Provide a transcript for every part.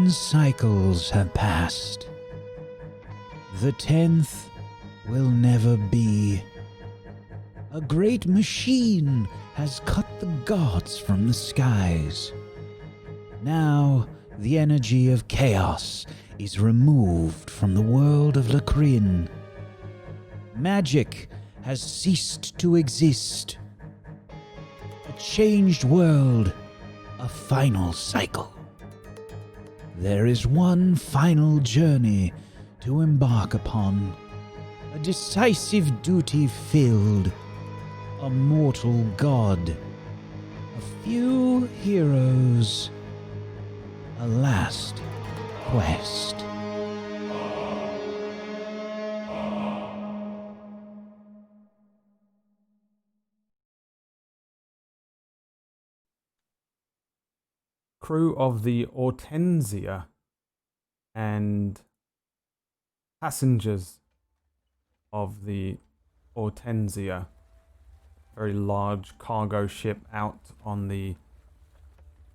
11 cycles have passed. The 10th will never be. A great machine has cut the gods from the skies. Now the energy of chaos is removed from the world of Lacrin. Magic has ceased to exist. A changed world, a final cycle. There is one final journey to embark upon, a decisive duty filled, a mortal god, a few heroes, a last quest. Crew of the Ortenzia and passengers of the Ortenzia, very large cargo ship out on the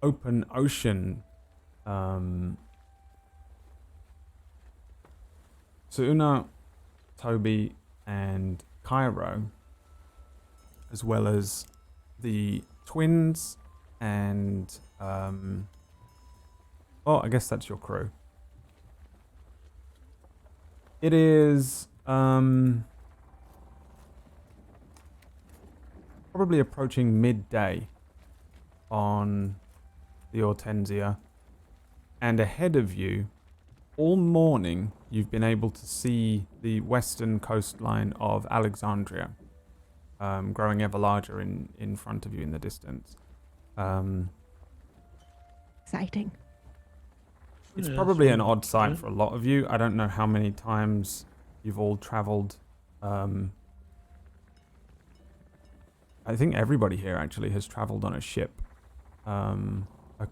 open ocean. Suuna, Toby, and Cairo, as well as the twins and I guess that's your crew. It is probably approaching midday on the Ortenzia, and ahead of you, all morning, you've been able to see the western coastline of Alexandria, growing ever larger in front of you in the distance. Exciting. It's probably an odd sight for a lot of you. I don't know how many times you've all traveled. I think everybody here actually has traveled on a ship a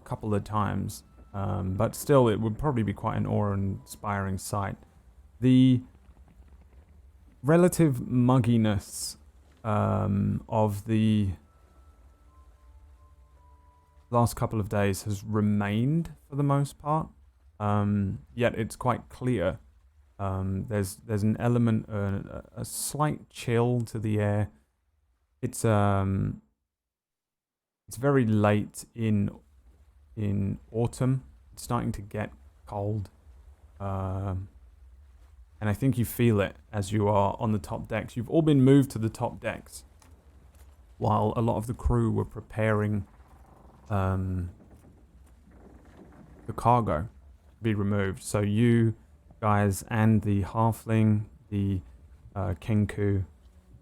couple of times. But still, it would probably be quite an awe-inspiring sight. The relative mugginess of the last couple of days has remained for the most part. Yet it's quite clear. There's an element, a slight chill to the air. It's very late in autumn. It's starting to get cold. And I think you feel it as you are on the top decks. You've all been moved to the top decks while a lot of the crew were preparing the cargo to be removed. So you guys and the halfling, the Kenku,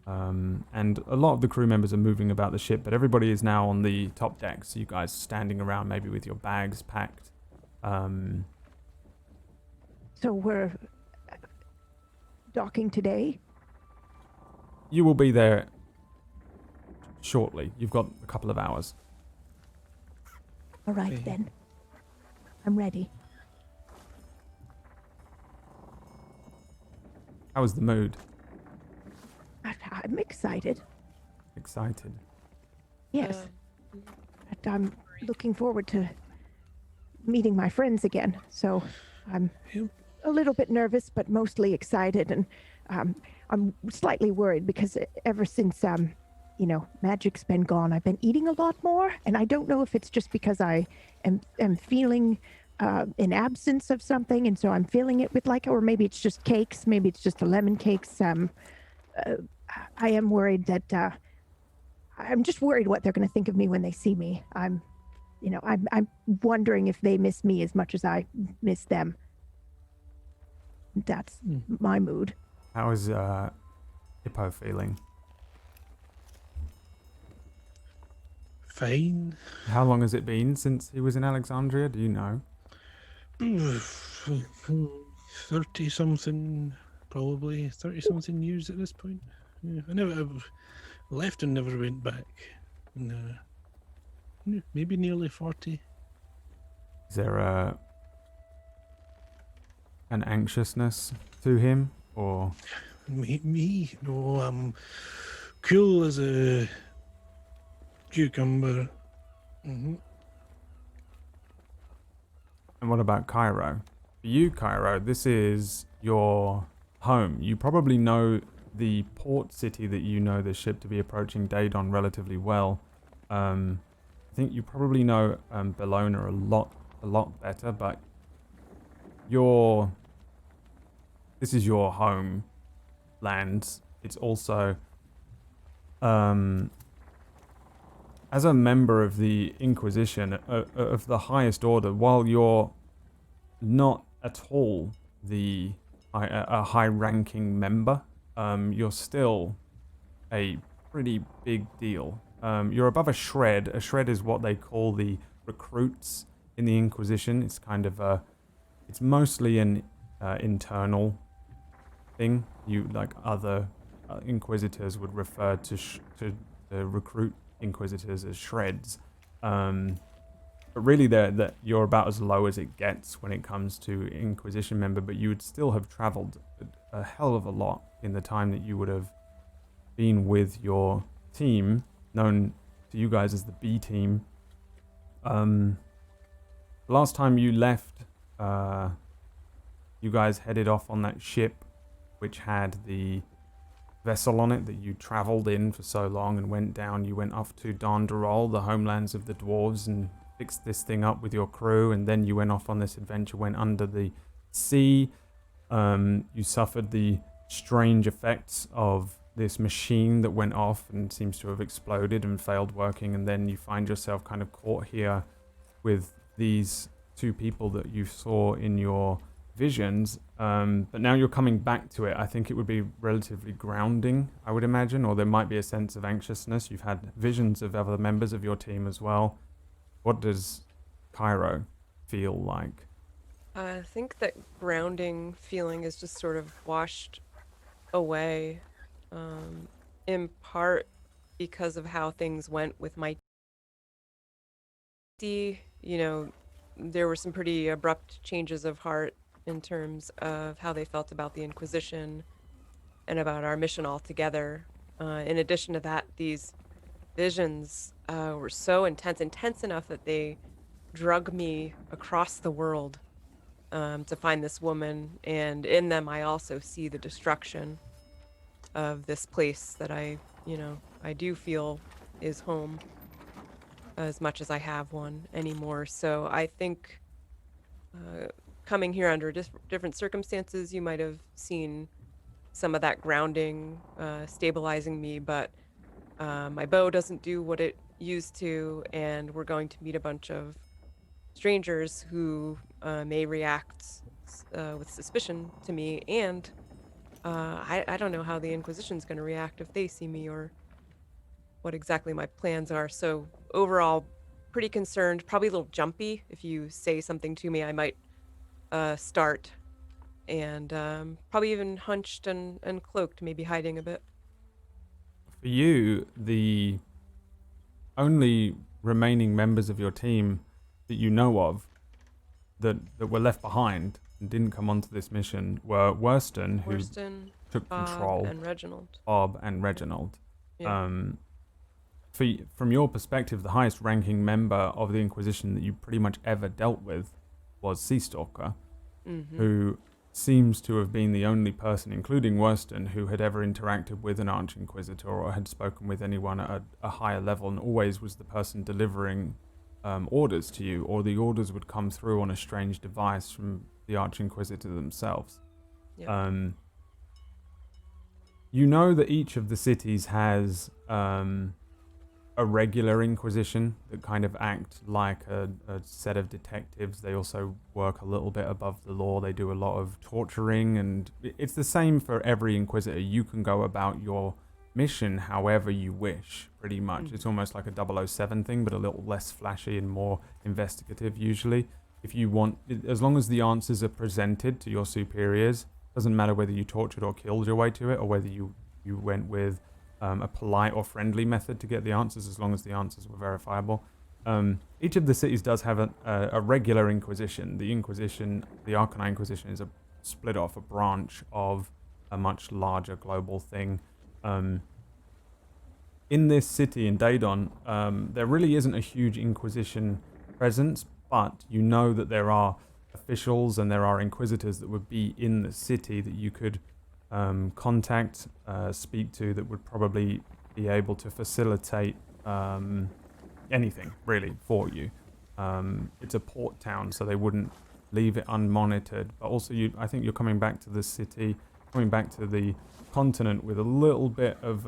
and a lot of the crew members are moving about the ship, but everybody is now on the top deck. So you guys standing around maybe with your bags packed. So we're docking today? You will be there shortly. You've got a couple of hours. All right, then. I'm ready. How is the mood? I'm excited. Excited. Yes. I'm looking forward to meeting my friends again. So I'm a little bit nervous, but mostly excited. And I'm slightly worried because ever since, magic's been gone, I've been eating a lot more. And I don't know if it's just because I am feeling an absence of something. And so I'm feeling it with or maybe it's just cakes. Maybe it's just the lemon cakes. I am worried that I'm just worried what they're going to think of me when they see me. I'm wondering if they miss me as much as I miss them. That's my mood. How is Hippo feeling? Fine. How long has it been since he was in Alexandria? Do you know? 30-something, probably 30-something years at this point. Yeah, I left and never went back. And, maybe nearly 40. Is there an anxiousness to him, or Me? No, I'm cool as a cucumber. And what about Cairo? For you, Cairo, this is your home. You probably know the port city that you know the ship to be approaching, Dedon, relatively well. I think you probably know Bellona a lot better, but this is your home land. It's also as a member of the Inquisition of the highest order, while you're not at all a high-ranking member, you're still a pretty big deal. You're above a shred. A shred is what they call the recruits in the Inquisition. It's kind of it's mostly an internal thing. You like other inquisitors would refer to the recruit inquisitors as shreds. But really, that you're about as low as it gets when it comes to Inquisition member. But you would still have travelled a hell of a lot in the time that you would have been with your team, known to you guys as the B team. Last time you left, you guys headed off on that ship, which had the vessel on it that you travelled in for so long and went down. You went off to Donderol, the homelands of the dwarves, and fixed this thing up with your crew, and then you went off on this adventure, went under the sea. You suffered the strange effects of this machine that went off and seems to have exploded and failed working, and then you find yourself kind of caught here with these two people that you saw in your visions, but now you're coming back to it. I think it would be relatively grounding, I would imagine, or there might be a sense of anxiousness. You've had visions of other members of your team as well. What does Cairo feel like? I think that grounding feeling is just sort of washed away, in part because of how things went with my D. You know, there were some pretty abrupt changes of heart in terms of how they felt about the Inquisition and about our mission altogether. In addition to that, these visions were so intense enough that they drug me across the world to find this woman, and in them I also see the destruction of this place that I do feel is home, as much as I have one anymore. So I think coming here under different circumstances, you might have seen some of that grounding, stabilizing me, but my bow doesn't do what it used to, and we're going to meet a bunch of strangers who may react with suspicion to me, and I don't know how the Inquisition's going to react if they see me, or what exactly my plans are. So overall, pretty concerned, probably a little jumpy. If you say something to me, I might start, and probably even hunched and cloaked, maybe hiding a bit. For you, the only remaining members of your team that you know of that were left behind and didn't come onto this mission were Worston, who took control, and Reginald. Bob and Reginald. Yeah. From your perspective, the highest ranking member of the Inquisition that you pretty much ever dealt with was Seastalker, who seems to have been the only person, including Worston, who had ever interacted with an Arch-Inquisitor or had spoken with anyone at a higher level, and always was the person delivering orders to you, or the orders would come through on a strange device from the Arch-Inquisitor themselves. Yep. You know that each of the cities has a regular Inquisition that kind of act like a set of detectives. They also work a little bit above the law. They do a lot of torturing, and it's the same for every Inquisitor. You can go about your mission however you wish, pretty much. It's almost like a 007 thing, but a little less flashy and more investigative usually. If you want, as long as the answers are presented to your superiors, doesn't matter whether you tortured or killed your way to it, or whether you went with a polite or friendly method to get the answers, as long as the answers were verifiable. Each of the cities does have a regular Inquisition. The Arcanine Inquisition is a split off, a branch of a much larger global thing. In this city, in Dedon, there really isn't a huge Inquisition presence, but you know that there are officials and there are inquisitors that would be in the city that you could contact, speak to, that would probably be able to facilitate anything really for you. It's a port town, so they wouldn't leave it unmonitored. But also, I think you're coming back to the city, coming back to the continent with a little bit of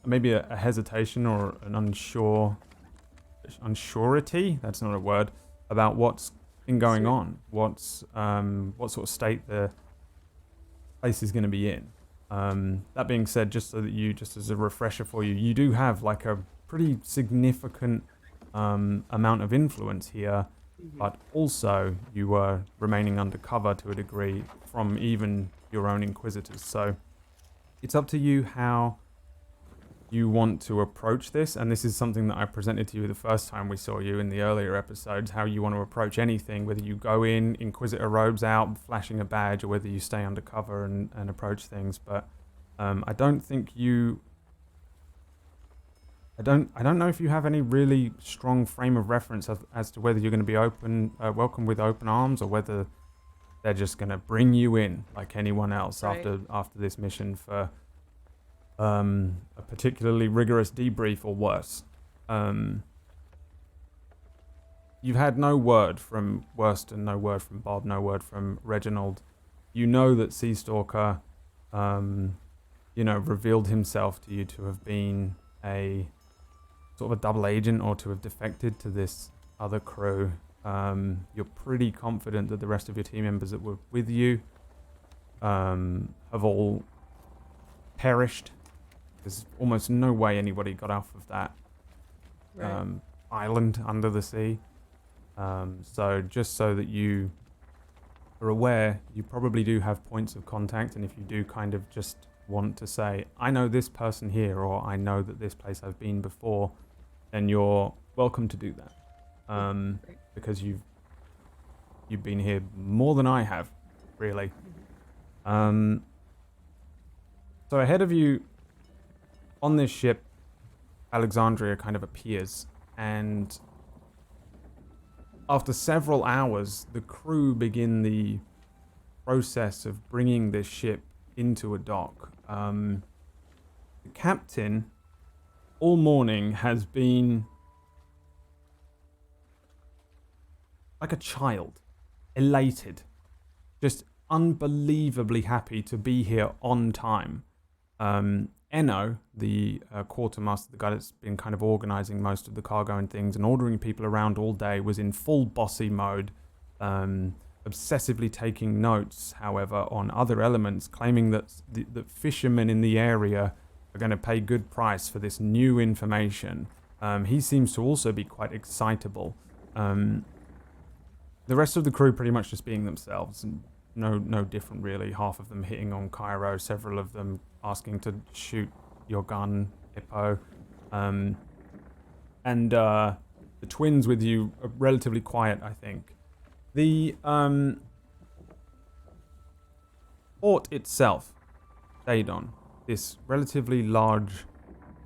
maybe a hesitation or an unsurety. That's not a word, about what's been going on, what sort of state the place is going to be in. That being said, just as a refresher for you, you do have like a pretty significant amount of influence here, but also you were remaining undercover to a degree from even your own inquisitors. So it's up to you how you want to approach this, and this is something that I presented to you the first time we saw you in the earlier episodes, how you want to approach anything, whether you go in, inquisitor robes out, flashing a badge, or whether you stay undercover and approach things. But I don't know if you have any really strong frame of reference as to whether you're going to be welcome with open arms, or whether they're just going to bring you in like anyone else after this mission for a particularly rigorous debrief or worse. You've had no word from Worston, no word from Bob, no word from Reginald. You know that Seastalker, revealed himself to you to have been a sort of a double agent, or to have defected to this other crew. You're pretty confident that the rest of your team members that were with you have all perished. There's almost no way anybody got off of that island under the sea. So just so that you are aware, you probably do have points of contact, and if you do kind of just want to say, I know this person here, or I know that this place I've been before, then you're welcome to do that. Because you've been here more than I have, really. So ahead of you, on this ship, Alexandria kind of appears, and after several hours, the crew begin the process of bringing this ship into a dock. The captain, all morning, has been like a child, elated, just unbelievably happy to be here on time. Enno, the quartermaster, the guy that's been kind of organizing most of the cargo and things and ordering people around all day, was in full bossy mode, obsessively taking notes, however, on other elements, claiming that fishermen in the area are going to pay good price for this new information. He seems to also be quite excitable. The rest of the crew pretty much just being themselves, and no different really. Half of them hitting on Cairo, several of them asking to shoot your gun, Hippo. And the twins with you are relatively quiet, I think. The port itself, Dedon, this relatively large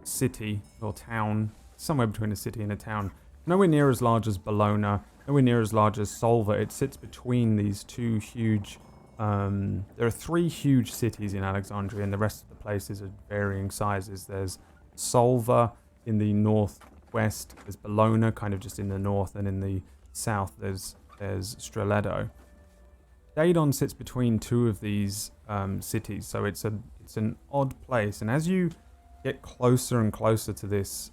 city or town, somewhere between a city and a town, nowhere near as large as Bologna, nowhere near as large as Solva. It sits between these two huge... there are three huge cities in Alexandria, and the rest of the places are varying sizes. There's Solva in the northwest, there's Bologna kind of just in the north, and in the south there's Streledo. Dedon sits between two of these cities, so it's an odd place. And as you get closer and closer to this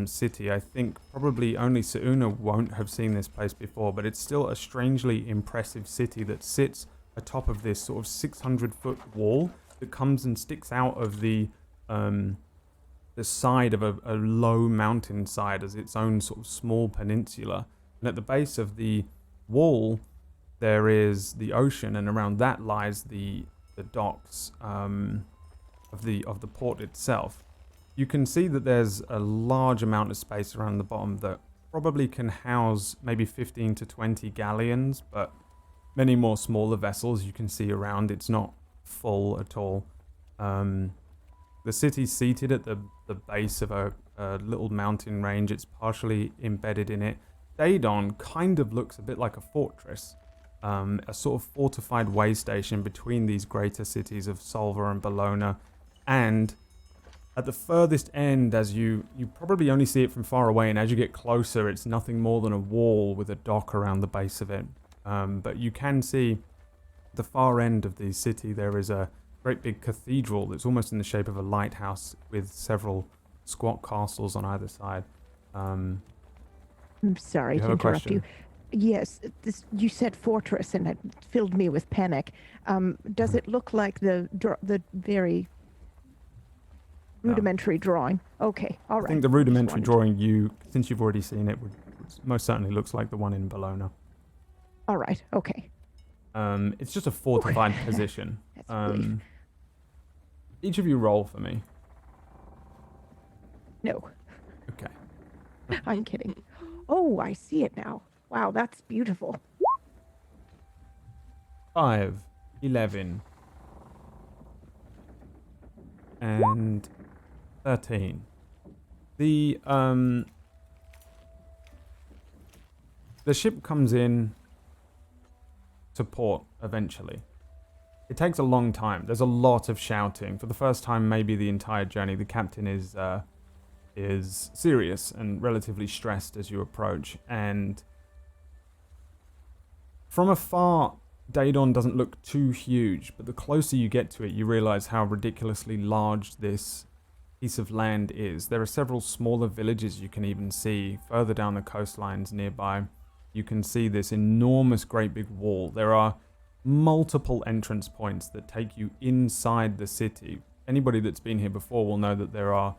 city, I think probably only Sauna won't have seen this place before, but it's still a strangely impressive city that sits atop of this sort of 600-foot wall that comes and sticks out of the side of a low mountainside as its own sort of small peninsula. And at the base of the wall, there is the ocean, and around that lies the docks of the port itself. You can see that there's a large amount of space around the bottom that probably can house maybe 15 to 20 galleons, but many more smaller vessels you can see around. It's not full at all. The city's seated at the base of a little mountain range. It's partially embedded in it. Dedon kind of looks a bit like a fortress, a sort of fortified way station between these greater cities of Solva and Bologna, and at the furthest end, as you probably only see it from far away, and as you get closer, it's nothing more than a wall with a dock around the base of it. But you can see at the far end of the city there is a great big cathedral that's almost in the shape of a lighthouse with several squat castles on either side. I'm sorry You to have a interrupt you. question? Yes, you said fortress, and it filled me with panic. Does it look like the very rudimentary drawing? Okay, all right. I think the Just rudimentary wanted- drawing, since you've already seen it, would most certainly looks like the one in Bologna. All right, okay. It's just a fortified position. That's relief. Each of you roll for me. No, Okay. I'm kidding. Oh, I see it now. Wow, that's beautiful. 5, 11, and 13. The ship comes in to port eventually. It takes a long time. There's a lot of shouting. For the first time, maybe the entire journey, the captain is serious and relatively stressed as you approach. And from afar, Dedon doesn't look too huge, but the closer you get to it, you realize how ridiculously large this piece of land is. There are several smaller villages you can even see further down the coastlines nearby. You can see this enormous, great big wall. There are multiple entrance points that take you inside the city. Anybody that's been here before will know that there are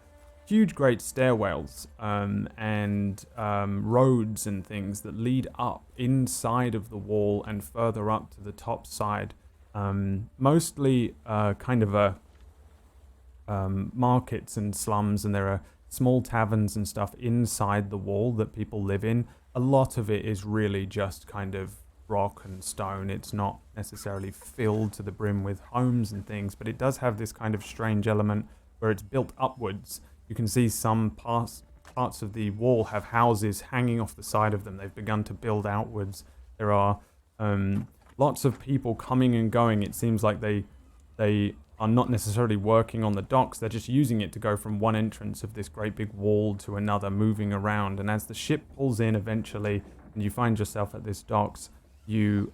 huge, great stairwells and roads and things that lead up inside of the wall and further up to the top side. Mostly kind of a markets and slums, and there are small taverns and stuff inside the wall that people live in. A lot of it is really just kind of rock and stone. It's not necessarily filled to the brim with homes and things, but it does have this kind of strange element where it's built upwards. You can see some parts of the wall have houses hanging off the side of them. They've begun to build outwards. There are lots of people coming and going. It seems like they are not necessarily working on the docks. They're just using it to go from one entrance of this great big wall to another, moving around. And as the ship pulls in eventually, and you find yourself at this docks, you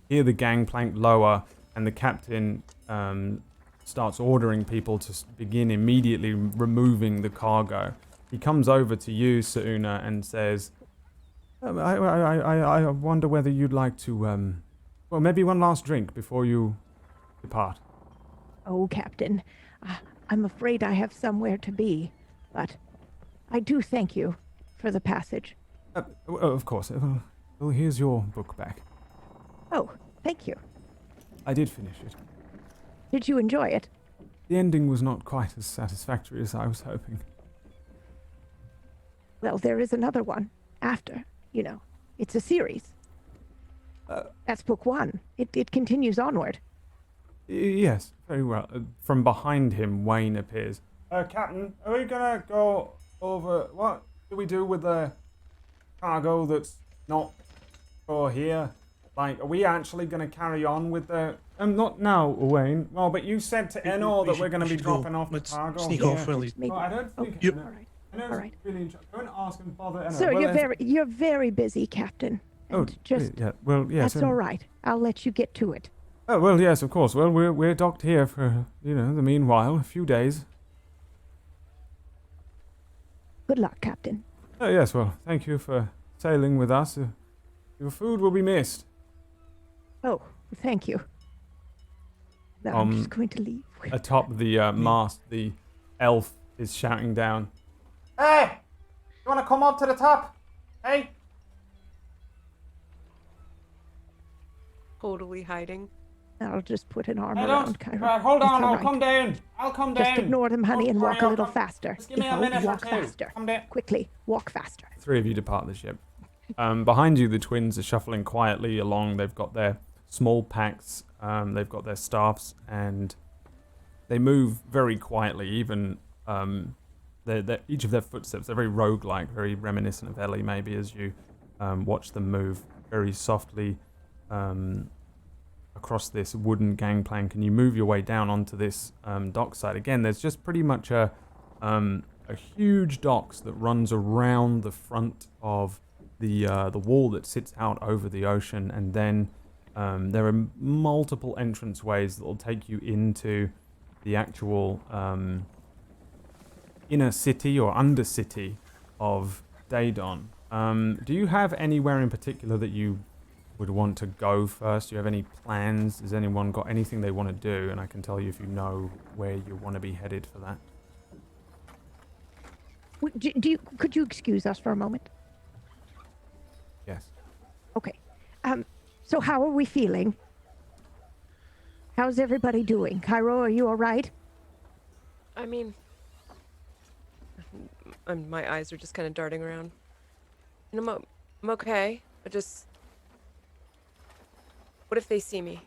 hear the gangplank lower, and the captain starts ordering people to begin immediately removing the cargo. He comes over to you, Sauna, and says, I wonder whether you'd like to, well, maybe one last drink before you depart. Oh, Captain, I'm afraid I have somewhere to be, but I do thank you for the passage. Of course. Well, here's your book back. Oh, thank you. I did finish it. Did you enjoy it? The ending was not quite as satisfactory as I was hoping. Well, there is another one after, It's a series. That's book 1. It continues onward. Yes, very well. From behind him, Wayne appears. Captain, are we gonna go over... What do we do with the cargo that's not for here? Like, are we actually gonna carry on with the... not now, Wayne. Well, but you said to Enor that we're gonna be dropping off the Let's cargo sneak here. off really. Maybe. No, I don't think... Yep. All right. Enor's All right. really interested. Don't ask and bother Enor. Sir, Well, you're very busy, Captain. And just yeah. Well, yes. that's all right. I'll let you get to it. Oh, well, yes, of course. Well, we're docked here for, the meanwhile, a few days. Good luck, Captain. Oh, yes, well, thank you for sailing with us. Your food will be missed. Oh, thank you. Now I'm just going to leave. Atop the mast, the elf is shouting down, "Hey! You want to come up to the top? Hey!" Totally hiding. I'll just put an arm Hey, around don't. Kyra. Hold on, It's all I'll right. come down. I'll come down. Just ignore them, honey, and Don't walk a worry, little I'll come- faster. Just give me a Ignore- minute or walk two. faster. Come down. Quickly, walk faster. Three of you depart the ship. Behind you, the twins are shuffling quietly along. They've got their small packs. They've got their staffs, and they move very quietly. Even each of their footsteps, they're very roguelike, very reminiscent of Ellie maybe as you watch them move very softly across this wooden gangplank, and you move your way down onto this dockside. Again, there's just pretty much a huge docks that runs around the front of the wall that sits out over the ocean, and then there are multiple entranceways that will take you into the actual inner city or undercity of Dedon. Do you have anywhere in particular that you would want to go first? Do you have any plans? Has anyone got anything they want to do? And I can tell you if you know where you want to be headed for that. Could you excuse us for a moment? Yes. Okay. So how are we feeling? How's everybody doing? Cairo, are you all right? I mean, my eyes are just kind of darting around. And I'm okay. I just... What if they see me?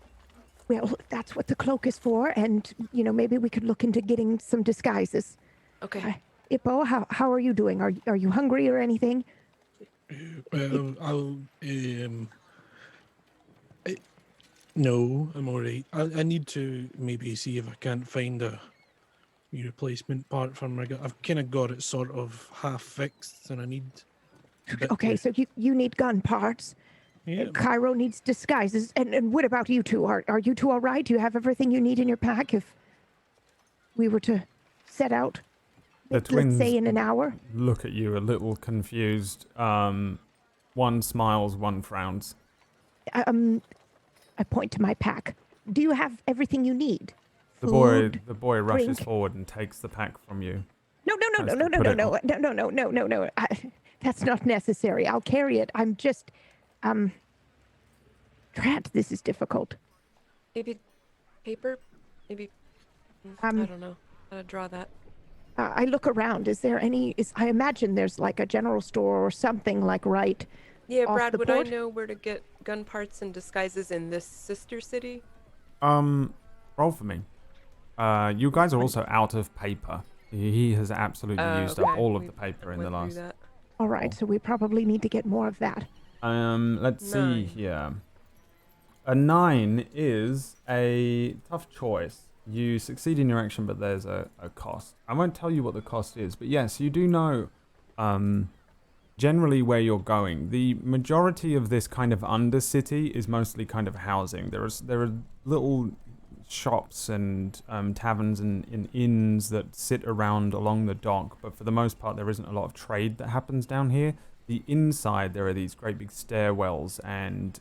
Well, that's what the cloak is for, and, maybe we could look into getting some disguises. Okay. Ippo, how are you doing? Are you hungry or anything? Well, no, I'm alright. I need to maybe see if I can't find a replacement part for my gun. I've kind of got it sort of half fixed, and I need... Okay, so you need gun parts. Yeah. Cairo needs disguises. And what about you two? Are you two all right? Do you have everything you need in your pack if we were to set out, The twins let's say, in an hour? look at you a little confused. One smiles, one frowns. I point to my pack. Do you have everything you need? The Food, boy rushes drink? forward and takes the pack from you. No. That's not necessary. I'll carry it. I'm just, Drat, this is difficult. Maybe paper? Maybe... I don't know how to draw that. I look around. Is there I imagine there's like a general store or something like right Yeah, off Brad, the would port? I know where to get gun parts and disguises in this sister city? Roll for me. You guys are also out of paper. He has absolutely used up Okay. all of We the paper in went the through last. that. All right, so we probably need to get more of that. Let's see 9. here. A 9 is a tough choice. You succeed in your action, but there's a cost. I won't tell you what the cost is, but yes, you do know generally where you're going. The majority of this kind of undercity is mostly kind of housing. There are little shops and taverns and inns that sit around along the dock, but for the most part there isn't a lot of trade that happens down here. The inside, there are these great big stairwells and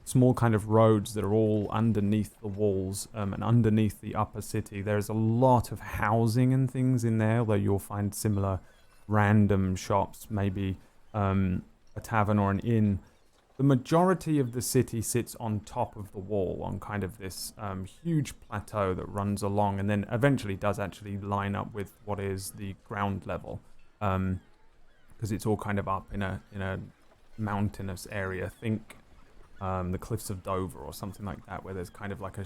small kind of roads that are all underneath the walls and underneath the upper city. There's a lot of housing and things in there, although you'll find similar random shops, maybe a tavern or an inn. The majority of the city sits on top of the wall on kind of this huge plateau that runs along and then eventually does actually line up with what is the ground level, because it's all kind of up in a mountainous area. Think the cliffs of Dover or something like that, where there's kind of like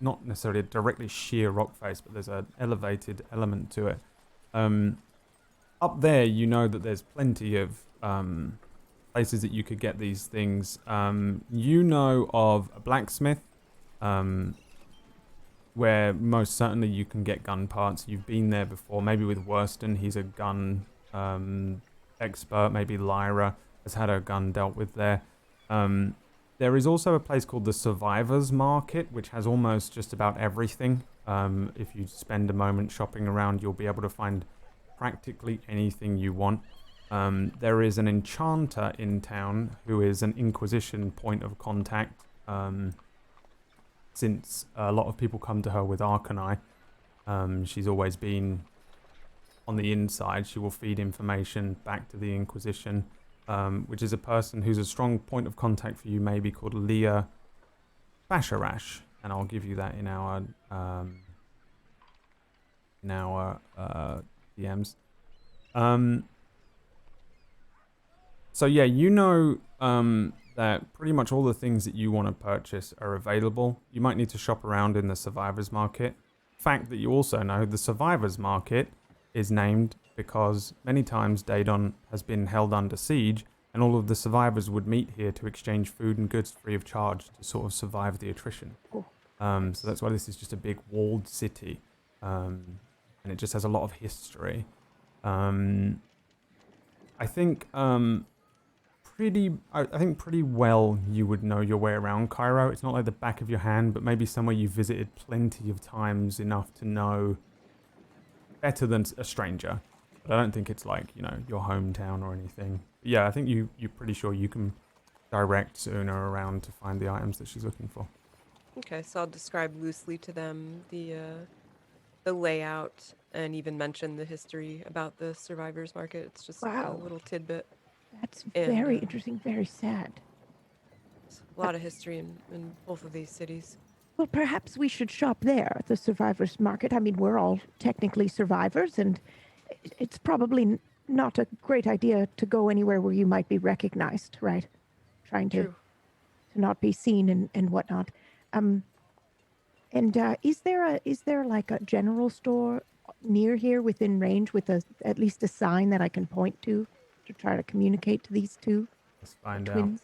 not necessarily a directly sheer rock face, but there's an elevated element to it. Up there, you know that there's plenty of places that you could get these things. You know of a blacksmith, where most certainly you can get gun parts. You've been there before, maybe with Worston. He's a gun expert. Maybe Lyra has had her gun dealt with there. There is also a place called the Survivors Market, which has almost just about everything. If you spend a moment shopping around, you'll be able to find practically anything you want. There is an enchanter in town who is an Inquisition point of contact, since a lot of people come to her with Arcani. She's always been on the inside. She will feed information back to the Inquisition, which is a person who's a strong point of contact for you, maybe called Leah Basharash, and I'll give you that in our DMs. So yeah, you know that pretty much all the things that you want to purchase are available. You might need to shop around in the Survivors Market. Fact that you also know the Survivors Market is named because many times Dedon has been held under siege, and all of the survivors would meet here to exchange food and goods free of charge to sort of survive the attrition. Oh. So that's why this is just a big walled city, and it just has a lot of history. I think pretty well you would know your way around Cairo. It's not like the back of your hand, but maybe somewhere you've visited plenty of times enough to know better than a stranger. But I don't think it's like, your hometown or anything. But yeah, I think you're pretty sure you can direct Una around to find the items that she's looking for. Okay, so I'll describe loosely to them the layout and even mention the history about the survivors market. It's just Wow. a little tidbit. That's And, very interesting, very sad. A lot of history in both of these cities. Well, perhaps we should shop there at the survivors market. I mean, we're all technically survivors, and it's probably not a great idea to go anywhere where you might be recognized, right? Trying to True. not be seen and whatnot. Is there like a general store near here within range with at least a sign that I can point to try to communicate to these two Let's find out. twins?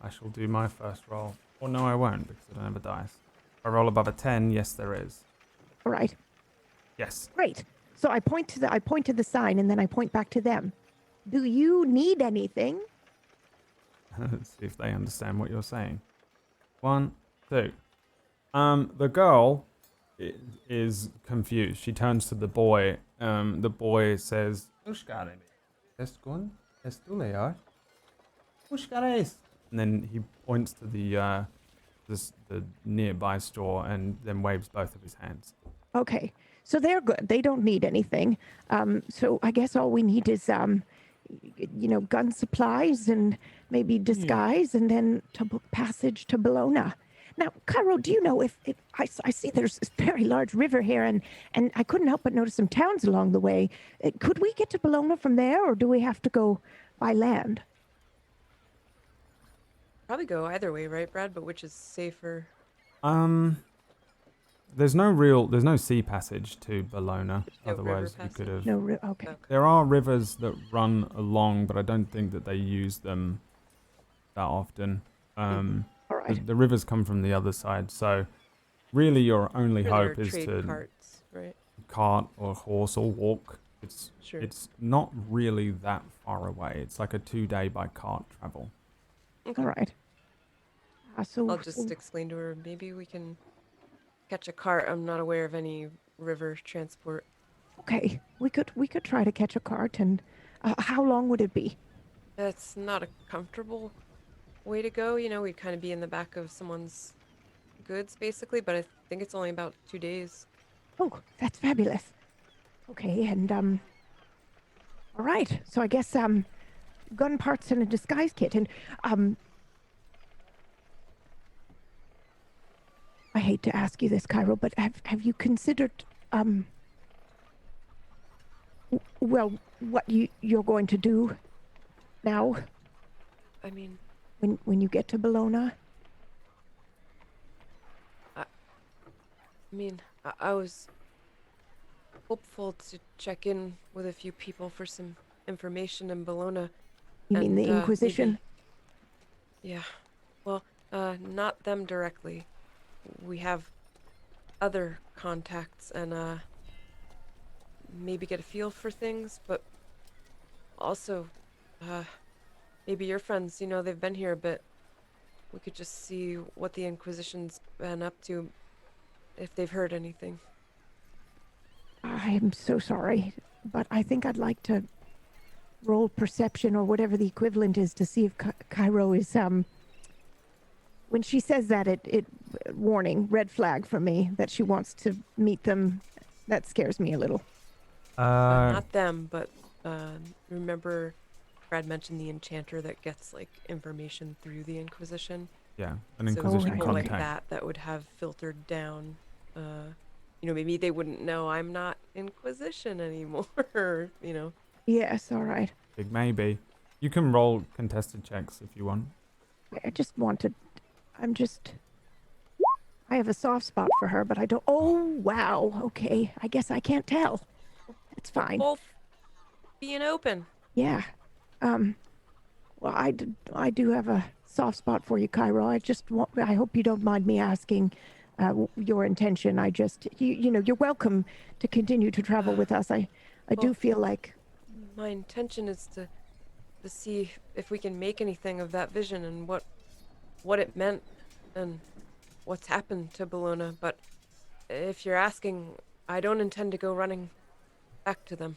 I shall do my first roll. Or no, I won't, because I don't have a dice. If I roll above a 10, yes, there is. All right, Yes. great. So I point to the sign and then I point back to them. Do you need anything? Let's see if they understand what you're saying. 1, 2. The girl is confused. She turns to the boy. The boy says, and then he points to the nearby store and then waves both of his hands. Okay, so they're good. They don't need anything. So I guess all we need is, gun supplies and maybe disguise, and then to book passage to Bologna. Now, Cairo, do you know if I see there's this very large river here, and I couldn't help but notice some towns along the way. Could we get to Bologna from there, or do we have to go by land? Probably go either way, right, Brad? But which is safer? There's no sea passage to Bologna. No Otherwise, river you could have. No, okay. Okay. There are rivers that run along, but I don't think that they use them that often. All right. The rivers come from the other side, so really your only Sure, there hope are is trade to carts, right? cart or horse or walk. Sure. It's not really that far away. It's like a 2-day by cart travel. Okay. All right. So I'll just explain to her. Maybe we can catch a cart. I'm not aware of any river transport. okay, we could try to catch a cart, and how long would it be? That's not a comfortable way to go. We'd kind of be in the back of someone's goods, basically. But I think it's only about 2 days. Oh, that's fabulous. Okay, and all right. So I guess gun parts and a disguise kit, and I hate to ask you this, Cairo, but have you considered well, what you're going to do now I mean, when you get to Bologna? I was hopeful to check in with a few people for some information in Bologna. You mean the and, Inquisition? Yeah. Well, not them directly. We have other contacts and maybe get a feel for things, but also maybe your friends, they've been here a bit. We could just see what the Inquisition's been up to, if they've heard anything. I am so sorry, but I think I'd like to roll perception or whatever the equivalent is to see if Cairo is when she says that, it warning, red flag for me that she wants to meet them. That scares me a little. Not them, but remember Brad mentioned the enchanter that gets information through the Inquisition. Yeah, an So Inquisition people contact. like that would have filtered down. Maybe they wouldn't know I'm not Inquisition anymore. Yes, all right. Big maybe. You can roll contested checks if you want. I just wanted. I have a soft spot for her, but I don't. Oh, wow. Okay. I guess I can't tell. It's fine. Both being open. Yeah. Well, I do have a soft spot for you, Cairo. I hope you don't mind me asking your intention. You know, you're welcome to continue to travel with us. I do Well- feel like, My intention is to see if we can make anything of that vision and what it meant and what's happened to Bologna. But if you're asking, I don't intend to go running back to them.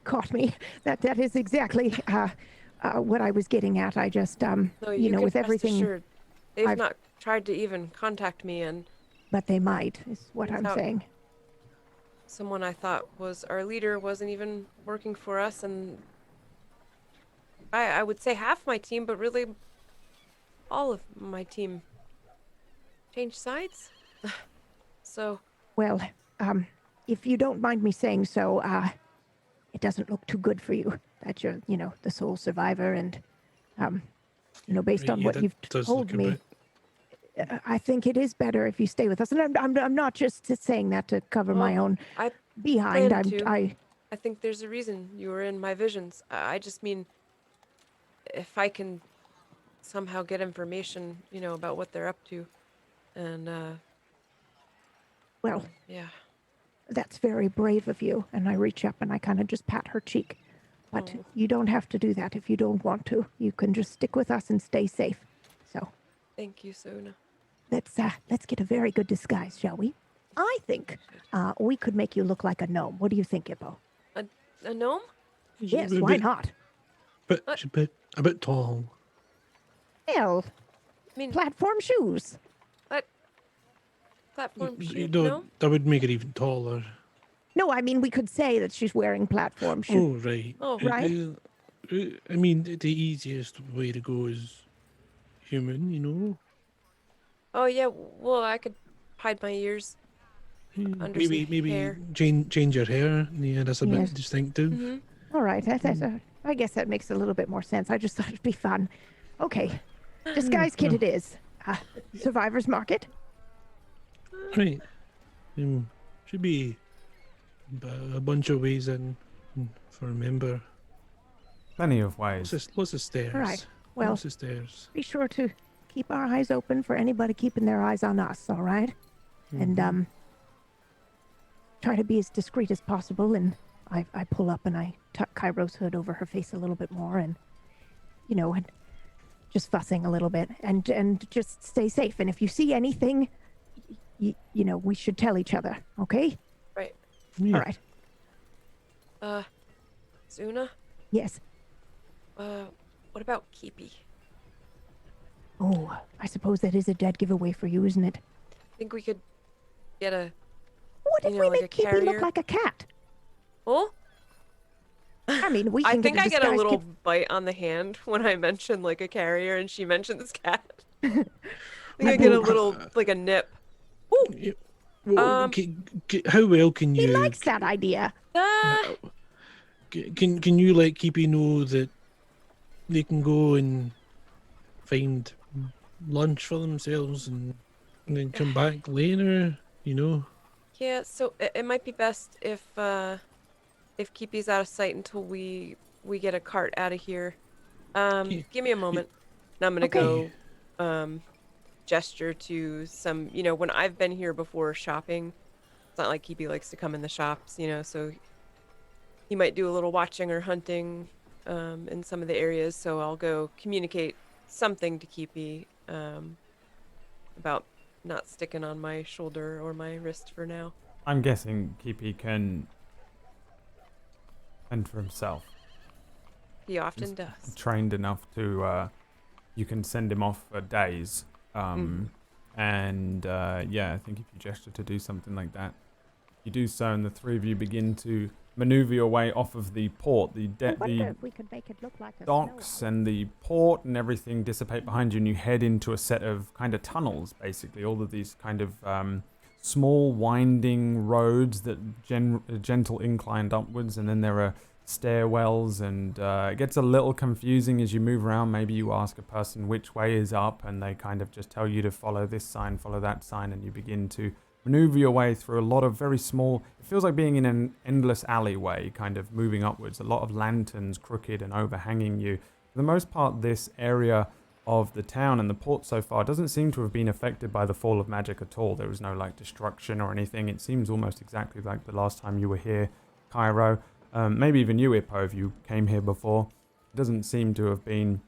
caught me. That is exactly what I was getting at. I just, No, you know, can with rest everything, assured, they've I've- not tried to even contact me, and but they might, is what I'm Without- saying. someone I thought was our leader wasn't even working for us, and I would say half my team, but really all of my team changed sides. So, Well, if you don't mind me saying so, it doesn't look too good for you that you're, you know, the sole survivor, and, you know, based Right, on yeah, what that you've does told look a me, bit- I think it is better if you stay with us. And I'm not just saying that to cover my Well, own I behind. plan to. I I think there's a reason you were in my visions. I just mean, if I can somehow get information, you know, about what they're up to, and well, yeah. that's very brave of you. And I reach up and I kind of just pat her cheek. But Oh. you don't have to do that if you don't want to. You can just stick with us and stay safe. So Thank you, Sona. let's get a very good disguise, shall we? I think we could make you look like a gnome. What do you think, Hippo? A gnome? Yes, a why bit- not? But she's a bit tall. Well, I mean, platform shoes. platform You shoe know, gnome? that would make it even taller. No, I mean we could say that she's wearing platform shoes. Oh, right. Oh. Right. I mean, the easiest way to go is human, you know? Oh yeah. Well, I could hide my ears under Maybe some hair. change your hair. Yeah, that's a Yes. bit distinctive. Mm-hmm. All right, I guess that makes a little bit more sense. I just thought it'd be fun. Okay, disguise kit it is. Survivor's Market. Right. Should be a bunch of ways in for a member. Plenty of ways. Lots of stairs. All right. Well, Lots of stairs. be sure to keep our eyes open for anybody keeping their eyes on us. All right, and try to be as discreet as possible. And I pull up and I tuck Cairo's hood over her face a little bit more, and you know, and just fussing a little bit, and just stay safe. And if you see anything, you know, we should tell each other. Okay? Right. Yeah. All right. Suna. Yes. What about Keepy? Oh, I suppose that is a dead giveaway for you, isn't it? Think we could get a What if You we know, like make a Kippy look carrier? like a cat? Oh? I mean, we can I think get a I get a disguise little kit- bite on the hand when I mention like a carrier and she mentioned this cat. I think My I get a boo. little like a nip. Yeah. Well, Um, how well can He you likes that idea. Ah, can you let Keepy know that they can go and find lunch for themselves and then come back later? You know. yeah, so it might be best if Keepy's out of sight until we get a cart out of here. Yeah. Give me a moment. And I'm gonna Okay. go gesture to some, you know, when I've been here before shopping, it's not like Keepy likes to come in the shops, you know, so he might do a little watching or hunting in some of the areas, so I'll go communicate something to Keepy about not sticking on my shoulder or my wrist for now. I'm guessing Keepy can fend for himself. He often He's does. trained enough to you can send him off for days. And yeah, I think if you gesture to do something like that, you do so, and the three of you begin to maneuver your way off of the port. I wonder The if we could make it look like a docks snow and the port and everything dissipate behind you, and you head into a set of kind of tunnels, basically. All of these kind of small winding roads that gentle inclined upwards, and then there are stairwells, and it gets a little confusing as you move around. Maybe you ask a person which way is up, and they kind of just tell you to follow this sign, follow that sign, and you begin to maneuver your way through a lot of very small, it feels like being in an endless alleyway, kind of moving upwards. A lot of lanterns crooked and overhanging you. For the most part, this area of the town and the port so far doesn't seem to have been affected by the fall of magic at all. There was no like destruction or anything. It seems almost exactly like the last time you were here, Cairo. Maybe even you, Ippo, if you came here before. It doesn't seem to have been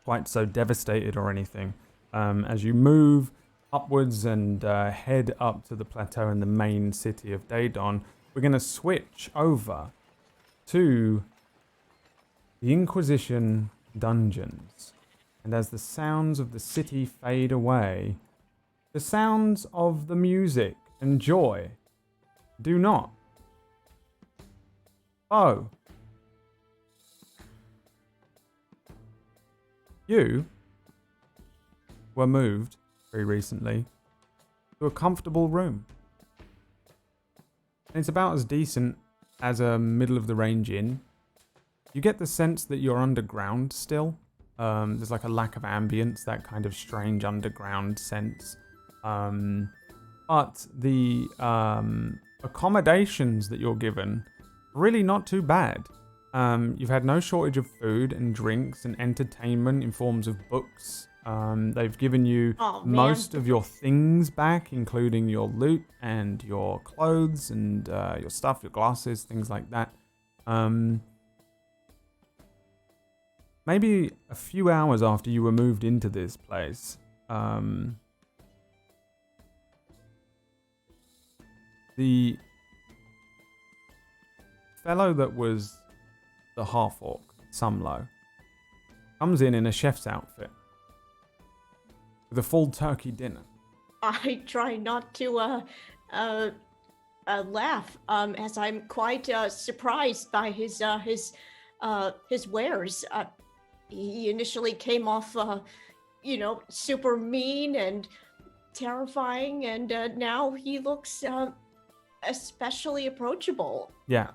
quite so devastated or anything. As you move upwards and head up to the plateau in the main city of Dedon, we're going to switch over to the Inquisition dungeons. And as the sounds of the city fade away, the sounds of the music and joy do not. Oh. You were moved very recently to a comfortable room. And it's about as decent as a middle-of-the-range inn. You get the sense that you're underground still. There's like a lack of ambience, that kind of strange underground sense. But the accommodations that you're given are really not too bad. You've had no shortage of food and drinks and entertainment in forms of books. They've given you most of your things back, including your loot and your clothes and your stuff, your glasses, things like that. Maybe a few hours after you were moved into this place, the fellow that was the half-orc, Sumlo, comes in a chef's outfit with a full turkey dinner. I try not to laugh, as I'm quite surprised by his wares. He initially came off, super mean and terrifying, and now he looks especially approachable. Yeah.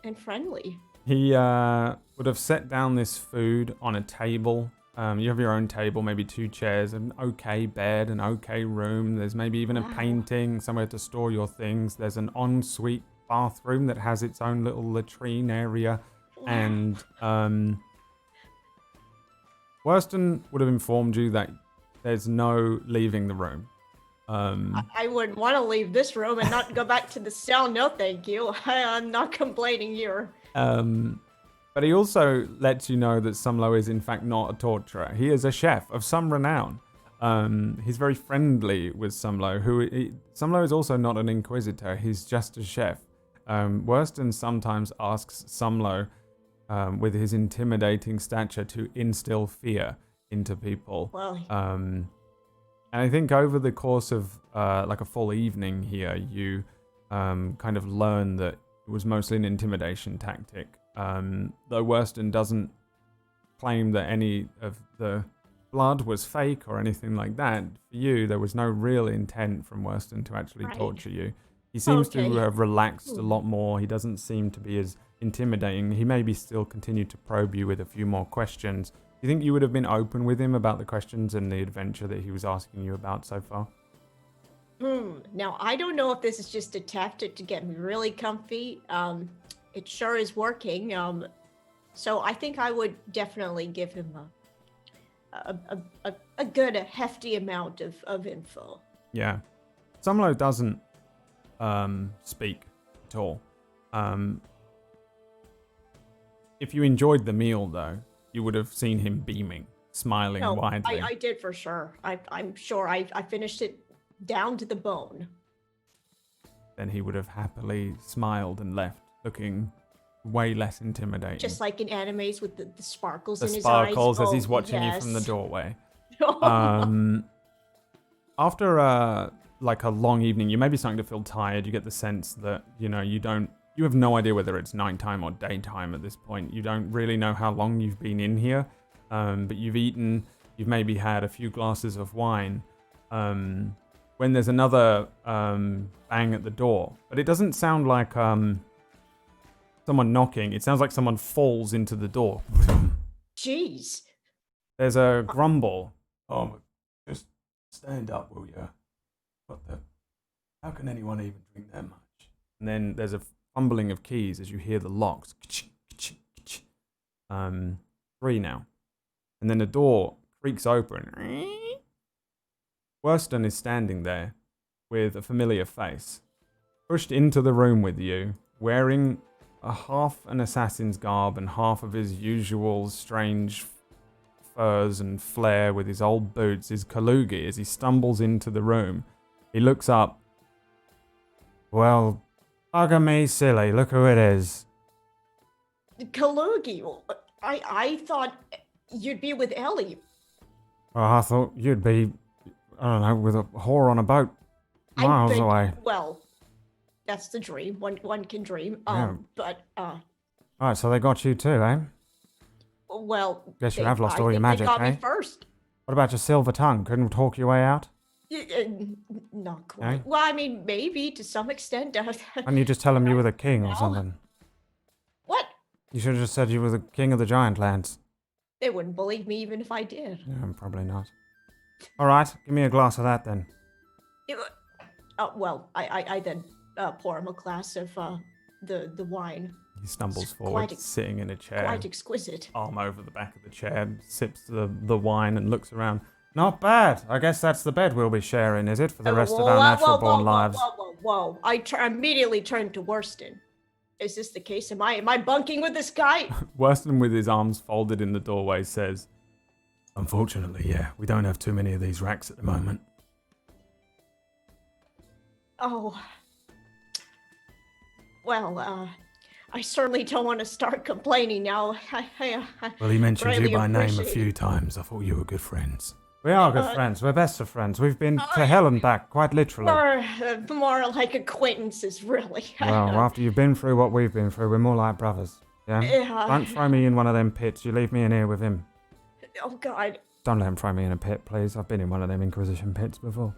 And friendly. He would have set down this food on a table. You have your own table, maybe 2 chairs, an okay bed, an okay room. There's maybe even a painting, somewhere to store your things. There's an ensuite bathroom that has its own little latrine area. Wow. And Worston would have informed you that there's no leaving the room. I wouldn't want to leave this room and not go back to the cell. No, thank you. I'm not complaining here. But he also lets you know that Sumlo is in fact not a torturer. He is a chef of some renown. He's very friendly with Sumlo. Sumlo is also not an inquisitor. He's just a chef. Worston sometimes asks Sumlo, with his intimidating stature, to instill fear into people. Well, And I think over the course of like a full evening here, you kind of learn that it was mostly an intimidation tactic. Though Worston doesn't claim that any of the blood was fake or anything like that, for you, there was no real intent from Worston to actually torture you. He seems to have relaxed a lot more. He doesn't seem to be as intimidating. He maybe still continue to probe you with a few more questions. Do you think you would have been open with him about the questions and the adventure that he was asking you about so far? Now, I don't know if this is just a tactic to get me really comfy. It sure is working. So I think I would definitely give him a good, hefty amount of info. Yeah. Sumlo doesn't speak at all. If you enjoyed the meal, though, you would have seen him beaming, smiling widely. I did for sure. I'm sure I finished it down to the bone. Then he would have happily smiled and left, looking way less intimidating. Just like in animes with the sparkles the in his sparkles eyes. as he's watching you from the yes. doorway. After like a long evening, you may be starting to feel tired. You get the sense that you have no idea whether it's nighttime or daytime at this point. You don't really know how long you've been in here, but you've eaten. You've maybe had a few glasses of wine. When there's another bang at the door, but it doesn't sound like someone knocking. It sounds like someone falls into the door. Jeez. There's a grumble. Just stand up, will you? Got the How can anyone even drink that much? And then there's a fumbling of keys as you hear the locks. 3 now. And then the door creaks open. Worston is standing there with a familiar face. Pushed into the room with you, wearing a half an assassin's garb and half of his usual strange furs and flair with his old boots, is Kalugi. As he stumbles into the room, he looks up. Well, bugger me silly, look who it is. Kalugi, I thought you'd be with Ellie. Well, I thought you'd be, I don't know, with a whore on a boat miles I think, away. Well, that's the dream. One can dream. Yeah. But Alright, so they got you too, eh? well, Guess you they- have lost I all your think magic, they got eh? me first. What about your silver tongue? Couldn't talk your way out? Not quite. Eh? Well, I mean, maybe to some extent. And you just tell them you were the king or No. something. What? You should have just said you were the king of the giant lands. They wouldn't believe me even if I did. Yeah, probably not. Alright, give me a glass of that then. Well, I then pour him a glass of the wine. He stumbles It's forward, quite sitting in a chair. Quite exquisite. Arm over the back of the chair, sips the wine and looks around. Not bad. I guess that's the bed we'll be sharing, is it, for the rest of our natural-born lives? Whoa. I immediately turned to Worston. Is this the case? Am I bunking with this guy? Worston, with his arms folded in the doorway, says, "Unfortunately, yeah, we don't have too many of these racks at the moment." Oh. Well, I certainly don't want to start complaining now. Well, he mentioned really you by name a appreciate few times. I thought you were good friends. We are good friends. We're best of friends. We've been to hell and back, quite literally. More like acquaintances, really. Well, after you've been through what we've been through, we're more like brothers. Yeah? Don't throw me in one of them pits. You leave me in here with him. Oh, God. Don't let him throw me in a pit, please. I've been in one of them Inquisition pits before.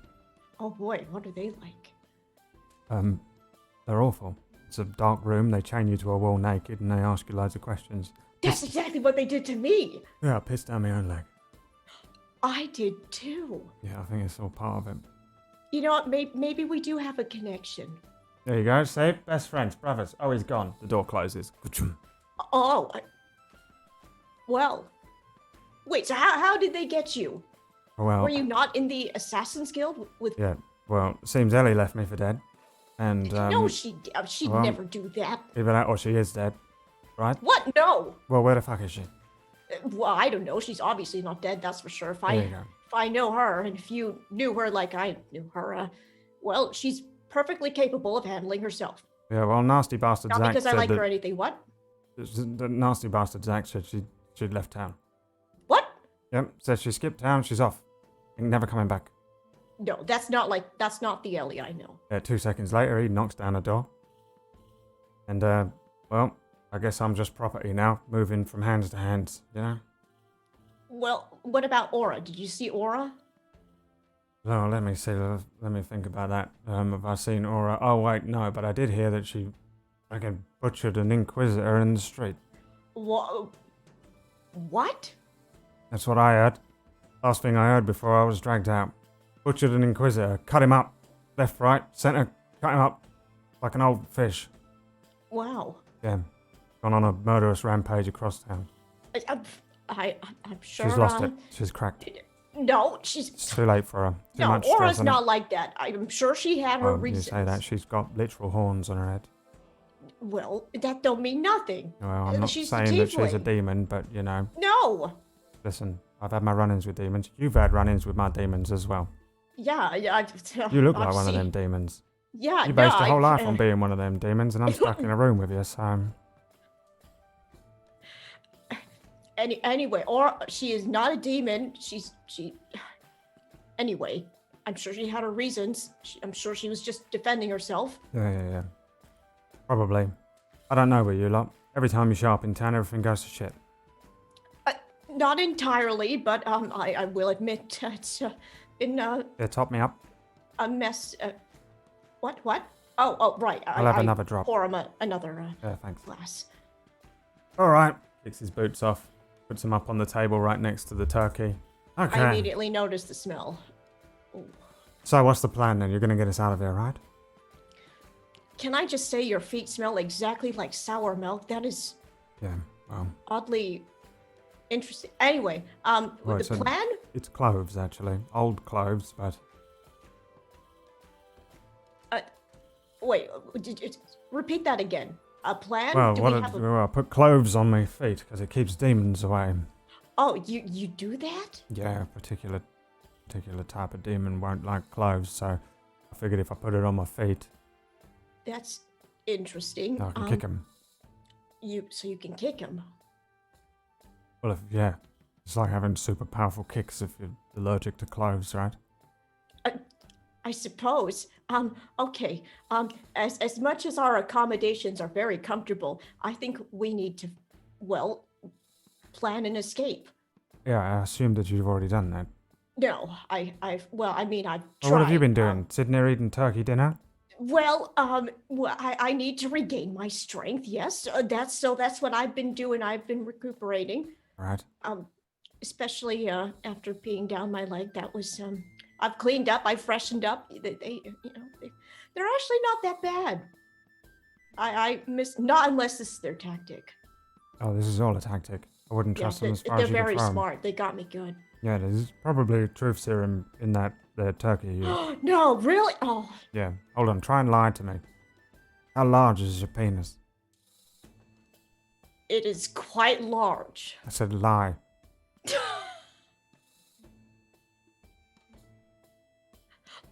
Oh, boy. What are they like? They're awful. It's a dark room. They chain you to a wall naked and they ask you loads of questions. That's exactly what they did to me. Yeah, I pissed down my own leg. I did, too. Yeah, I think it's all part of it. You know what? Maybe we do have a connection. There you go. See? Best friends, brothers. Oh, he's gone. The door closes. Oh. Well. Wait, so how did they get you? Well, Were you not in the Assassin's Guild with... yeah. Well, seems Ellie left me for dead. And, No, she'd well, never do that. either that or she is dead. Right? What? No. Well, where the fuck is she? Well, I don't know. She's obviously not dead, that's for sure. There you go. If I know her, and if you knew her like I knew her, well, she's perfectly capable of handling herself. Yeah, well, nasty bastard Not Zach because I said like that... her or anything. What? The nasty bastard Zach said she'd left town. What? Yep, said she skipped town, she's off. Ain't never coming back. No, that's not the Ellie I know. 2 seconds later, he knocks down a door. And, well, I guess I'm just property now, moving from hands to hands, you know? Well, what about Aura? Did you see Aura? No, let me see, let me think about that. Have I seen Aura? Oh, wait, no, but I did hear that she, butchered an Inquisitor in the street. What? That's what I heard. Last thing I heard before I was dragged out. Butchered an Inquisitor, cut him up. Left, right, center, cut him up. Like an old fish. Wow. Yeah. Gone on a murderous rampage across town. I'm sure. She's lost it. She's cracked. No, It's she's. too late for her. Too No, much Aura's stress on not it. like that. I'm sure she had her Oh, you reasons. say that. She's got literal horns on her head. Well, that don't mean nothing. Well, I'm not She's the saying that she's a tiefling. demon, but, you know, No. listen, I've had my run-ins with demons. You've had run-ins with my demons as well. Yeah. You look I've like one of seen- them demons. Yeah. You based no, your whole life I- on being one of them demons, and I'm stuck in a room with you, so... Anyway, or she is not a demon. Anyway, I'm sure she had her reasons. I'm sure she was just defending herself. Yeah. Probably. I don't know with you lot. Every time you show up in town, everything goes to shit. Not entirely, but I will admit it's been Yeah, top me up. a mess. What? Oh, right. I'll have another drop. Pour him another Yeah, thanks. glass. All right. Kicks his boots off. Puts them up on the table right next to the turkey. I Okay. immediately noticed the smell. Ooh. So what's the plan then? You're going to get us out of here, right? can I just say your feet smell exactly like sour milk? That is Yeah, well, oddly interesting. Anyway, well, the plan? it's cloves, actually. Old cloves, but... Wait, repeat that again. A plan? Well, Do what we it, have a... well, I put cloves on my feet because it keeps demons away. Oh, you do that? Yeah, a particular type of demon won't like cloves, so I figured if I put it on my feet, That's interesting. I can kick him. So you can kick him. Well, yeah, it's like having super powerful kicks if you're allergic to cloves, right? I suppose. Okay. As much as our accommodations are very comfortable, I think we need to, well, plan an escape. Yeah, I assume that you've already done that. No, I've tried. Well, what have you been doing? Sitting there eating turkey dinner? I need to regain my strength. Yes, that's what I've been doing. I've been recuperating. Right. Especially after peeing down my leg. That was I've cleaned up. I've freshened up. They're actually not that bad. I miss not unless this is their tactic. Oh, this is all a tactic. I wouldn't trust them as far as they're you can very throw 'em. smart. They got me good. Yeah, there's probably truth serum in that turkey you used. No, really? Oh, Yeah, hold on, try and lie to me. How large is your penis? it is quite large. I said lie.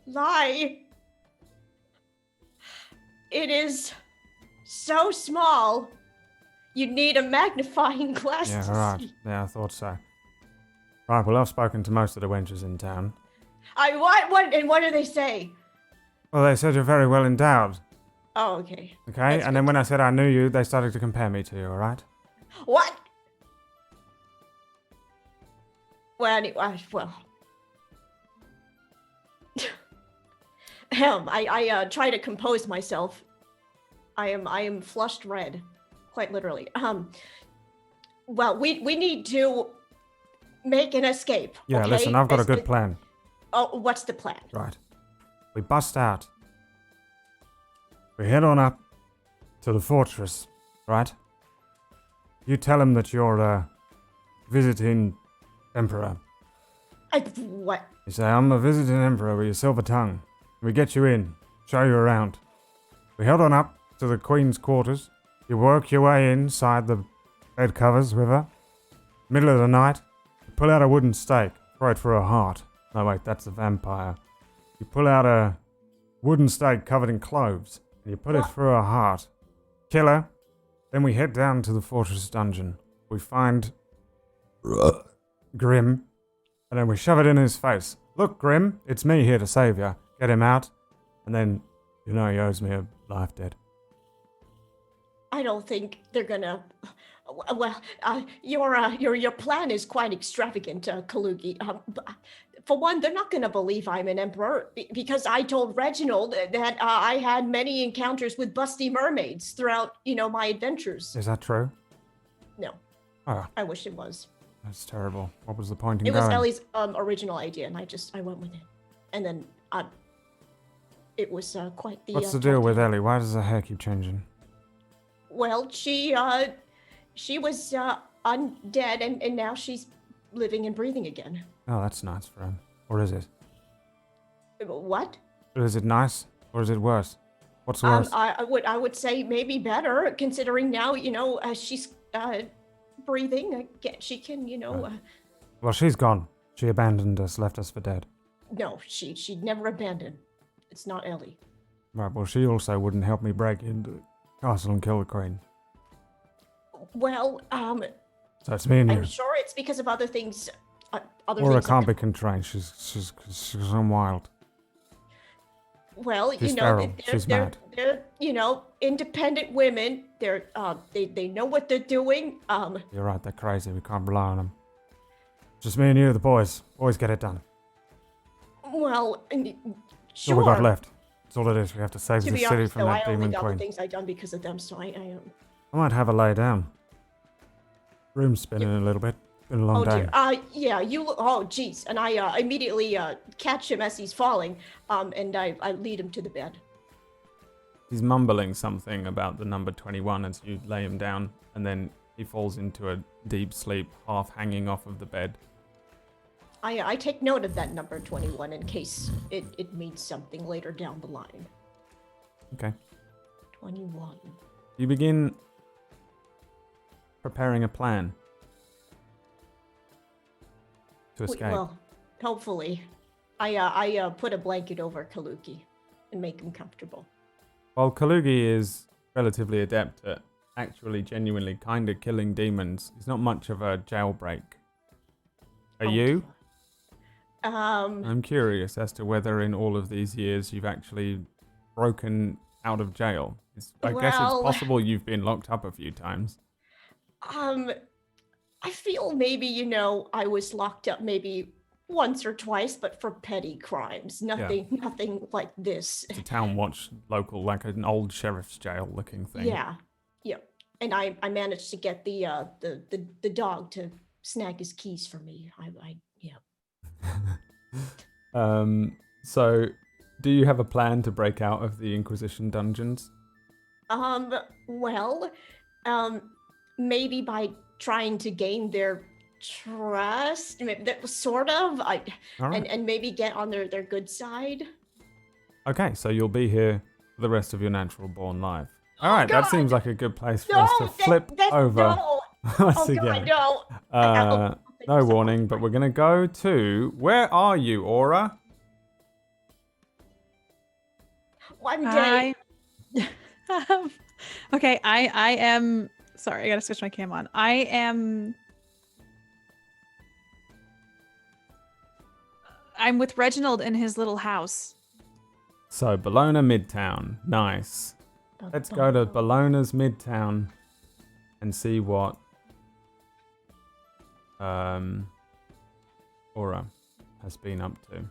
Lie. It is so small. You need a magnifying glass Yeah, to right. see. Yeah, I thought so. Right, well, I've spoken to most of the wenches in town. What do they say? Well, they said you're very well endowed. Oh, okay. Okay, That's and then when I said I knew you, they started to compare me to you, alright? What? Well, anyway, I try to compose myself. I am flushed red, quite literally. Well, we need to make an escape. Yeah, okay? listen, I've got a good plan. Oh, what's the plan? Right. We bust out. We head on up to the fortress, right? You tell him that you're a visiting emperor. What? You say, I'm a visiting emperor with your silver tongue. We get you in, show you around. We head on up to the queen's quarters. You work your way inside the bed covers with her. Middle of the night, you pull out a wooden stake, throw it for her heart. No, wait, that's the vampire. You pull out a wooden stake covered in cloves, and you put it through her heart. Kill her. Then we head down to the fortress dungeon. We find Grim, and then we shove it in his face. Look, Grim, it's me here to save you. Get him out, and then, he owes me a life debt. I don't think they're gonna. Well, your plan is quite extravagant, Kalugi. For one, they're not gonna believe I'm an emperor because I told Reginald that I had many encounters with busty mermaids throughout, my adventures. Is that true? No. Oh, I wish it was. that's terrible. What was the point in It was going? Ellie's original idea, and I went with it, and then it was quite the. What's the deal with Ellie? Why does her hair keep changing? Well, she was undead, and now she's living and breathing again. Oh, that's nice for him. Or is it? What? Is it nice? Or is it worse? What's worse? I would say maybe better, considering now she's breathing again. She can Right. Well, she's gone. She abandoned us, left us for dead. No, she'd never abandoned. It's not Ellie. Right, well, she also wouldn't help me break into the castle and kill the queen. Well, So it's me and you. I'm sure it's because of other things. Aura can't be constrained. She's gone wild. Well, She's feral. She's mad. they're independent women. They know what they're doing. You're right, they're crazy. We can't rely on them. Just me and you, the boys. Boys get it done. Well, That's sure. all we got left. That's all it is. We have to save To the be city honest, from though, that I only demon got queen. the things I done because of them. So I I might have a lay down. Room's spinning a little bit. Been a long oh day. dear. Yeah. Oh geez. And I immediately catch him as he's falling. And I lead him to the bed. He's mumbling something about the number 21 as you lay him down, and then he falls into a deep sleep, half hanging off of the bed. I take note of that number 21 in case it means something later down the line. Okay. 21. You begin preparing a plan to escape. Well, hopefully. I put a blanket over Kaluki and make him comfortable. While Kalugi is relatively adept at actually genuinely kind of killing demons, he's not much of a jailbreak. Are you? I'm curious as to whether in all of these years you've actually broken out of jail. I guess it's possible you've been locked up a few times. I feel maybe, I was locked up maybe once or twice, but for petty crimes. Nothing like this. It's a town watch local, like an old sheriff's jail looking thing. Yeah. And I managed to get the dog to snag his keys for me. So do you have a plan to break out of the Inquisition dungeons? Well, maybe by trying to gain their trust, sort of, Right. and maybe get on their good side. Okay, so you'll be here for the rest of your natural born life. All right, that seems like a good place for us to flip over. No. once Oh again. God, no. No warning, but we're going to go to... Where are you, Aura? One day. Okay, I am... Sorry, I gotta switch my cam on. I'm with Reginald in his little house. So, Bologna Midtown. Nice. Let's go to Bologna's Midtown and see what Aura has been up to.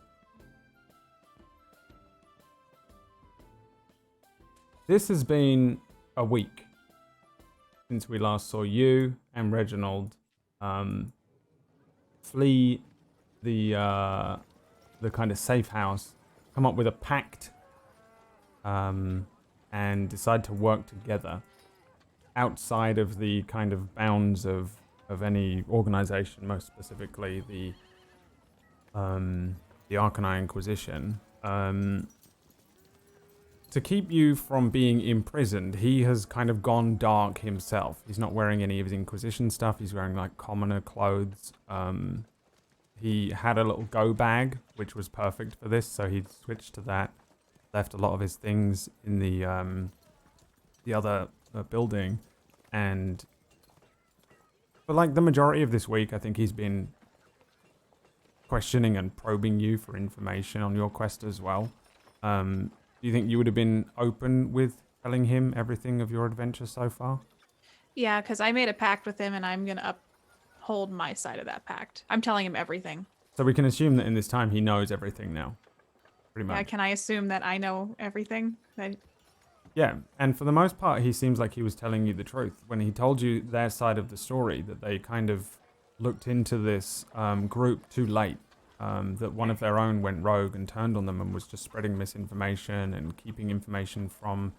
This has been a week since we last saw you and Reginald flee the kind of safe house, come up with a pact, and decide to work together outside of the kind of bounds of any organization, most specifically the Arcanine Inquisition. To keep you from being imprisoned, he has kind of gone dark himself. He's not wearing any of his Inquisition stuff. He's wearing like commoner clothes. He had a little go bag, which was perfect for this, so he switched to that. Left a lot of his things in the other building, and for like the majority of this week, I think he's been questioning and probing you for information on your quest as well. Do you think you would have been open with telling him everything of your adventure so far? Yeah, because I made a pact with him, and I'm gonna uphold my side of that pact. I'm telling him everything. So we can assume that in this time he knows everything now. Pretty much. Yeah, can I assume that I know everything? Yeah, and for the most part, he seems like he was telling you the truth. When he told you their side of the story, that they kind of looked into this group too late, that one of their own went rogue and turned on them and was just spreading misinformation and keeping information from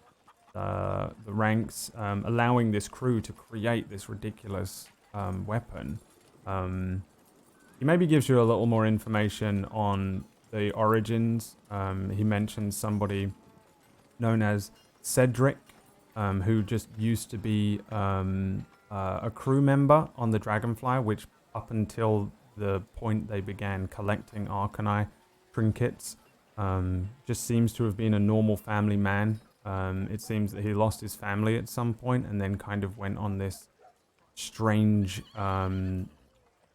the ranks, allowing this crew to create this ridiculous weapon. He maybe gives you a little more information on the origins. He mentions somebody known as Cedric, who just used to be a crew member on the Dragonfly, which up until the point they began collecting Arcanine trinkets, just seems to have been a normal family man. It seems that he lost his family at some point and then kind of went on this strange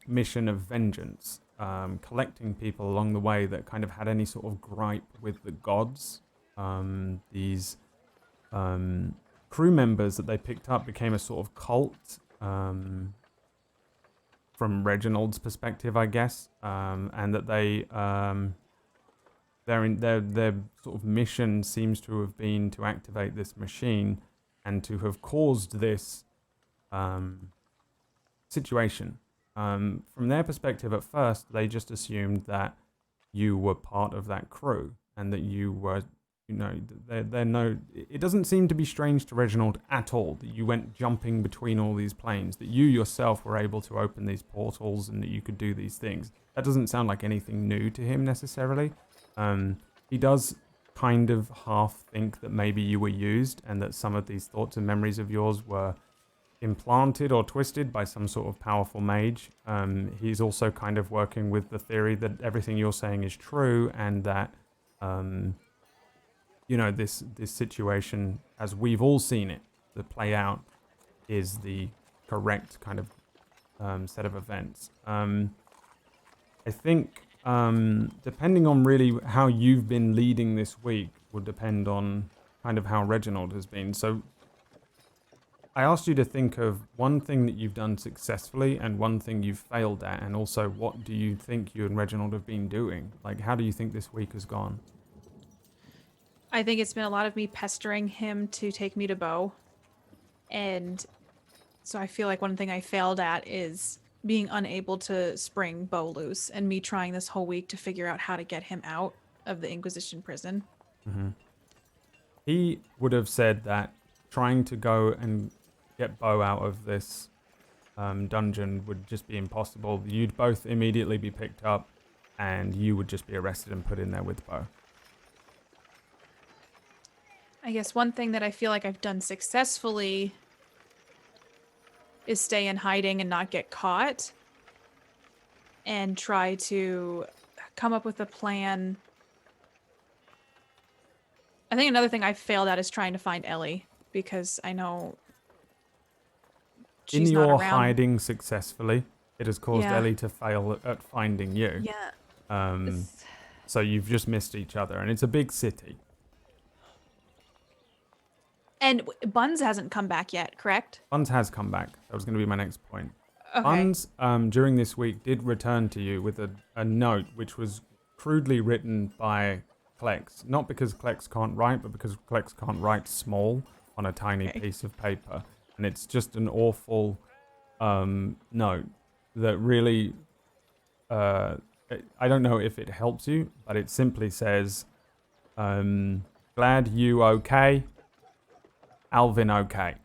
mission of vengeance, collecting people along the way that kind of had any sort of gripe with the gods. These crew members that they picked up became a sort of cult, from Reginald's perspective, I guess, and that their sort of mission seems to have been to activate this machine and to have caused this situation. From their perspective, at first, they just assumed that you were part of that crew and that you were, You know, they're no. It doesn't seem to be strange to Reginald at all that you went jumping between all these planes, that you yourself were able to open these portals, and that you could do these things. That doesn't sound like anything new to him necessarily. He does kind of half think that maybe you were used, and that some of these thoughts and memories of yours were implanted or twisted by some sort of powerful mage. He's also kind of working with the theory that everything you're saying is true, and that you know, this situation, as we've all seen it, the play out, is the correct kind of set of events. I think depending on really how you've been leading this week will depend on kind of how Reginald has been. So I asked you to think of one thing that you've done successfully and one thing you've failed at, and also what do you think you and Reginald have been doing? Like, how do you think this week has gone? I think it's been a lot of me pestering him to take me to Bo. And so I feel like one thing I failed at is being unable to spring Bo loose, and me trying this whole week to figure out how to get him out of the Inquisition prison. Mm-hmm. He would have said that trying to go and get Bo out of this dungeon would just be impossible. You'd both immediately be picked up, and you would just be arrested and put in there with Bo. I guess one thing that I feel like I've done successfully is stay in hiding and not get caught, and try to come up with a plan. I think another thing I failed at is trying to find Ellie, because I know she's in not your around. hiding successfully, it has caused Yeah. Ellie to fail at finding you. Yeah. So you've just missed each other, and it's a big city. And Buns hasn't come back yet, correct? Buns has come back. That was going to be my next point. Okay. Buns, during this week, did return to you with a note which was crudely written by Klex. Not because Klex can't write, but because Klex can't write small on a tiny piece of paper. And it's just an awful note that really... I don't know if it helps you, but it simply says, glad you okay. Alvin okay.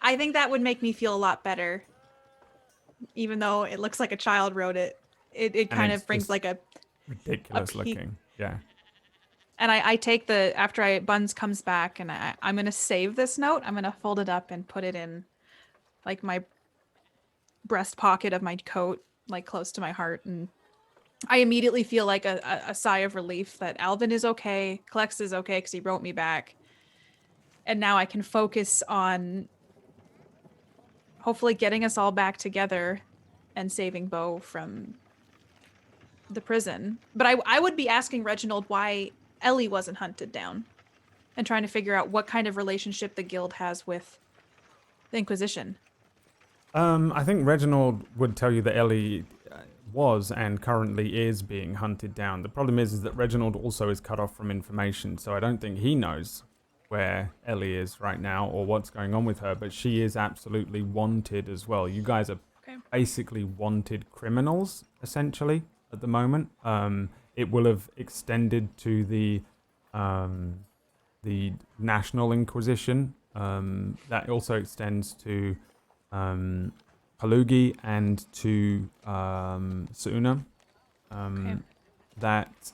I think that would make me feel a lot better. Even though it looks like a child wrote it. It kind of brings like a... ridiculous looking. Yeah. And I take after Buns comes back, and I'm going to save this note. I'm going to fold it up and put it in like my breast pocket of my coat, like close to my heart. And I immediately feel like a sigh of relief that Alvin is okay, Klex is okay because he wrote me back. And now I can focus on hopefully getting us all back together and saving Bo from the prison. But I would be asking Reginald why Ellie wasn't hunted down, and trying to figure out what kind of relationship the guild has with the Inquisition. I think Reginald would tell you that Ellie was and currently is being hunted down. The problem is that Reginald also is cut off from information, so I don't think he knows where Ellie is right now or what's going on with her, but she is absolutely wanted as well. You guys are basically wanted criminals, essentially, at the moment. It will have extended to the National Inquisition. That also extends to Kalugi and to Suna. That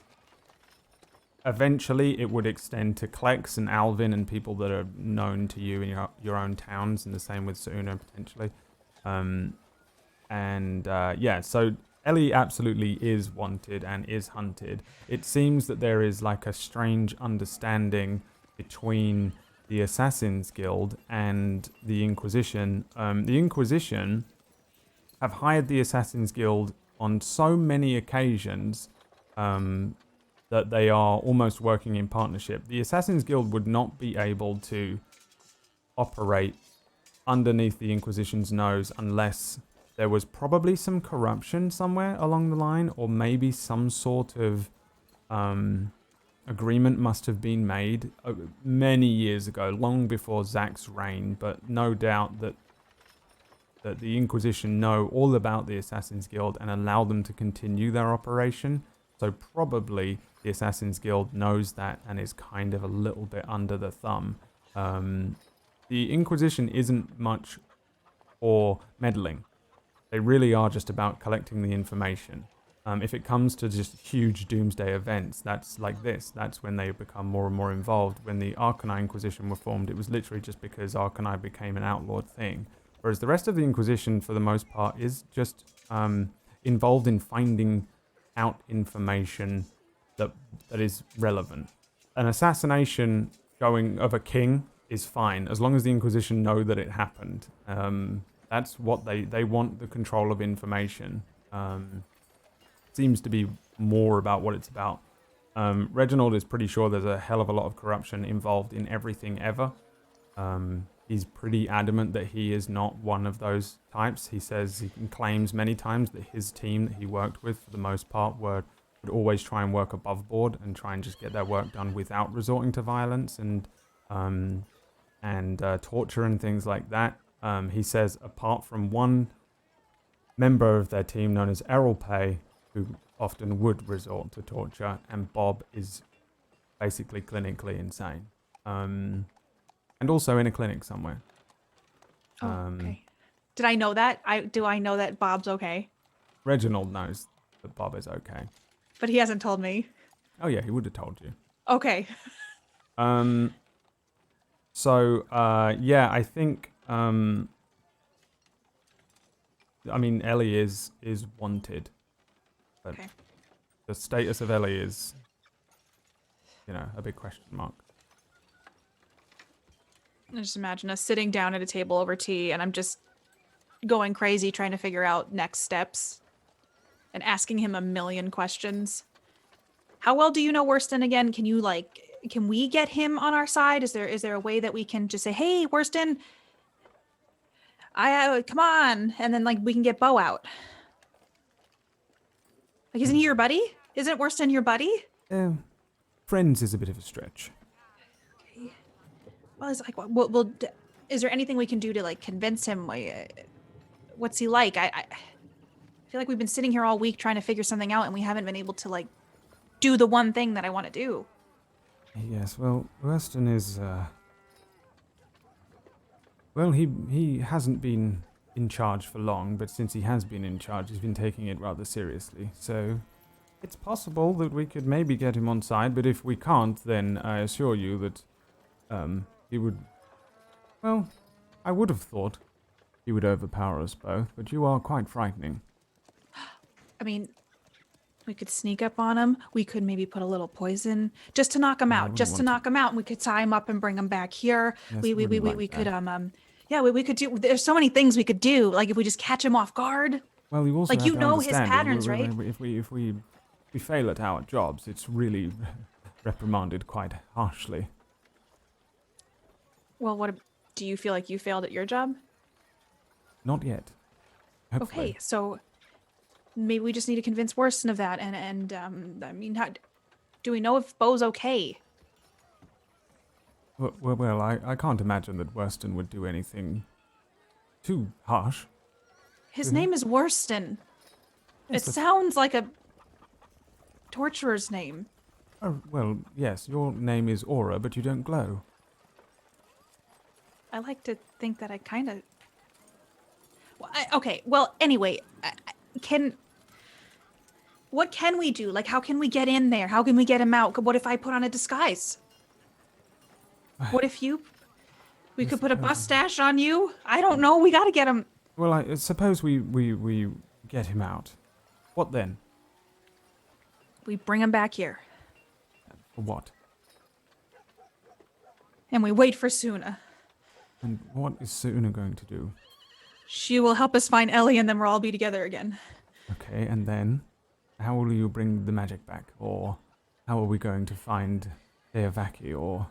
eventually it would extend to Klex and Alvin and people that are known to you in your own towns, and the same with Suna potentially. So Ellie absolutely is wanted and is hunted. It seems that there is like a strange understanding between the Assassin's Guild and the Inquisition. The Inquisition have hired the Assassin's Guild on so many occasions that they are almost working in partnership. The Assassin's Guild would not be able to operate underneath the Inquisition's nose unless there was probably some corruption somewhere along the line, or maybe some sort of agreement must have been made many years ago, long before Zach's reign, but no doubt that the Inquisition know all about the Assassin's Guild and allow them to continue their operation. So probably the Assassin's Guild knows that and is kind of a little bit under the thumb. The Inquisition isn't much for meddling. They really are just about collecting the information. If it comes to just huge doomsday events, that's like this. That's when they become more and more involved. When the Arcani Inquisition were formed, it was literally just because Arcani became an outlawed thing. Whereas the rest of the Inquisition, for the most part, is just involved in finding out information that is relevant. An assassination of a king is fine, as long as the Inquisition know that it happened. That's what they want, the control of information. Seems to be more about what it's about. Reginald is pretty sure there's a hell of a lot of corruption involved in everything ever. He's pretty adamant that he is not one of those types. He says, he claims many times that his team that he worked with, for the most part, would always try and work above board and try and just get their work done without resorting to violence and torture and things like that. He says, apart from one member of their team known as Errolpay, who often would resort to torture, and Bob is basically clinically insane. And also in a clinic somewhere. Okay. Did I know that? Do I know that Bob's okay? Reginald knows that Bob is okay. But he hasn't told me. Oh yeah, he would have told you. Okay. So I think Ellie is wanted. But Okay. the status of Ellie is a big question mark. I just imagine us sitting down at a table over tea, and I'm just going crazy trying to figure out next steps and asking him a million questions. How well do you know Worston again? Can we get him on our side? Is there a way that we can just say, hey, Worston, come on, and then we can get Bo out? Isn't he your buddy? Isn't Worston your buddy? Friends is a bit of a stretch. Well, it's is there anything we can do to convince him? What's he like? I feel like we've been sitting here all week trying to figure something out, and we haven't been able to do the one thing that I want to do. Yes, well, Worston is he hasn't been in charge for long, but since he has been in charge, he's been taking it rather seriously. So it's possible that we could maybe get him on side, but if we can't, then I assure you that he would... Well, I would have thought he would overpower us both, but you are quite frightening. I mean, we could sneak up on him. We could maybe put a little poison just to knock him out. Just to knock him out, and we could tie him up and bring him back here. Yes, we wouldn't like could that. we could do. There's so many things we could do. If we just catch him off guard. Well, you also have to his understand, patterns, right? If we fail at our jobs, it's really reprimanded quite harshly. Well, do you feel like you failed at your job? Not yet. Hopefully. Okay, so maybe we just need to convince Worston of that. And I mean, how do we know if Bo's okay? Well, I can't imagine that Worston would do anything too harsh. His name is Worston. Yes, It sounds like a torturer's name. Oh, well, yes, your name is Aura, but you don't glow. I like to think that I kind of... okay, well, anyway, what can we do? How can we get in there? How can we get him out? What if I put on a disguise? What if we could put a mustache on you? I don't know. We got to get him. Well, I suppose we get him out. What then? We bring him back here. For what? And we wait for Suna. And what is Suna going to do? She will help us find Ellie, and then we'll all be together again. Okay, and then? How will you bring the magic back? Or how are we going to find Deavaki, or...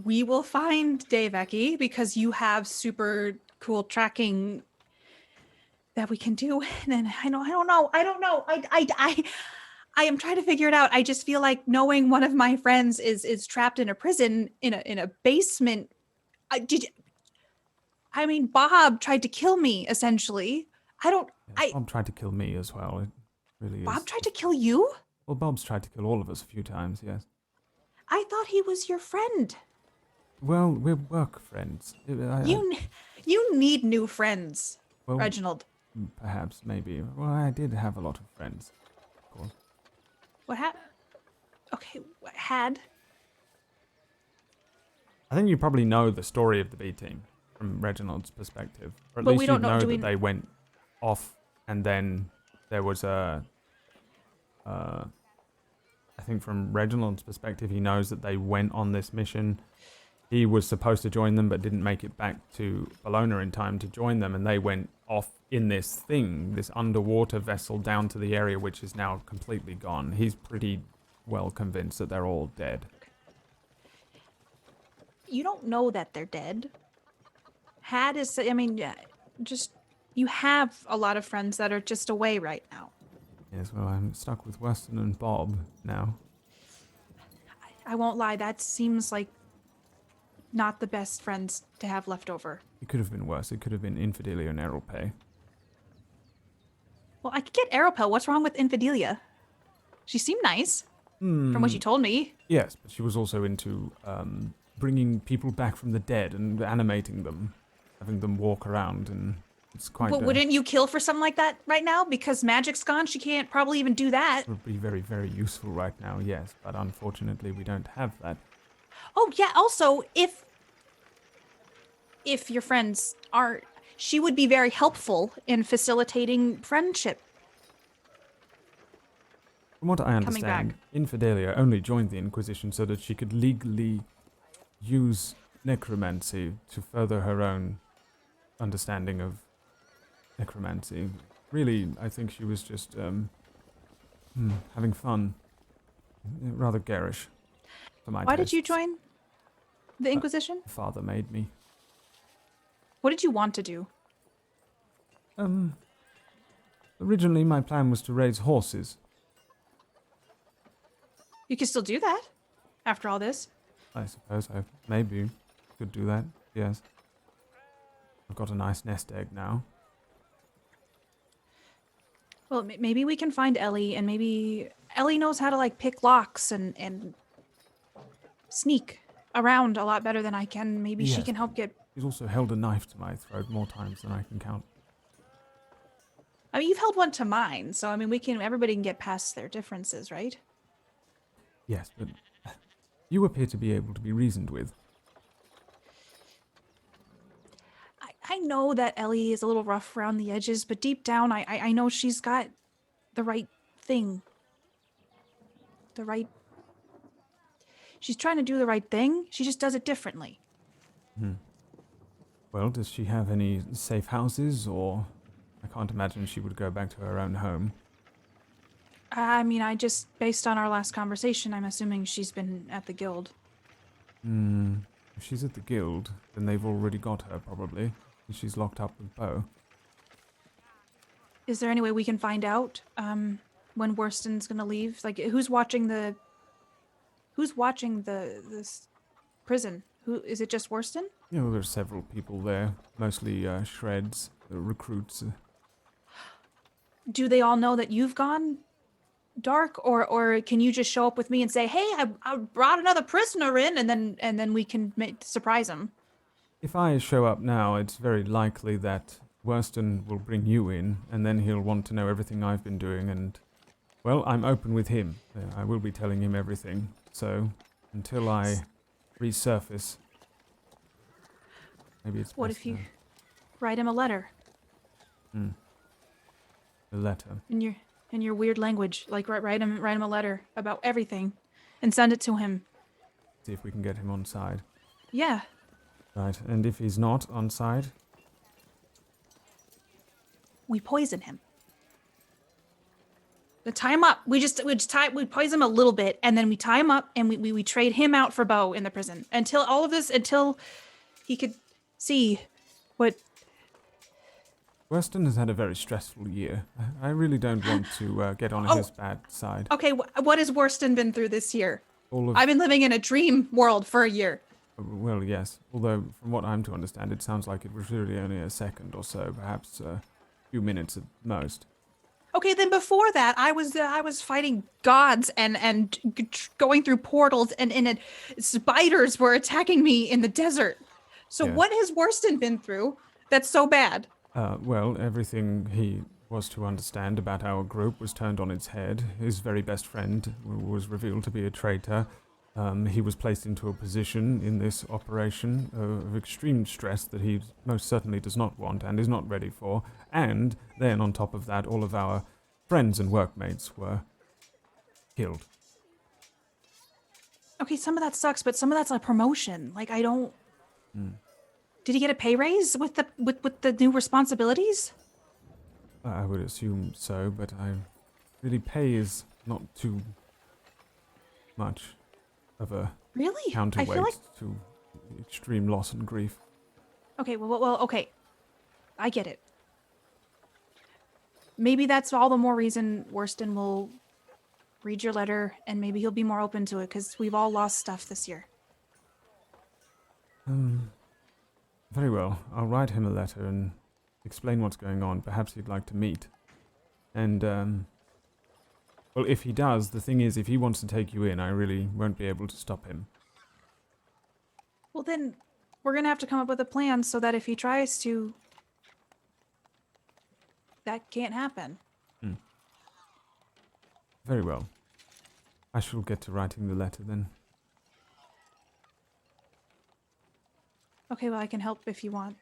We will find Deavaki because you have super cool tracking that we can do. And then I don't know. I am trying to figure it out. I just feel like knowing one of my friends is trapped in a prison in a basement. Bob tried to kill me, essentially. Bob tried to kill me as well. It really is. Bob tried to kill you? Well, Bob's tried to kill all of us a few times, yes. I thought he was your friend. Well, we're work friends. You need new friends, well, Reginald. Perhaps, maybe. Well, I did have a lot of friends, of course. What happened? Okay, what had? I think you probably know the story of the B team from Reginald's perspective. Or at But least we you don't know- know do that we- they went off and then there was I think from Reginald's perspective, he knows that they went on this mission. He was supposed to join them but didn't make it back to Bologna in time to join them, and they went off in this thing, this underwater vessel down to the area which is now completely gone. He's pretty well convinced that they're all dead. You don't know that they're dead. Had is, I mean, yeah, just, you have a lot of friends that are just away right now. Yes, well, I'm stuck with Weston and Bob now. I won't lie, that seems like not the best friends to have left over. It could have been worse. It could have been Infidelia and Errolpay. Well, I could get Aeropel. What's wrong with Infidelia? She seemed nice, from what you told me. Yes, but she was also into bringing people back from the dead and animating them, having them walk around, and it's quite... But wouldn't you kill for something like that right now? Because magic's gone, she can't probably even do that. It would be very, very useful right now, yes, but unfortunately we don't have that. Oh, yeah, also, if your friends are... She would be very helpful in facilitating friendship. From what I Coming understand, back. Infidelia only joined the Inquisition so that she could legally use necromancy to further her own understanding of necromancy. Really, I think she was just having fun. Rather garish for my Why did you tastes. join the Inquisition? Father made me. What did you want to do? Originally my plan was to raise horses. You can still do that after all this. I suppose I maybe could do that, yes. I've got a nice nest egg now. Well, maybe we can find Ellie, and maybe Ellie knows how to like pick locks and sneak around a lot better than I can. Maybe she Yes. can help get... He's also held a knife to my throat more times than I can count. I mean, you've held one to mine, so I mean, everybody can get past their differences, right? Yes, but you appear to be able to be reasoned with. I know that Ellie is a little rough around the edges, but deep down, I know she's got the right thing. She's trying to do the right thing. She just does it differently. Well, does she have any safe houses, or... I can't imagine she would go back to her own home. I mean, based on our last conversation, I'm assuming she's been at the guild. If she's at the guild, then they've already got her, probably. And she's locked up with Bo. Is there any way we can find out when Worston's gonna leave? Like, who's watching this prison? Who is it? Just Worston? You know, there's several people there, mostly shreds, recruits. Do they all know that you've gone dark, or can you just show up with me and say, "Hey, I brought another prisoner in," and then we can surprise him? If I show up now, it's very likely that Worston will bring you in, and then he'll want to know everything I've been doing, and, well, I'm open with him. I will be telling him everything, so until I resurface, maybe it's What best if you to- write him a letter the letter. in your weird language? Like, write him a letter about everything, and send it to him. See if we can get him on side. Yeah. Right, and if he's not on side, We poison him. We tie him up. We poison him a little bit, and then we tie him up, and we trade him out for Bo in the prison until he could see what. Worston has had a very stressful year. I really don't want to get on Oh. his bad side. Okay, what has Worston been through this year? All of, I've been living in a dream world for a year. well, yes. Although, from what I'm to understand, it sounds like it was really only a second or so, perhaps a few minutes at most. Okay, then before that, I was fighting gods and going through portals, and spiders were attacking me in the desert. So Yeah. what has Worston been through that's so bad? Well, everything he was to understand about our group was turned on its head. His very best friend was revealed to be a traitor. He was placed into a position in this operation of extreme stress that he most certainly does not want and is not ready for. And then, on top of that, all of our friends and workmates were killed. Okay, some of that sucks, but some of that's a promotion. Like, I don't... Did he get a pay raise with the new responsibilities? I would assume so, but really pay is not too much of a Really? counterweight I feel like... to extreme loss and grief. Okay, well, okay. I get it. Maybe that's all the more reason Worston will read your letter, and maybe he'll be more open to it, because we've all lost stuff this year. Very well. I'll write him a letter and explain what's going on. Perhaps he'd like to meet. And, well, if he does, the thing is, if he wants to take you in, I really won't be able to stop him. Well, then, we're gonna have to come up with a plan so that if he tries to... that can't happen. Very well. I shall get to writing the letter then. Okay, well, I can help if you want.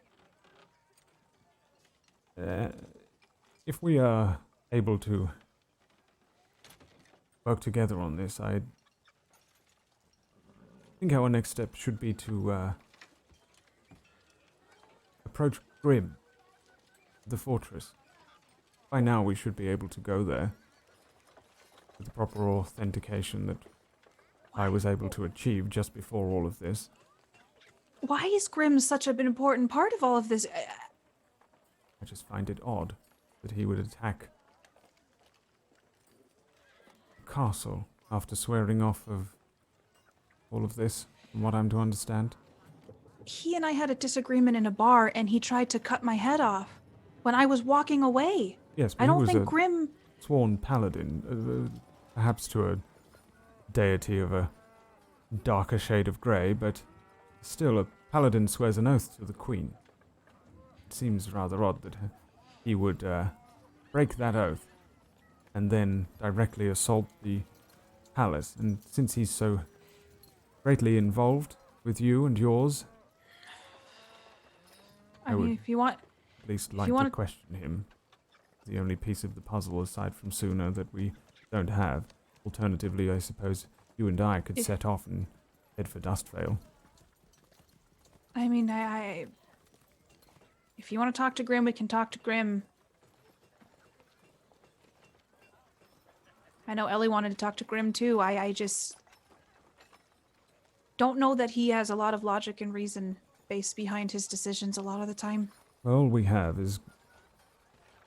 If we are able to work together on this, I think our next step should be to approach Grim, the fortress. By now we should be able to go there with the proper authentication that I was able to achieve just before all of this. Why is Grim such an important part of all of this? I just find it odd that he would attack the castle after swearing off of all of this, from what I'm to understand. He and I had a disagreement in a bar, and he tried to cut my head off when I was walking away. Yes, but I he don't was think a Grim... sworn paladin, perhaps to a deity of a darker shade of grey, but still a paladin swears an oath to the queen. It seems rather odd that he would break that oath and then directly assault the palace. And since he's so greatly involved with you and yours, I mean, if you want... at least like to question him. The only piece of the puzzle aside from Suna that we don't have. Alternatively, I suppose you and I could set off and head for Dustvale. I mean, if you want to talk to Grim, we can talk to Grim. I know Ellie wanted to talk to Grim too. I just don't know that he has a lot of logic and reason based behind his decisions a lot of the time. Well, all we have is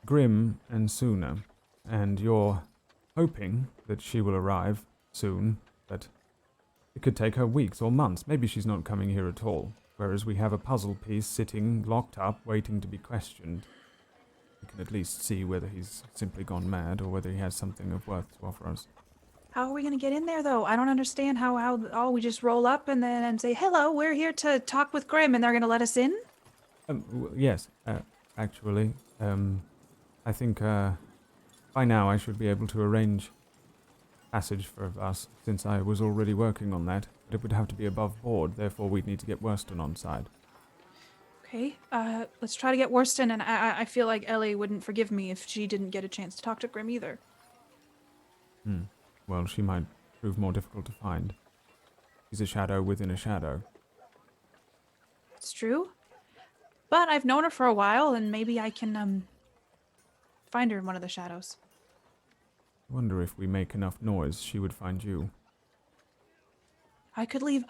Grim and Suna, and you're hoping that she will arrive soon, but it could take her weeks or months. Maybe she's not coming here at all. Whereas we have a puzzle piece sitting, locked up, waiting to be questioned. We can at least see whether he's simply gone mad or whether he has something of worth to offer us. How are we going to get in there, though? I don't understand how we just roll up and say, hello, we're here to talk with Grim, and they're going to let us in? Yes, actually. I think by now I should be able to arrange passage for us, since I was already working on that. But it would have to be above board, therefore we'd need to get Worston on side. Okay, let's try to get Worston, and I feel like Ellie wouldn't forgive me if she didn't get a chance to talk to Grim either. Well, she might prove more difficult to find. She's a shadow within a shadow. It's true. But I've known her for a while, and maybe I can, find her in one of the shadows. I wonder if we make enough noise, she would find you. I could leave...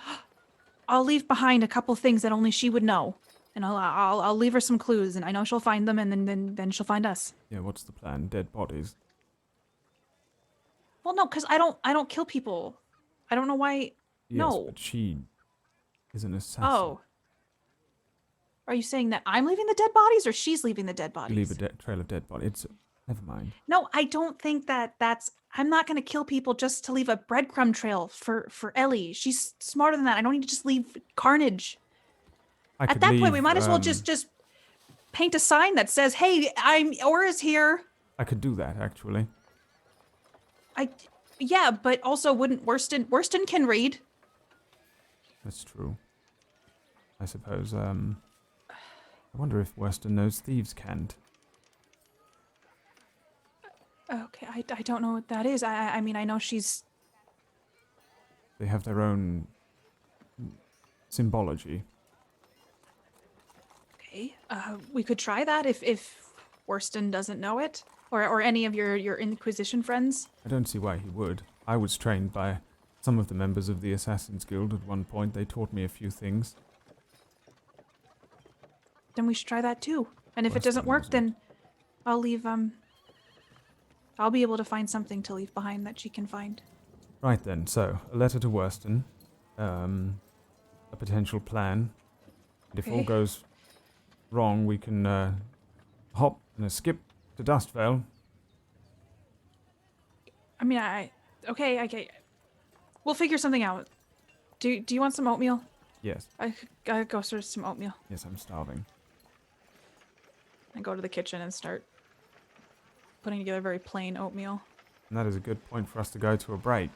I'll leave behind a couple things that only she would know. And I'll leave her some clues, and I know she'll find them, and then she'll find us. Yeah, what's the plan? Dead bodies? Well, no, because I don't kill people. I don't know why... Yes, no. but she is an assassin. Oh. Are you saying that I'm leaving the dead bodies, or she's leaving the dead bodies? You leave a trail of dead bodies. Never mind. No, I don't think that's. I'm not going to kill people just to leave a breadcrumb trail for Ellie. She's smarter than that. I don't need to just leave carnage. I At could that leave. point, we might as well just paint a sign that says, "Hey, I'm Aura's here." I could do that actually. Yeah, but also wouldn't Worston can read. That's true. I suppose. I wonder if Weston knows thieves' cant. Okay, I don't know what that is. I mean, I know she's. They have their own symbology. Okay, we could try that if Worston doesn't know it, or any of your Inquisition friends. I don't see why he would. I was trained by some of the members of the Assassin's Guild at one point. They taught me a few things. Then we should try that too. And if it Worston doesn't work, doesn't. then I'll leave. I'll be able to find something to leave behind that she can find. Right then, so a letter to Worston, a potential plan, and if all Okay. goes wrong, we can hop and skip to Dustvale. I mean, okay. We'll figure something out. Do you want some oatmeal? Yes, I gotta go source some oatmeal. yes, I'm starving. I go to the kitchen and start putting together very plain oatmeal. And that is a good point for us to go to a break.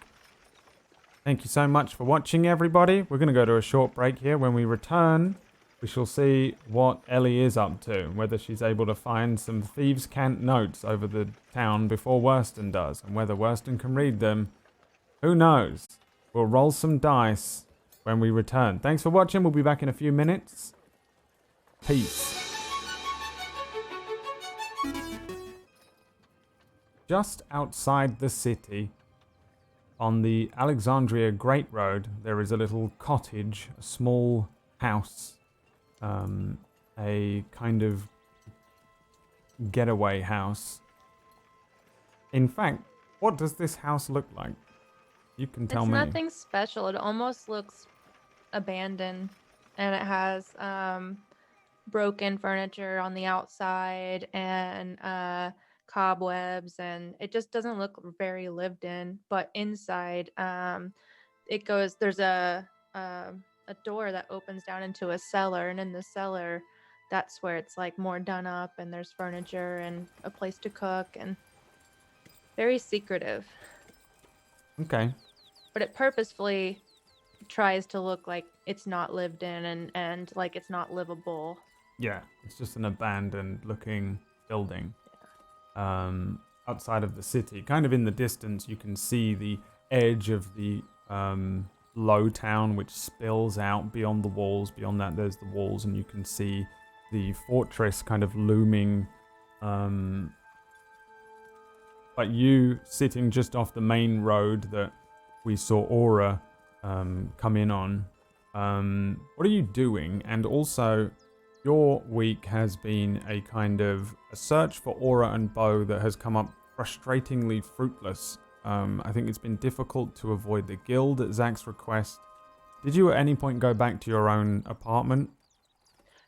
Thank you so much for watching, everybody. We're going to go to a short break here. When we return, we shall see what Ellie is up to, whether she's able to find some thieves' cant notes over the town before Worston does, and whether Worston can read them. Who knows? We'll roll some dice when we return. Thanks for watching. We'll be back in a few minutes. Peace. Just outside the city, on the Alexandria Great Road, there is a little cottage, a small house, a kind of getaway house. In fact, what does this house look like? You can tell It's me. nothing special. It almost looks abandoned, and it has broken furniture on the outside and cobwebs, and it just doesn't look very lived in. But inside, there's a door that opens down into a cellar, and in the cellar, that's where it's like more done up, and there's furniture and a place to cook, and very secretive. Okay. But it purposefully tries to look like it's not lived in and like it's not livable. Yeah, it's just an abandoned looking building. Outside of the city. Kind of in the distance, you can see the edge of the low town, which spills out beyond the walls. Beyond that, there's the walls, and you can see the fortress kind of looming. But you sitting just off the main road that we saw Aura come in on. What are you doing? And also, your week has been a kind of a search for Aura and Bo that has come up frustratingly fruitless. I think it's been difficult to avoid the guild at Zach's request. Did you at any point go back to your own apartment?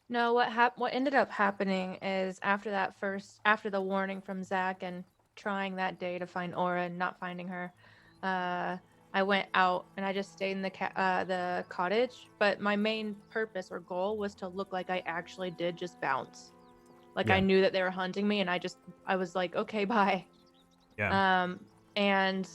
No, what ended up happening is after the warning from Zach and trying that day to find Aura and not finding her, I went out and I just stayed in the cottage. But my main purpose or goal was to look like I actually did just bounce. Like I knew that they were hunting me, and I was like, okay, bye. Yeah. And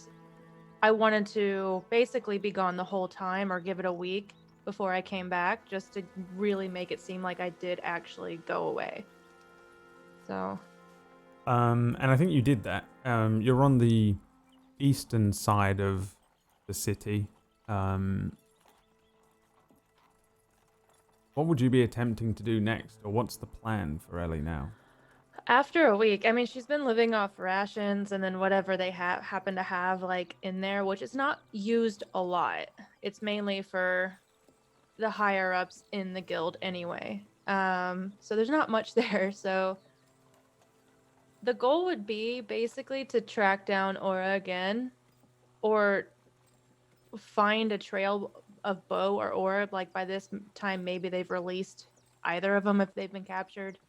I wanted to basically be gone the whole time or give it a week before I came back, just to really make it seem like I did actually go away. So. And I think you did that. You're on the eastern side of the city. What would you be attempting to do next, or what's the plan for Ellie now? After a week, I mean, she's been living off rations and then whatever they happen to have like in there, which is not used a lot. It's mainly for the higher ups in the guild anyway. So there's not much there. So the goal would be basically to track down Aura again, or find a trail of Bo or Aura. Like by this time, maybe they've released either of them if they've been captured.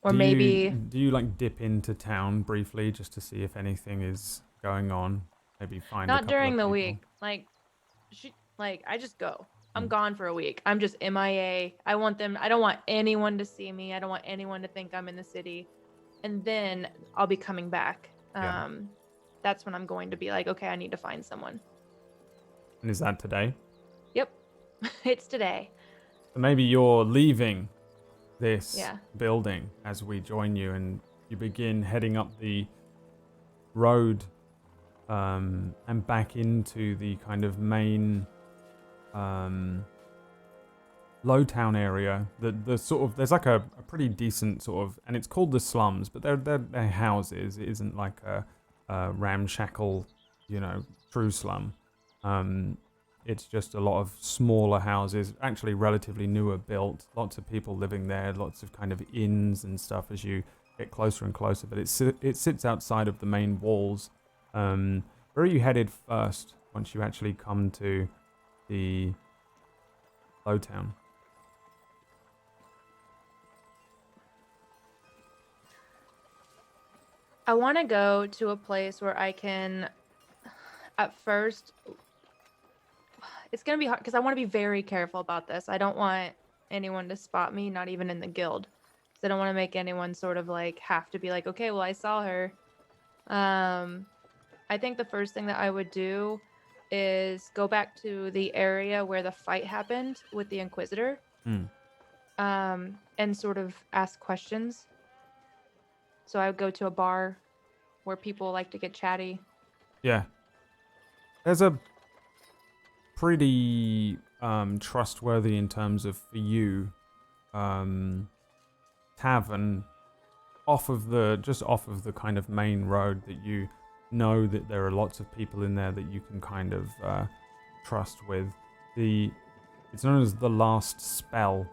Or do maybe do you like dip into town briefly just to see if anything is going on? Maybe find a not couple during of the people. week. Like I just go. I'm Mm. gone for a week. I'm just MIA. I don't want anyone to see me. I don't want anyone to think I'm in the city. And then I'll be coming back. Yeah. That's when I'm going to be like, okay, I need to find someone. And is that today? Yep. It's today. So maybe you're leaving this Yeah. building as we join you, and you begin heading up the road and back into the kind of main low town area. The sort of, there's like a pretty decent sort of, and it's called the slums, but they're houses. It isn't like a ramshackle, true slum. It's just a lot of smaller houses, actually relatively newer built. Lots of people living there, lots of kind of inns and stuff as you get closer and closer. But it sits outside of the main walls. Where are you headed first once you actually come to the low town? I want to go to a place where I can, at first, it's going to be hard because I want to be very careful about this. I don't want anyone to spot me, not even in the guild. I don't want to make anyone sort of like have to be like, okay, well, I saw her. I think the first thing that I would do is go back to the area where the fight happened with the Inquisitor, and sort of ask questions. So I would go to a bar where people like to get chatty. Yeah. There's a pretty trustworthy in terms of, for you, tavern off of the kind of main road that you know that there are lots of people in there that you can kind of trust with. It's known as the Last Spell.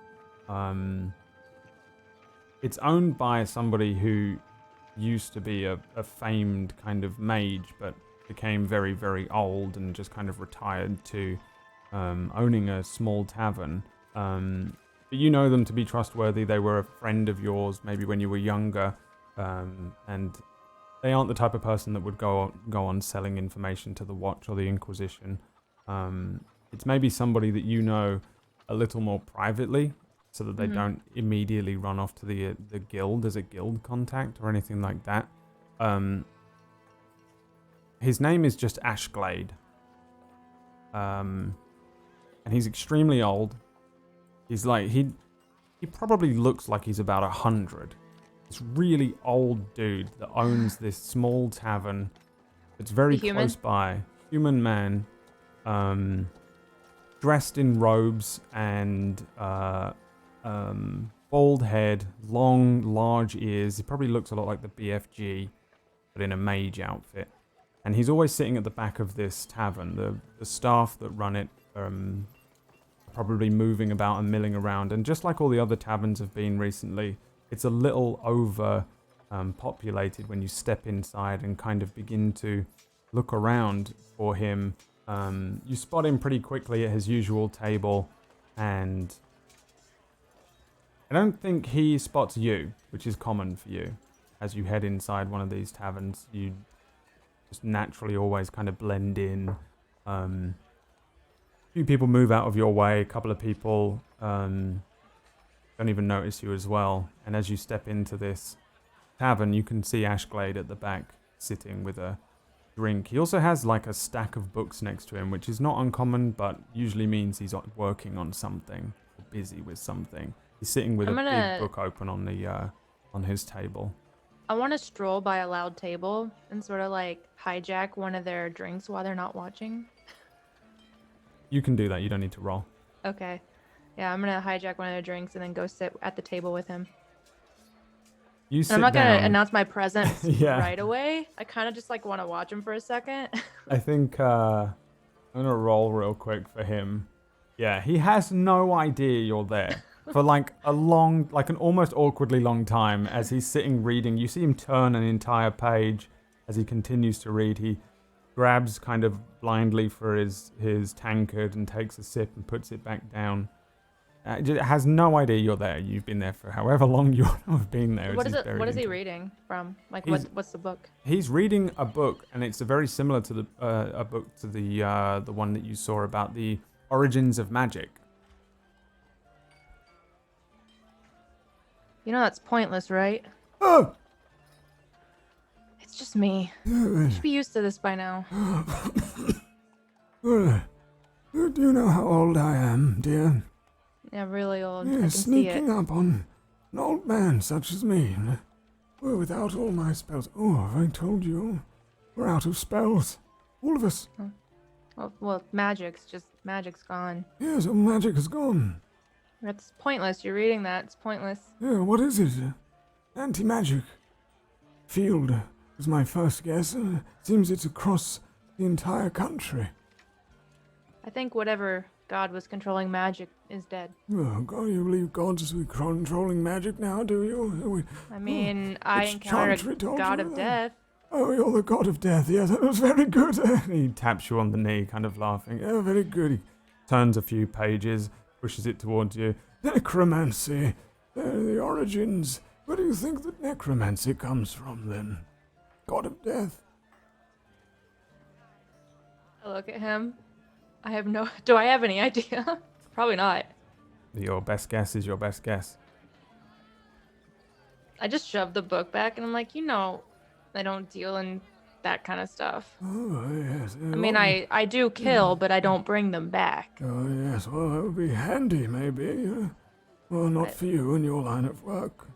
It's owned by somebody who used to be a famed kind of mage, but became very, very old and just kind of retired to owning a small tavern. But you know them to be trustworthy. They were a friend of yours maybe when you were younger, and they aren't the type of person that would go on selling information to the Watch or the Inquisition. It's maybe somebody that you know a little more privately, so that they don't immediately run off to the guild as a guild contact or anything like that. His name is just Ashglade. And he's extremely old. He's like, he probably looks like he's about 100. This really old dude that owns this small tavern. It's very close by. Human man. Dressed in robes and bald head, long, large ears. He probably looks a lot like the BFG, but in a mage outfit. And he's always sitting at the back of this tavern. The staff that run it probably moving about and milling around. And just like all the other taverns have been recently, it's a little over populated when you step inside and kind of begin to look around for him. You spot him pretty quickly at his usual table, and I don't think he spots you, which is common for you. As you head inside one of these taverns, you just naturally always kind of blend in. A few people move out of your way, a couple of people don't even notice you as well. And as you step into this tavern, you can see Ashglade at the back sitting with a drink. He also has like a stack of books next to him, which is not uncommon, but usually means he's working on something, or busy with something. He's sitting with a big book open on his table. I want to stroll by a loud table and sort of like hijack one of their drinks while they're not watching. You can do that. You don't need to roll. Okay. Yeah, I'm gonna hijack one of their drinks and then go sit at the table with him. You sit I'm not down. gonna announce my presence Yeah. right away. I kind of just like want to watch him for a second. I think I'm gonna roll real quick for him. Yeah, he has no idea you're there for like an almost awkwardly long time as he's sitting reading. You see him turn an entire page as he continues to read. He grabs kind of blindly for his tankard and takes a sip and puts it back down. It has no idea you're there. You've been there for however long you have been there. What It's is just it? What buried is he into- reading from? Like, He's- what's the book? He's reading a book, and it's very similar to a book to the one that you saw about the origins of magic. You know that's pointless, right? Oh! It's just me. You should be used to this by now. Do you know how old I am, dear? Yeah, really old. I Yeah, can see it. sneaking up on an old man such as me. Well, without all my spells. Oh, have I told you? We're out of spells. All of us. Well, magic's gone. Yes, all magic is gone. That's pointless. You're reading that. It's pointless. Yeah, what is it? Anti-magic. Field was my first guess. Seems it's across the entire country. I think whatever god was controlling magic is dead. Oh, God, you believe gods are controlling magic now, do you? I mean, I it's encountered Chantry a told god you of that. death. Oh, you're the god of death. Yes, that was very good. He taps you on the knee, kind of laughing. Yeah, very good. He turns a few pages, pushes it towards you. Necromancy. The origins. Where do you think that necromancy comes from, then? God of death. I look at him. I have no. Do I have any idea? Probably not. Your best guess is your best guess. I just shoved the book back and I'm like, I don't deal in that kind of stuff. Oh, yes. I mean, I do kill, but I don't bring them back. Oh, yes. Well, that would be handy, maybe. Well, not But- for you in your line of work.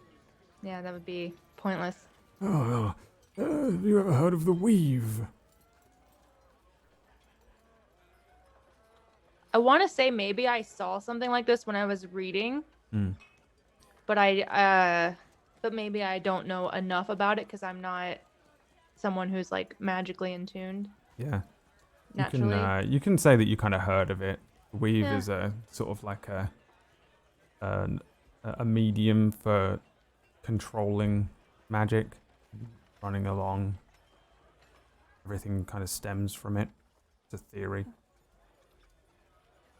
Yeah, that would be pointless. Oh, well. Have you ever heard of the weave? I want to say maybe I saw something like this when I was reading, but but maybe I don't know enough about it because I'm not someone who's like magically in tuned Yeah. naturally. You can say that you kind of heard of it. Weave Yeah. is a sort of like a medium for controlling magic, running along. Everything kind of stems from it. It's a theory.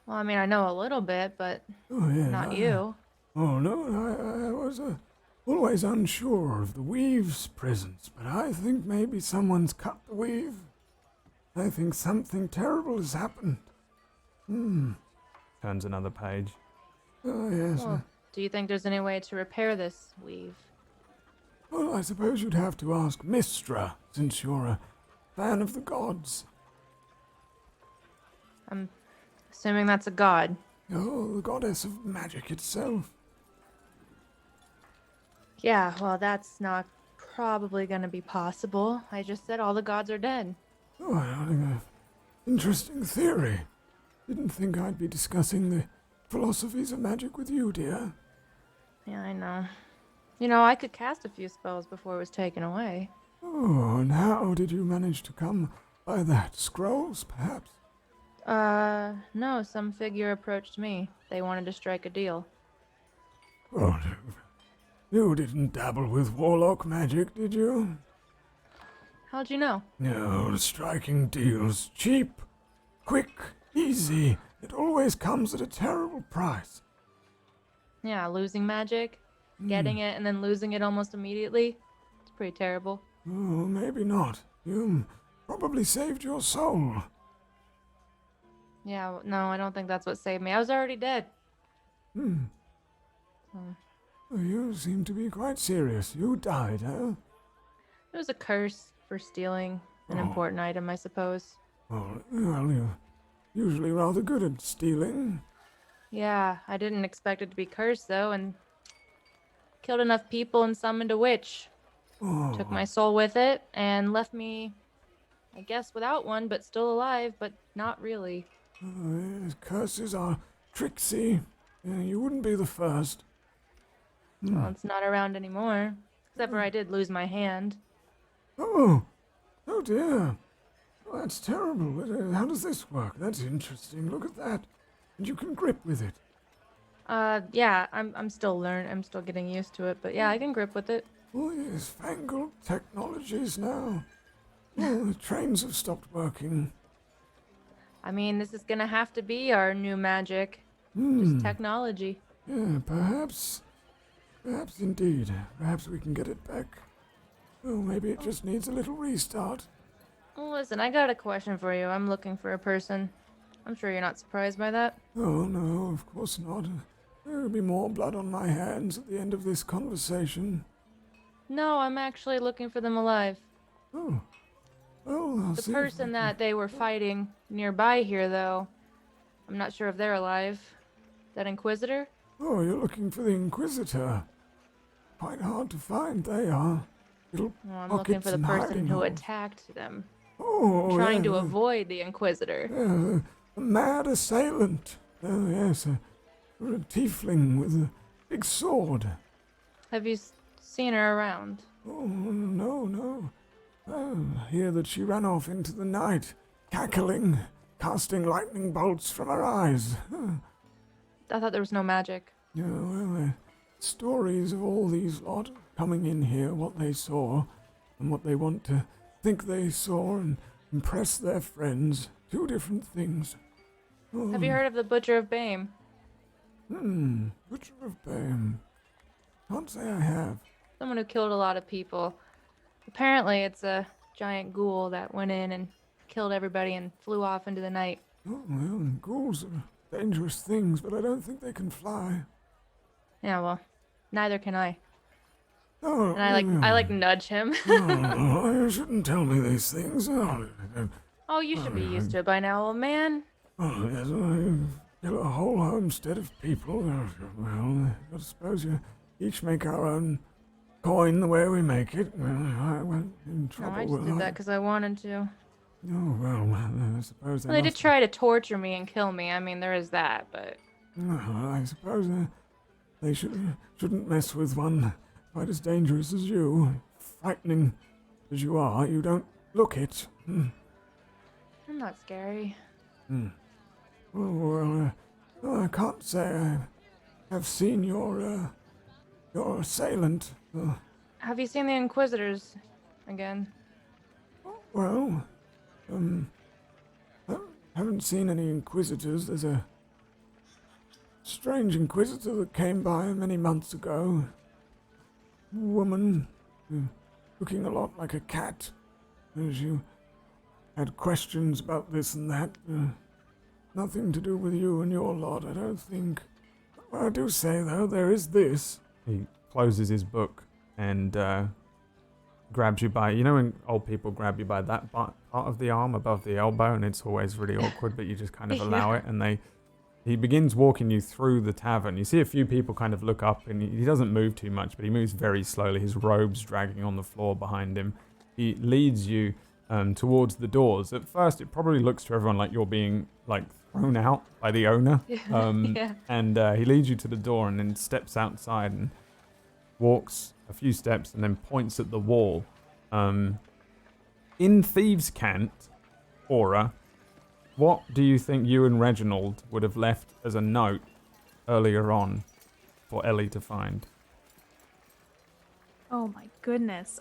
Well, I mean, I know a little bit, but Oh, yeah. not you. Oh, no, I was always unsure of the weave's presence, but I think maybe someone's cut the weave. I think something terrible has happened. Turns another page. Oh, yes. Well, do you think there's any way to repair this weave? Well, I suppose you'd have to ask Mistra, since you're a fan of the gods. I'm assuming that's a god. Oh, the goddess of magic itself. Yeah, well, that's not probably going to be possible. I just said all the gods are dead. Oh, I think an interesting theory. Didn't think I'd be discussing the philosophies of magic with you, dear. Yeah, I know. I could cast a few spells before it was taken away. Oh, and how did you manage to come by that? Scrolls, perhaps? No, some figure approached me. They wanted to strike a deal. Oh, you didn't dabble with warlock magic, did you? How'd you know? No, striking deals. Cheap, quick, easy. It always comes at a terrible price. Yeah, losing magic, getting it, and then losing it almost immediately. It's pretty terrible. Oh, maybe not. You probably saved your soul. Yeah, no, I don't think that's what saved me. I was already dead. Oh, you seem to be quite serious. You died, huh? It was a curse for stealing an Oh. important item, I suppose. Oh, well, you're usually rather good at stealing. Yeah, I didn't expect it to be cursed, though, and killed enough people and summoned a witch. Oh, Took my soul with it and left me, I guess, without one, but still alive, but not really. yes, curses are tricksy. You wouldn't be the first. Well, it's not around anymore. Except for I did lose my hand. Oh dear. Oh, that's terrible. But, how does this work? That's interesting. Look at that. And you can grip with it. Yeah, I'm still learning. I'm still getting used to it, but yeah, I can grip with it. Oh, yes, fangled technologies now. Oh, the trains have stopped working. I mean, this is gonna have to be our new magic. Just technology. Yeah, perhaps indeed. Perhaps we can get it back. Oh, maybe it just needs a little restart. Well, listen, I got a question for you. I'm looking for a person. I'm sure you're not surprised by that. Oh, no, of course not. There will be more blood on my hands at the end of this conversation. No, I'm actually looking for them alive. Oh. Well, I'll The see if person I that they were fighting nearby here, though, I'm not sure if they're alive. That Inquisitor? Oh, you're looking for the Inquisitor. Quite hard to find, they are. Little Well, I'm looking for the pockets and person hiding who holes. attacked them. Oh, Trying to yeah, avoid the Inquisitor. a mad assailant. Oh, yes, a tiefling with a big sword. Have you seen her around? Oh, no. I hear that she ran off into the night, cackling, casting lightning bolts from her eyes. I thought there was no magic. Yeah, well, stories of all these lot coming in here, what they saw, and what they want to think they saw and impress their friends. Two different things. Oh, Have you heard of the Butcher of Bame? Butcher of Bame. Can't say I have. Someone who killed a lot of people. Apparently, it's a giant ghoul that went in and killed everybody and flew off into the night. Oh, well, ghouls are dangerous things, but I don't think they can fly. Yeah, well, neither can I. Oh, And I like nudge him. oh, you shouldn't tell me these things. Oh, you should be used to it by now, old man. Oh, yes, you kill a whole homestead of people. Well, I suppose you each make our own coin the way we make it. Well, I went in No, trouble. I just did that because I wanted to. Oh, well, I suppose Well, they did try to torture me and kill me. I mean, there is that, but... I suppose they shouldn't mess with one quite as dangerous as you. Frightening as you are, you don't look it. I'm not scary. Oh, well, I can't say I have seen your assailant. Have you seen the Inquisitors again? Well, I haven't seen any Inquisitors. There's a strange Inquisitor that came by many months ago. A woman, looking a lot like a cat. As you had questions about this and that. Nothing to do with you and your lot, I don't think. Well, I do say, though, there is this. He closes his book and grabs you by, you know when old people grab you by that part of the arm above the elbow, and it's always really awkward, but you just kind of allow it, and he begins walking you through the tavern. You see a few people kind of look up, and he doesn't move too much, but he moves very slowly, his robes dragging on the floor behind him. He leads you towards the doors. At first, it probably looks to everyone like you're being thrown out by the owner. Yeah. And he leads you to the door and then steps outside and walks a few steps and then points at the wall. In Thieves' Cant, Aura, what do you think you and Reginald would have left as a note earlier on for Ellie to find? Oh my goodness.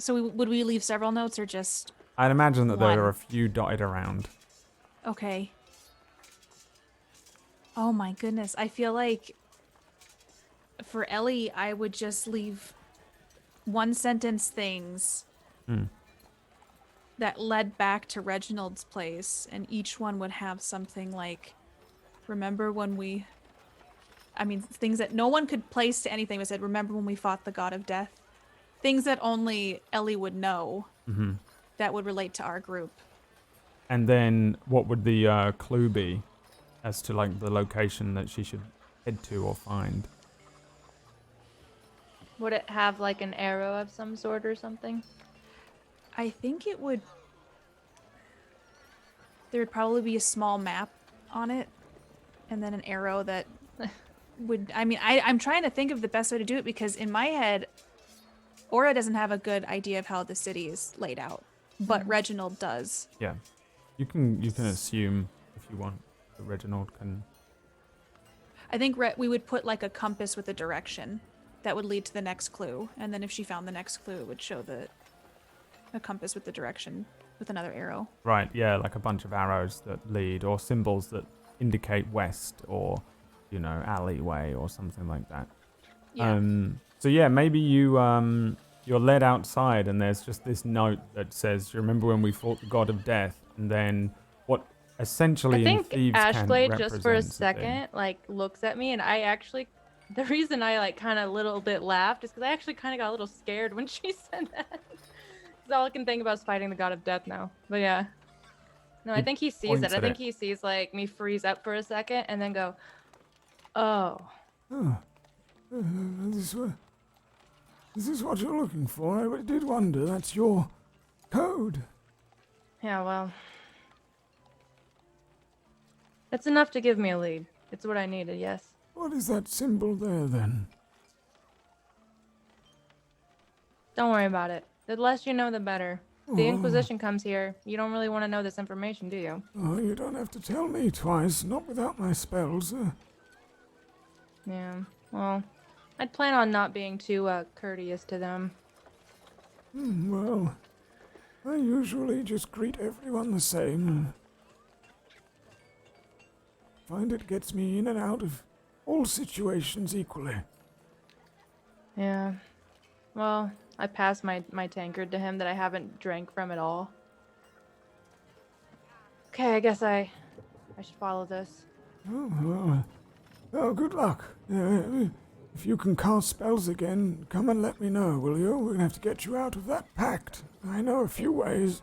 Would we leave several notes or just... I'd imagine that there One. are a few dotted around. Okay. Oh my goodness. I feel like for Ellie, I would just leave one sentence things that led back to Reginald's place, and each one would have something like, remember when we... I mean, things that no one could place to anything, but said, remember when we fought the god of death? Things that only Ellie would know that would relate to our group. And then what would the clue be as to the location that she should head to or find? Would it have an arrow of some sort or something? I think it would... There would probably be a small map on it, and then an arrow that would... I mean, I'm trying to think of the best way to do it, because in my head, Aura doesn't have a good idea of how the city is laid out, but Reginald does. Yeah. You can assume, if you want, that Reginald can... I think we would put a compass with a direction that would lead to the next clue, and then if she found the next clue, it would show a compass with the direction with another arrow. Right, yeah, like a bunch of arrows that lead, or symbols that indicate west, or alleyway or something like that. Yeah. So yeah, maybe you're led outside and there's just this note that says, remember when we fought the god of death? And then what essentially I in think Thieves' Cant Ashglade just for a represents thing. second like looks at me, and I actually, the reason I like kind of a little bit laughed is because I actually kind of got a little scared when she said that. Because all I can think about is fighting the god of death now. But yeah, no, I He think he sees points it. I at think it. he sees like me freeze up for a second and then go, oh. Oh, this is what you're looking for. I did wonder. That's your code. Yeah, well, it's enough to give me a lead. It's what I needed, yes. What is that symbol there, then? Don't worry about it. The less you know, the better. If the Inquisition comes here, you don't really want to know this information, do you? Oh, you don't have to tell me twice. Not without my spells. Yeah, well, I'd plan on not being too courteous to them. Well, I usually just greet everyone the same. Find it gets me in and out of all situations equally. Yeah. Well, I passed my tankard to him that I haven't drank from at all. Okay, I guess I should follow this. Oh, good luck. If you can cast spells again, come and let me know, will you? We're gonna have to get you out of that pact. I know a few ways.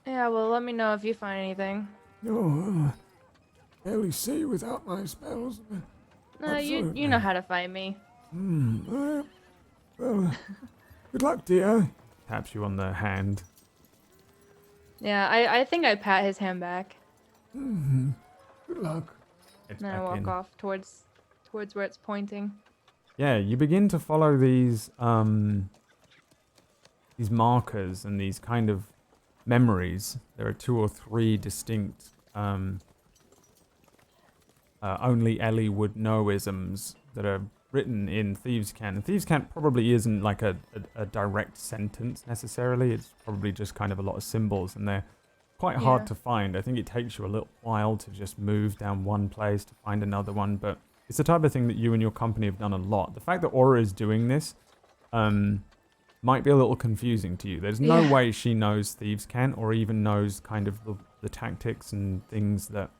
Yeah, well, let me know if you find anything. Oh, barely see without my spells. You know how to find me. Well, good luck, dear. Taps you on the hand. Yeah, I think I pat his hand back. Good luck. It's And then I back walk in. off towards where it's pointing. Yeah, you begin to follow these markers and these kind of memories. There are 2 or 3 distinct only Ellie would know isms that are written in Thieves' Cant. And Thieves' Cant probably isn't like a direct sentence necessarily. It's probably just kind of a lot of symbols, and they're quite hard Yeah. to find. I think it takes you a little while to just move down one place to find another one, but it's the type of thing that you and your company have done a lot. The fact that Aura is doing this might be a little confusing to you. There's no Yeah. way she knows Thieves' Cant or even knows kind of the tactics and things that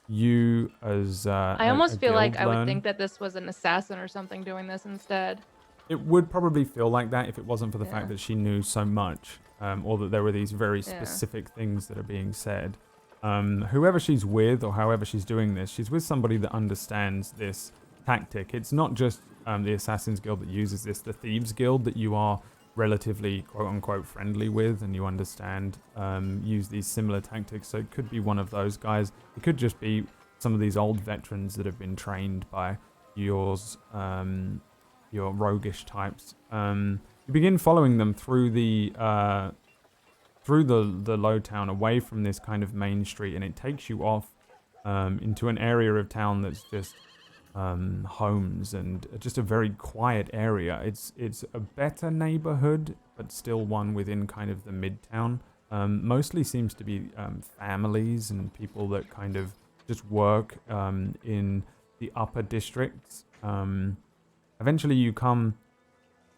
you as I almost feel like guild I would learn. think that this was an assassin or something doing this instead. It would probably feel like that if it wasn't for the fact Yeah. that she knew so much, or that there were these very Yeah. specific things that are being said. Whoever she's with or however she's doing this, she's with somebody that understands this tactic. It's not just the Assassin's Guild that uses this, the Thieves Guild that you are relatively quote-unquote friendly with and you understand use these similar tactics. So it could be one of those guys. It could just be some of these old veterans that have been trained by your roguish types. You begin following them through the low town, away from this kind of main street, and it takes you off into an area of town that's just homes and just a very quiet area. It's a better neighborhood, but still one within kind of the midtown. Mostly seems to be families and people that kind of just work in the upper districts. Eventually you come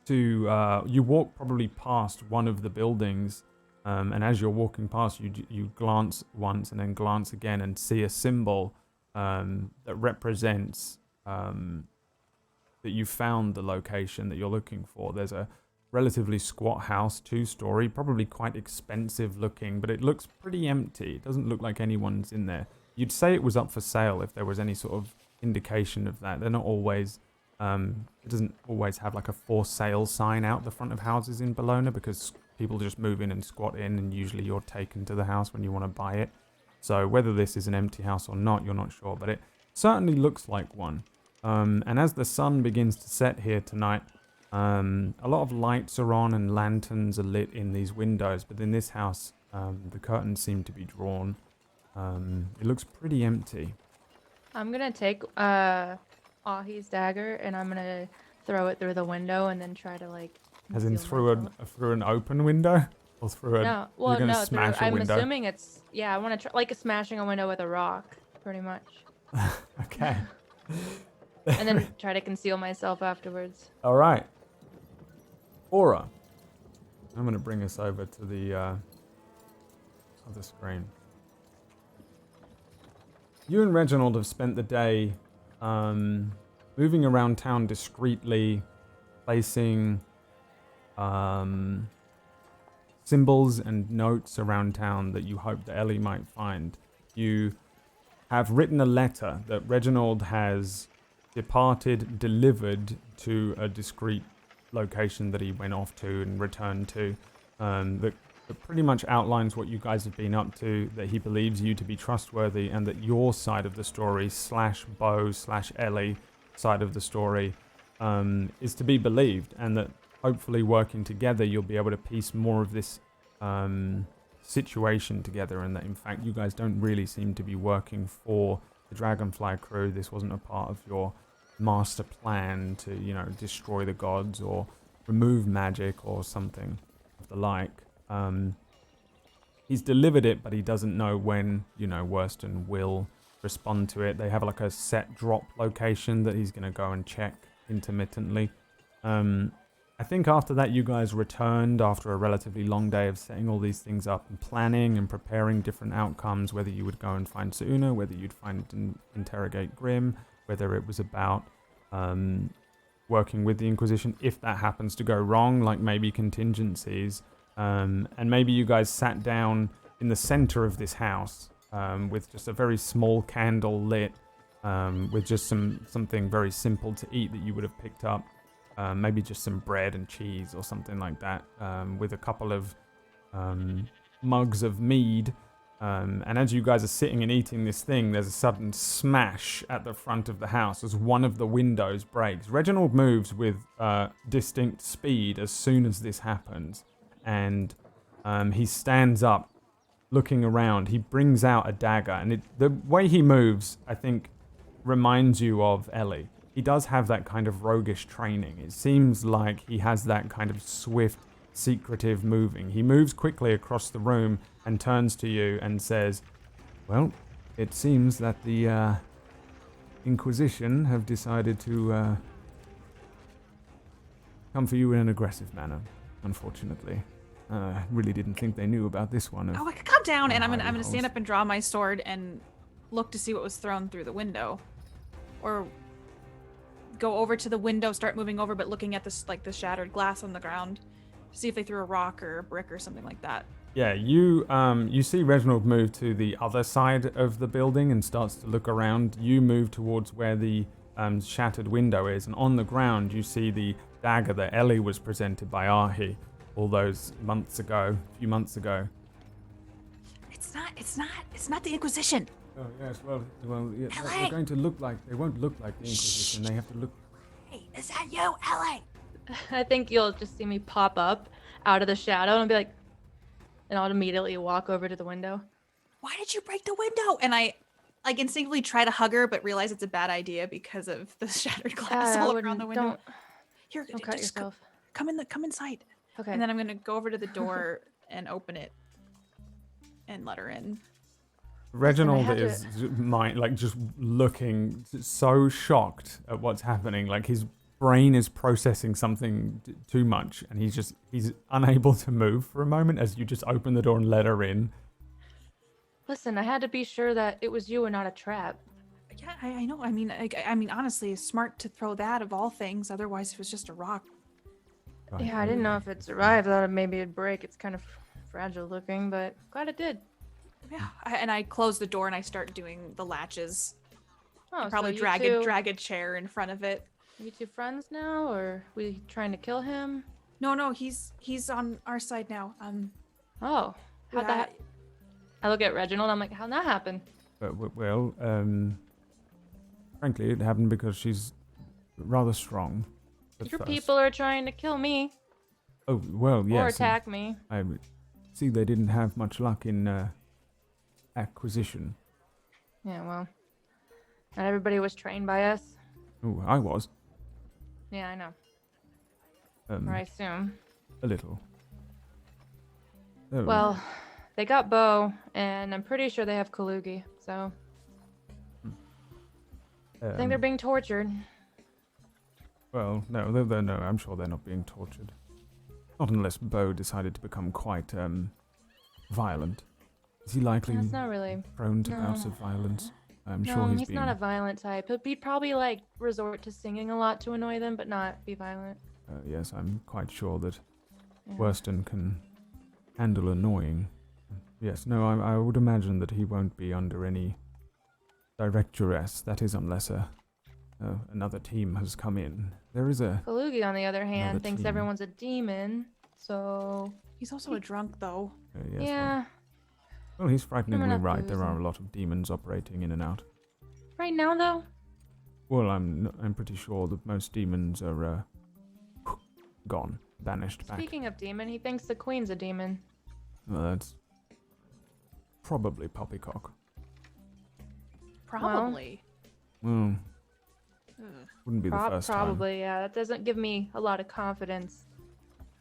to, you walk probably past one of the buildings, and as you're walking past, you glance once and then glance again and see a symbol that represents that you found the location that you're looking for. There's a relatively squat house, 2-story, probably quite expensive looking, but it looks pretty empty. It doesn't look like anyone's in there. You'd say it was up for sale if there was any sort of indication of that. They're not always, it doesn't always have like a for sale sign out the front of houses in Bologna, because people just move in and squat in, and usually you're taken to the house when you want to buy it. So whether this is an empty house or not, you're not sure, but it certainly looks like one. And as the sun begins to set here tonight, a lot of lights are on and lanterns are lit in these windows, but in this house, the curtains seem to be drawn. It looks pretty empty. I'm gonna take Ahi's dagger and I'm gonna throw it through the window and then try to like. As in conceal myself. through an open window? Or through a... No, well, you're gonna no. smash a I'm window? assuming it's I want to try like smashing a window with a rock, pretty much. Okay. And then try to conceal myself afterwards. All right. Aura. I'm going to bring us over to the other screen. You and Reginald have spent the day moving around town discreetly, placing symbols and notes around town that you hope that Ellie might find. You have written a letter that Reginald has delivered to a discreet location that he went off to and returned to, that pretty much outlines what you guys have been up to, that he believes you to be trustworthy, and that your side of the story / Bo / Ellie side of the story is to be believed, and that hopefully working together you'll be able to piece more of this situation together, and that in fact you guys don't really seem to be working for the Dragonfly crew. This wasn't a part of your master plan to, you know, destroy the gods or remove magic or something of the like. He's delivered it, but he doesn't know when, you know, Worston will respond to it. They have like a set drop location that he's going to go and check intermittently. I think after that you guys returned after a relatively long day of setting all these things up and planning and preparing different outcomes, whether you would go and find Suna, whether you'd find and interrogate Grimm, whether it was about working with the Inquisition if that happens to go wrong, like maybe contingencies. And maybe you guys sat down in the center of this house with just a very small candle lit, with just something very simple to eat that you would have picked up. Maybe just some bread and cheese or something like that, with a couple of mugs of mead. And as you guys are sitting and eating this thing, there's a sudden smash at the front of the house as one of the windows breaks. Reginald moves with distinct speed as soon as this happens. And he stands up, looking around. He brings out a dagger. And the way he moves, I think, reminds you of Ellie. He does have that kind of roguish training. It seems like he has that kind of swift, secretive moving. He moves quickly across the room and turns to you and says, "Well, it seems that the Inquisition have decided to come for you in an aggressive manner, unfortunately. Really didn't think they knew about this one." Oh, calm down, and I'm gonna stand up and draw my sword and look to see what was thrown through the window, or go over to the window, start moving over, but looking at this, like the shattered glass on the ground, to see if they threw a rock or a brick or something like that. Yeah, you see Reginald move to the other side of the building and starts to look around. You move towards where the shattered window is, and on the ground you see the dagger that Ellie was presented by Ahi all those few months ago. It's not the Inquisition. Oh yes, well, yeah, they're going to look like, they won't look like the Inquisition. They have to look. Hey, is that you, Ellie? I think you'll just see me pop up out of the shadow and I'll be like, and I'll immediately walk over to the window. Why did you break the window? And I like instinctively try to hug her, but realize it's a bad idea because of the shattered glass all around the window. Don't cut yourself. Come inside. Okay. And then I'm gonna go over to the door and open it and let her in. Reginald is just looking so shocked at what's happening. Like his brain is processing something too much, and he's unable to move for a moment as you just open the door and let her in. Listen, I had to be sure that it was you and not a trap. Yeah, I know. I mean, honestly, it's smart to throw that of all things. Otherwise, it was just a rock. Right. Yeah, I didn't know if it survived. I thought maybe it'd break. It's kind of fragile looking, but glad it did. Yeah, and I close the door and I start doing the latches. Oh, probably so drag a chair in front of it. You two friends now, or we trying to kill him? No, he's on our side now. Oh, how'd that? I look at Reginald. I'm like, how'd that happen? Well, frankly, it happened because she's rather strong. Your people are trying to kill me. Oh well, yes. Or attack me. I see they didn't have much luck in acquisition. Yeah, well, not everybody was trained by us. Oh, I was. Yeah, I know. Or I assume. A little. Well, they got Bo, and I'm pretty sure they have Kalugi, so. I think they're being tortured. Well, no, no, I'm sure they're not being tortured. Not unless Bo decided to become quite, violent. Is he likely That's not really. prone to No. bouts of violence? I'm No, sure he's not a violent type. He'd probably like resort to singing a lot to annoy them, but not be violent. Yes, I'm quite sure that Yeah. Worston can handle annoying. Yes, no, I would imagine that he won't be under any direct duress. That is, unless another team has come in. There is a... Kalugi, on the other hand, Another thinks team. everyone's a demon, so He's also a drunk, though. yes, yeah. Well, he's frighteningly enough right. booze There are and- a lot of demons operating in and out. Right now, though, Well, I'm pretty sure that most demons are gone, banished back. speaking of demon, he thinks the queen's a demon. Well, that's probably poppycock. Probably. Well, Ugh. wouldn't be the first time. Probably, yeah. That doesn't give me a lot of confidence.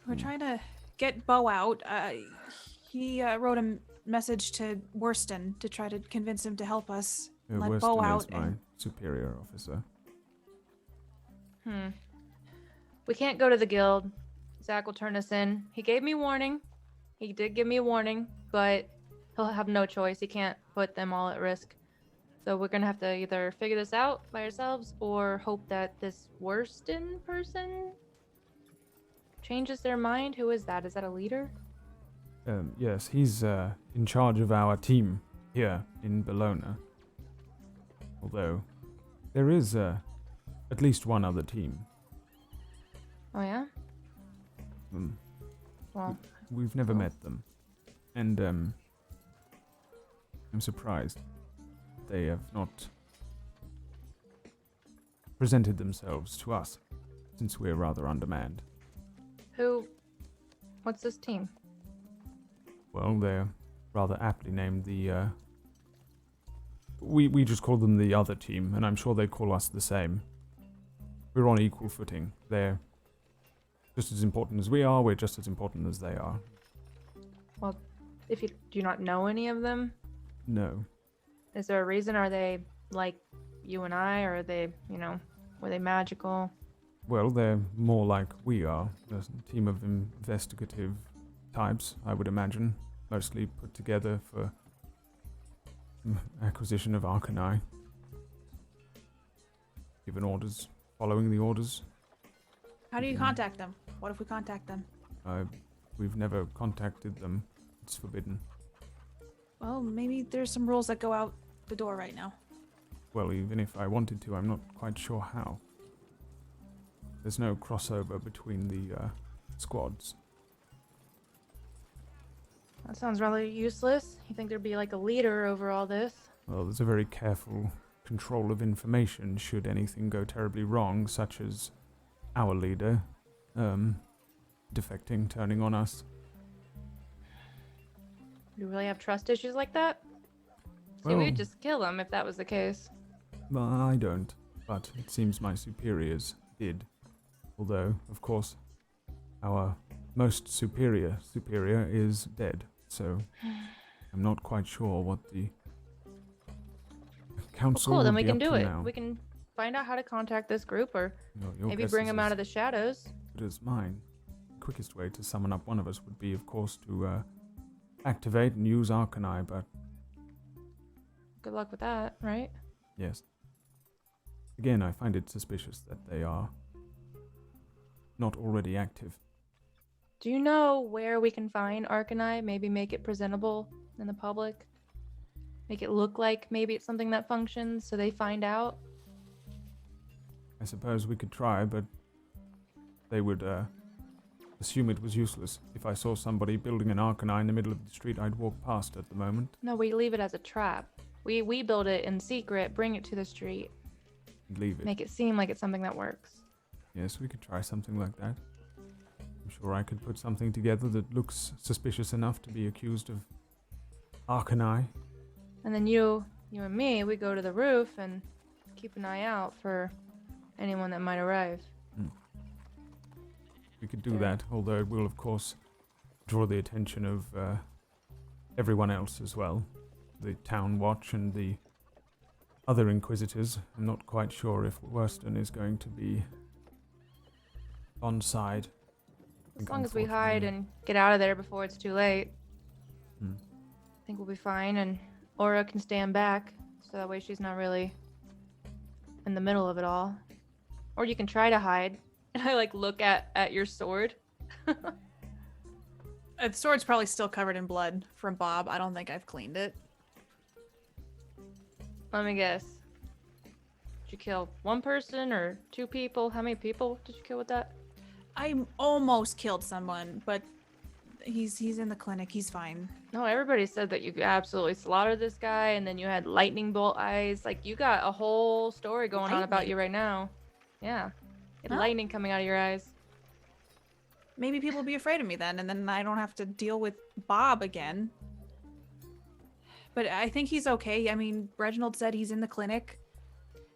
We're trying to get Bo out. He wrote a message to Worston to try to convince him to help us. Let Worston Bo is out. my And superior officer. We can't go to the guild. Zach will turn us in. He gave me warning. He did give me a warning, but he'll have no choice. He can't put them all at risk. So we're gonna have to either figure this out by ourselves or hope that this Worston person changes their mind. Who is that? Is that a leader? Yes, he's in charge of our team here in Bologna. Although, there is at least one other team. Oh yeah? Um, Well, We've never met them. And, I'm surprised they have not presented themselves to us, since we're rather undermanned. what's this team? Well, they're rather aptly named the, We just call them the other team, and I'm sure they call us the same. We're on equal footing. They're just as important as we are, we're just as important as they are. Well, do you not know any of them? No. Is there a reason? Are they like you and I, or are they, were they magical? Well, they're more like we are. A team of investigative types, I would imagine. Mostly put together for acquisition of Arcani. Given orders, following the orders. how do you contact them? What if we contact them? We've never contacted them. It's forbidden. Well, maybe there's some rules that go out the door right now. Well, even if I wanted to, I'm not quite sure how. There's no crossover between the squads. That sounds rather useless. You think there'd be like a leader over all this? Well, there's a very careful control of information should anything go terribly wrong, such as our leader defecting, turning on us. Do you really have trust issues like that? See, Well- we'd just kill him if that was the case. Well, I don't, but it seems my superiors did. Although, of course, our most superior is dead, so I'm not quite sure what the Well, council cool, would then we be can up do to it. now. We can find out how to contact this group, or Your maybe guess bring is them out as of the shadows. good as mine. The quickest way to summon up one of us would be, of course, to activate and use Arcani, but Good luck with that, right? yes. Again, I find it suspicious that they are not already active. Do you know where we can find Arcani? Maybe make it presentable in the public? Make it look like maybe it's something that functions so they find out? I suppose we could try, but they would assume it was useless. If I saw somebody building an Arcani in the middle of the street, I'd walk past at the moment No, we leave it as a trap. We build it in secret, bring it to the street, and leave it. make it seem like it's something that works. Yes, we could try something like that. I'm sure I could put something together that looks suspicious enough to be accused of Arcani. And then you and me, we go to the roof and keep an eye out for anyone that might arrive. We could do Sure. that, although it will, of course, draw the attention of everyone else as well. The town watch and the other inquisitors. I'm not quite sure if Worston is going to be on side. I As think, long as we hide unfortunately. and get out of there before it's too late, Hmm. I think we'll be fine. And Aura can stand back, so that way she's not really in the middle of it all. Or you can try to hide. And I like look at your sword. The sword's probably still covered in blood from Bob. I don't think I've cleaned it. Let me guess. Did you kill one person or two people? How many people did you kill with that? I almost killed someone, but he's in the clinic. He's fine. No, everybody said that you absolutely slaughtered this guy, and then you had lightning bolt eyes. Like, you got a whole story going on about Lightning? you right now. Yeah. You had Huh? lightning coming out of your eyes. Maybe people will be afraid of me then, and then I don't have to deal with Bob again. But I think he's okay. I mean, Reginald said he's in the clinic,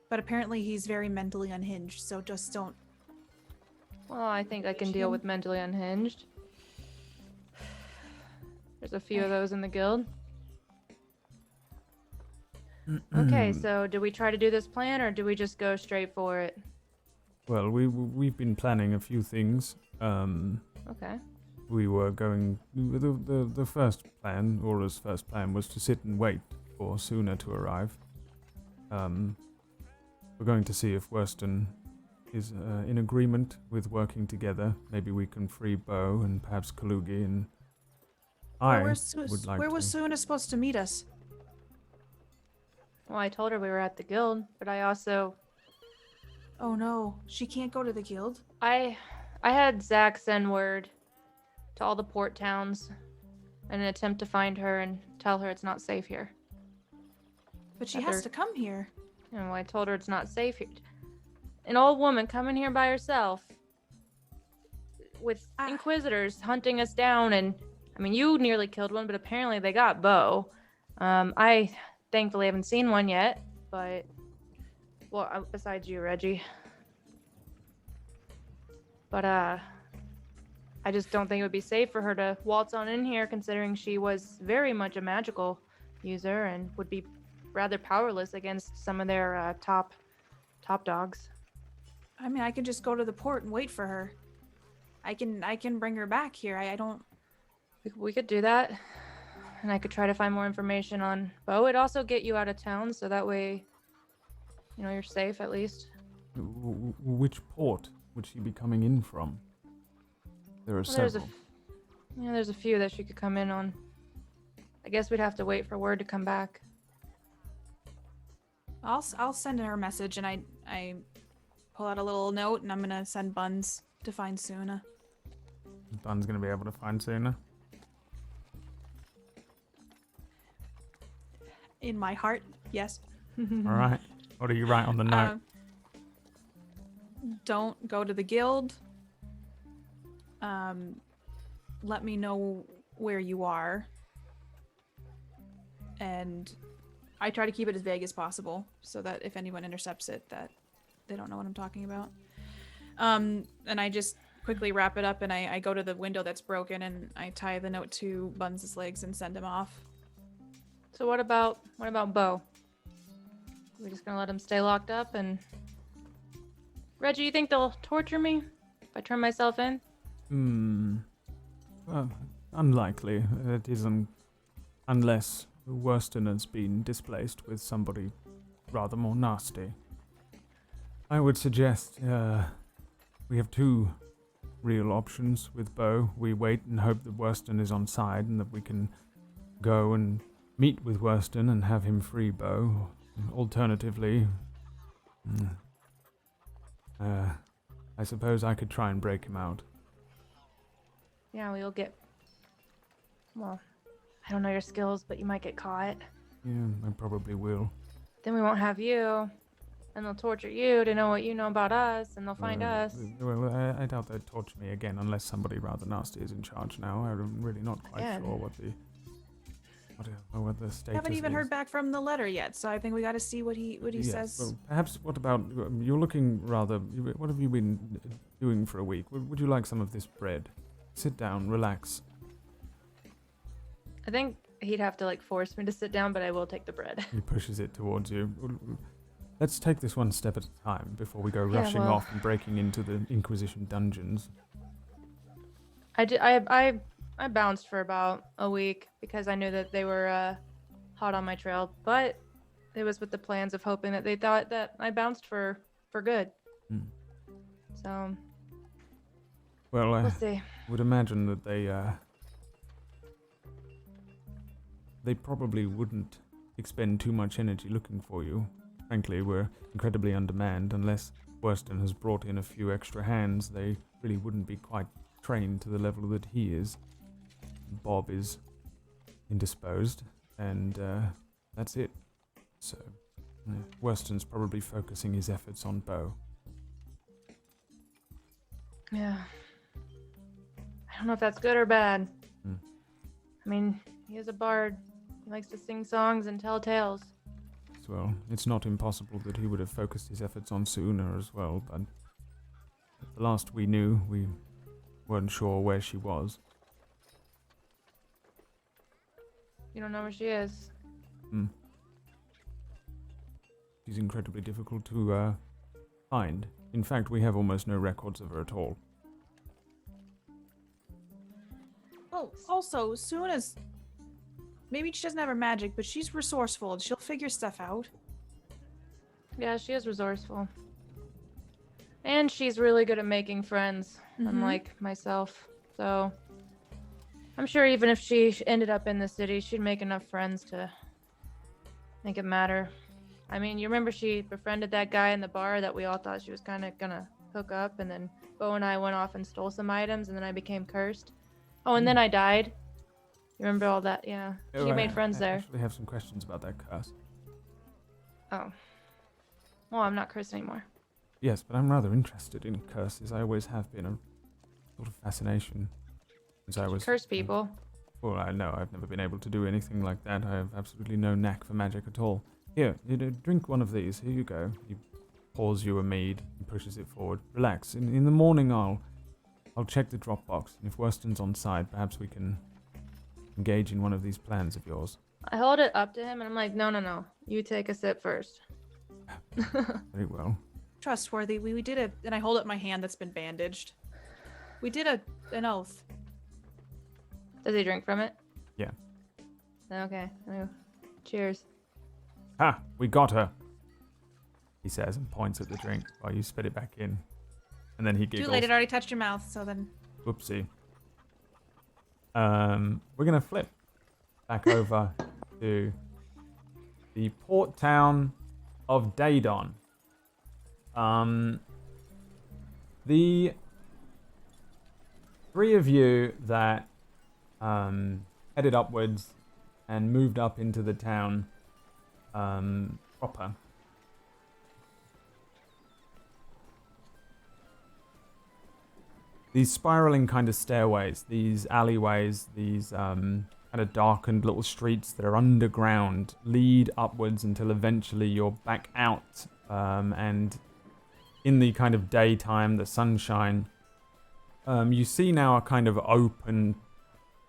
but apparently he's very mentally unhinged, so just don't... Well, I think I can deal with mentally unhinged. There's a few of those in the guild. Okay, so do we try to do this plan, or do we just go straight for it? Well, we've been planning a few things. Okay. We were going. The first plan, Aura's first plan, was to sit and wait for Suna to arrive. We're going to see if Worston is in agreement with working together. Maybe we can free Bo and perhaps Kalugi, and I would like where to. was Suna supposed to meet us? Well, I told her we were at the guild, but I also... Oh no, she can't go to the guild. I had Zach send word to all the port towns in an attempt to find her and tell her it's not safe here. But she That has to come here. You know, I told her it's not safe here. An old woman coming here by herself with inquisitors hunting us down, and I mean, you nearly killed one, but apparently they got Bo. I thankfully haven't seen one yet, but well, besides you, Reggie. But I just don't think it would be safe for her to waltz on in here, considering she was very much a magical user and would be rather powerless against some of their top dogs. I mean, I can just go to the port and wait for her. I can bring her back here. I don't... We could do that. And I could try to find more information on Bo. It'd also get you out of town, so that way, you know, you're safe at least. Which port would she be coming in from? There are Well, there's several. there's a few that she could come in on. I guess we'd have to wait for word to come back. I'll send her a message, and I pull out a little note, and I'm gonna send Buns to find Suna. Bun's going to be able to find Suna. In my heart, yes. All right. What do you write on the note? Don't go to the guild. Let me know where you are. And I try to keep it as vague as possible so that if anyone intercepts it, that they don't know what I'm talking about. And I just quickly wrap it up, and I go to the window that's broken, and I tie the note to Buns' legs and send him off. So what about Bo? We're just gonna let him stay locked up and... Reggie, you think they'll torture me if I turn myself in? Well, unlikely. It isn't, unless Worston has been displaced with somebody rather more nasty. I would suggest we have two real options with Bo. We wait and hope that Worston is on side and that we can go and meet with Worston and have him free Bo. Alternatively, I suppose I could try and break him out. Yeah, we'll get... Well, I don't know your skills, but you might get caught. Yeah, I probably will. Then we won't have you, and they'll torture you to know what you know about us, and they'll find us. Well, I doubt they'd torture me again unless somebody rather nasty is in charge now. I'm really not quite Again. sure what the status Haven't even is. heard back from the letter yet, so I think we got to see what he Yes, says. well, perhaps, what about, you're looking rather, what have you been doing for a week? Would you like some of this bread? Sit down, relax. I think he'd have to like force me to sit down, but I will take the bread. He pushes it towards you. Let's take this one step at a time before we go Yeah, rushing well- off and breaking into the Inquisition dungeons. I bounced for about a week because I knew that they were hot on my trail, but it was with the plans of hoping that they thought that I bounced for good. Hmm. So Well, we'll I see. would imagine that they probably wouldn't expend too much energy looking for you. Frankly, we're incredibly undermanned. Unless Worston has brought in a few extra hands, they really wouldn't be quite trained to the level that he is. Bob is indisposed, and that's it. So, Worston's probably focusing his efforts on Bo. Yeah. I don't know if that's good or bad. Hmm. I mean, he is a bard. He likes to sing songs and tell tales. Well, it's not impossible that he would have focused his efforts on Suna as well, but at the last we knew, we weren't sure where she was. You don't know where she is. Hmm. She's incredibly difficult to find. In fact, we have almost no records of her at all. Oh, also, soon as maybe she doesn't have her magic, but she's resourceful and she'll figure stuff out. Yeah, she is resourceful. And she's really good at making friends, unlike myself. So I'm sure even if she ended up in the city, she'd make enough friends to make it matter. I mean, you remember she befriended that guy in the bar that we all thought she was kind of gonna hook up, and then Bo and I went off and stole some items, and then I became cursed. Oh, and then I died. You remember all that? Yeah. She made friends I there. actually have some questions about that curse. Oh. Well, I'm not cursed anymore. Yes, but I'm rather interested in curses. I always have been a sort of fascination since I was... Curse people. Well, I know I've never been able to do anything like that. I have absolutely no knack for magic at all. Here, drink one of these. Here you go. He pours you a mead and pushes it forward. Relax. In the morning, I'll check the drop box, and if Worston's on side, perhaps we can engage in one of these plans of yours. I hold it up to him, and I'm like, no. You take a sip first. Very well. Trustworthy. We did a, and I hold up my hand that's been bandaged. We did an oath. Does he drink from it? Yeah. Okay. Cheers. Ha! We got her! He says and points at the drink while you spit it back in. And then he giggles. Too late, it already touched your mouth, so then... Whoopsie. We're going to flip back over to the Port Town of Dedon. The three of you that headed upwards and moved up into the town proper. These spiraling kind of stairways, these alleyways, these kind of darkened little streets that are underground lead upwards until eventually you're back out and in the kind of daytime, the sunshine, you see now a kind of open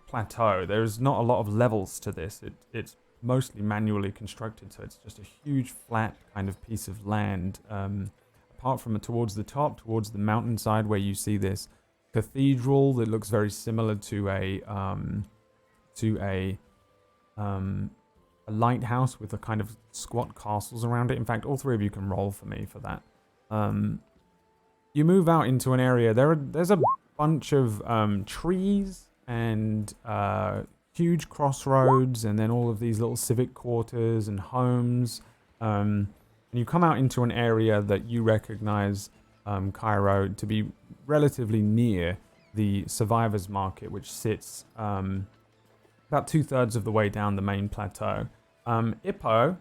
plateau. There's not a lot of levels to this. It's mostly manually constructed, so it's just a huge flat kind of piece of land. Apart from it, towards the top, towards the mountainside, where you see this cathedral that looks very similar to a lighthouse with a kind of squat castles around it. In fact, all three of you can roll for me for that. You move out into an area. There's a bunch of trees and huge crossroads, and then all of these little civic quarters and homes. And you come out into an area that you recognize, Cairo, to be relatively near the survivors market, which sits about 2/3 of the way down the main plateau. Ippo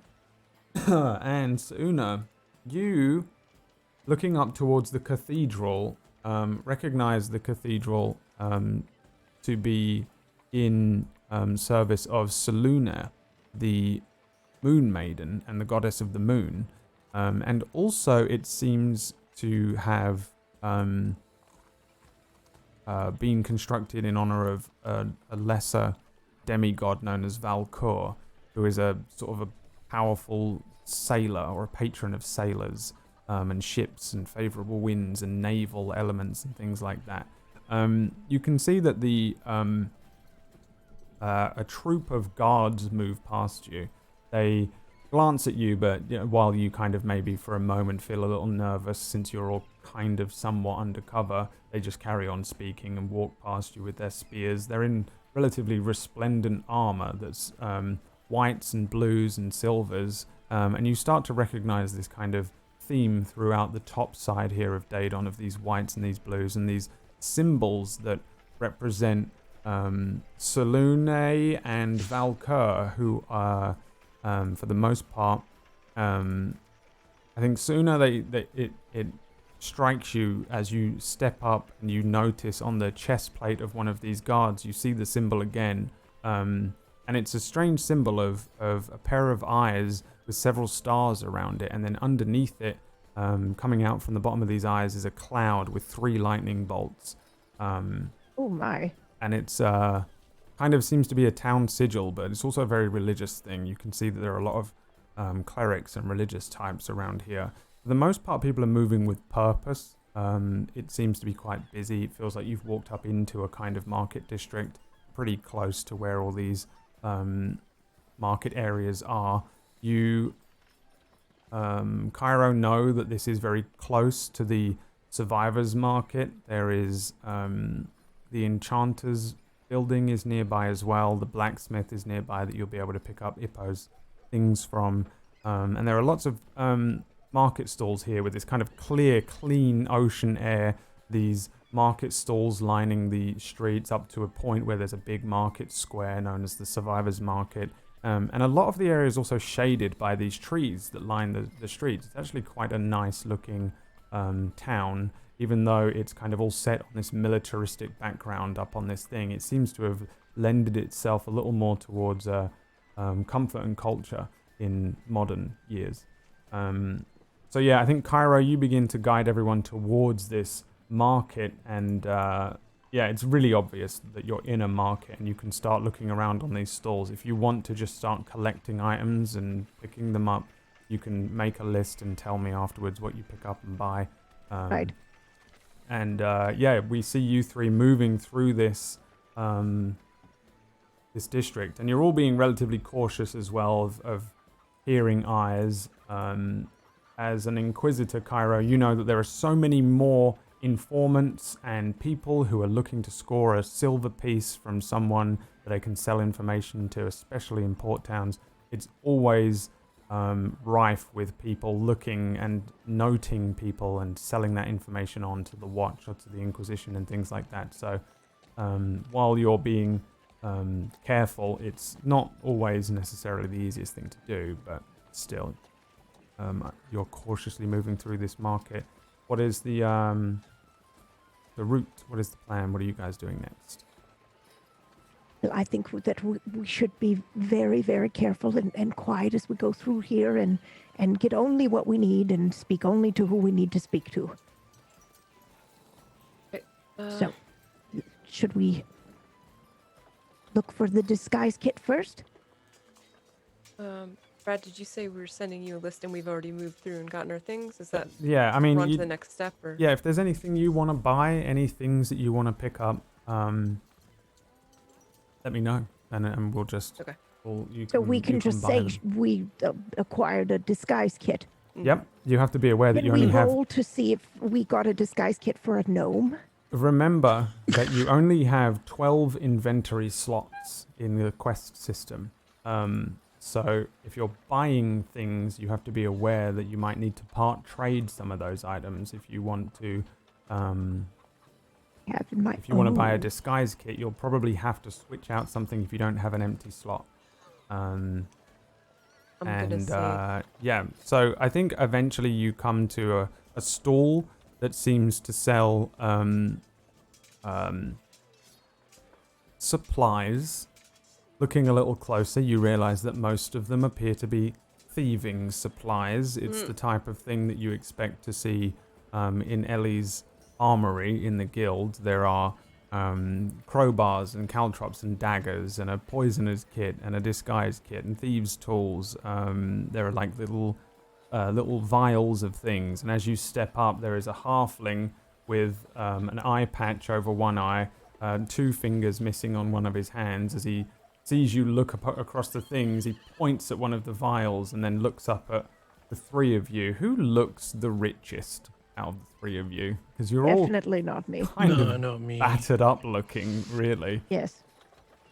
and Suna, you, looking up towards the cathedral, recognize the cathedral to be in service of Seluna, the moon maiden and the goddess of the moon. And also it seems to have been constructed in honor of a lesser demigod known as Valkor, who is a sort of a powerful sailor or a patron of sailors and ships and favorable winds and naval elements and things like that. You can see that a troop of guards move past you. They glance at you, but while you kind of maybe for a moment feel a little nervous since you're all kind of somewhat undercover, they just carry on speaking and walk past you with their spears. They're in relatively resplendent armor that's whites and blues and silvers, and you start to recognize this kind of theme throughout the top side here of Dedon, of these whites and these blues and these symbols that represent Selune and Valkyr, who are for the most part, I think sooner it strikes you as you step up and you notice on the chest plate of one of these guards, you see the symbol again, and it's a strange symbol of a pair of eyes with several stars around it, and then underneath it, coming out from the bottom of these eyes, is a cloud with 3 lightning bolts. Oh my. And it's kind of seems to be a town sigil, but it's also a very religious thing. You can see that there are a lot of clerics and religious types around here. For the most part, people are moving with purpose. It seems to be quite busy. It feels like you've walked up into a kind of market district, pretty close to where all these market areas are. You, Cairo, know that this is very close to the survivors market. There is the Enchanter's building is nearby as well. The blacksmith is nearby that you'll be able to pick up Ippo's things from. And there are lots of market stalls here with this kind of clear, clean ocean air. These market stalls lining the streets up to a point where there's a big market square known as the Survivors Market. And a lot of the area is also shaded by these trees that line the streets. It's actually quite a nice looking town. Even though it's kind of all set on this militaristic background up on this thing, it seems to have lended itself a little more towards comfort and culture in modern years. So yeah, I think Cairo, you begin to guide everyone towards this market, and yeah, it's really obvious that you're in a market, and you can start looking around on these stalls. If you want to just start collecting items and picking them up, you can make a list and tell me afterwards what you pick up and buy. Right. And yeah, we see you 3 moving through this this district, and you're all being relatively cautious as well of hearing eyes. As an Inquisitor, Cairo, you know that there are so many more informants and people who are looking to score a silver piece from someone that they can sell information to, especially in port towns. It's always rife with people looking and noting people and selling that information on to the Watch or to the Inquisition and things like that. So while you're being careful, it's not always necessarily the easiest thing to do, but still, you're cautiously moving through this market. What is the route? What is the plan? What are you guys doing next? I think that we should be very, very careful and quiet as we go through here and get only what we need and speak only to who we need to speak to. So, should we look for the disguise kit first? Brad, did you say we were sending you a list and we've already moved through and gotten our things? Is that yeah? I mean, on to the next step? Or? Yeah, if there's anything you want to buy, any things that you want to pick up, let me know, and we'll just. Okay. So we can just say we acquired a disguise kit. Yep. You have to be aware that Can you we only have. roll to see if we got a disguise kit for a gnome? Remember that you only have 12 inventory slots in the quest system. So if you're buying things, you have to be aware that you might need to part trade some of those items if you want to. If you want to buy a disguise kit, you'll probably have to switch out something if you don't have an empty slot. Yeah, so I think eventually you come to a stall that seems to sell supplies. Looking a little closer, you realize that most of them appear to be thieving supplies. It's the type of thing that you expect to see in Ellie's armory in the guild. There are crowbars and caltrops and daggers and a poisoner's kit and a disguise kit and thieves' tools. There are like little vials of things, and as you step up, there is a halfling with an eye patch over one eye, 2 fingers missing on one of his hands. As he sees you look across the things, he points at one of the vials and then looks up at the 3 of you. Who looks the richest out of the 3 of you? Because you're Definitely not me. all kind No, of not me. battered up looking, really. Yes.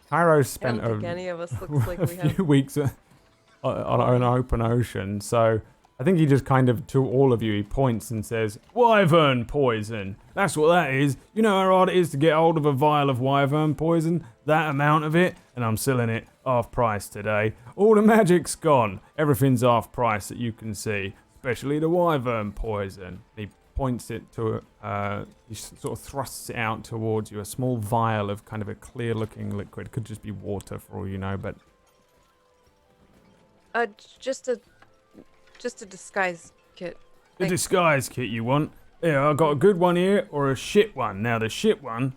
Cairo I spent don't think any of us looks like a we have. few weeks on an open ocean, so I think he just kind of, to all of you, he points and says, "Wyvern poison. That's what that is. You know how hard it is to get hold of a vial of wyvern poison? That amount of it? And I'm selling it half price today. All the magic's gone. Everything's half price that you can see, especially the wyvern poison." He points it to, he sort of thrusts it out towards you, a small vial of kind of a clear-looking liquid. Could just be water for all you know, but Just a disguise kit. the disguise kit you want? Yeah, I got a good one here or a shit one. Now the shit one,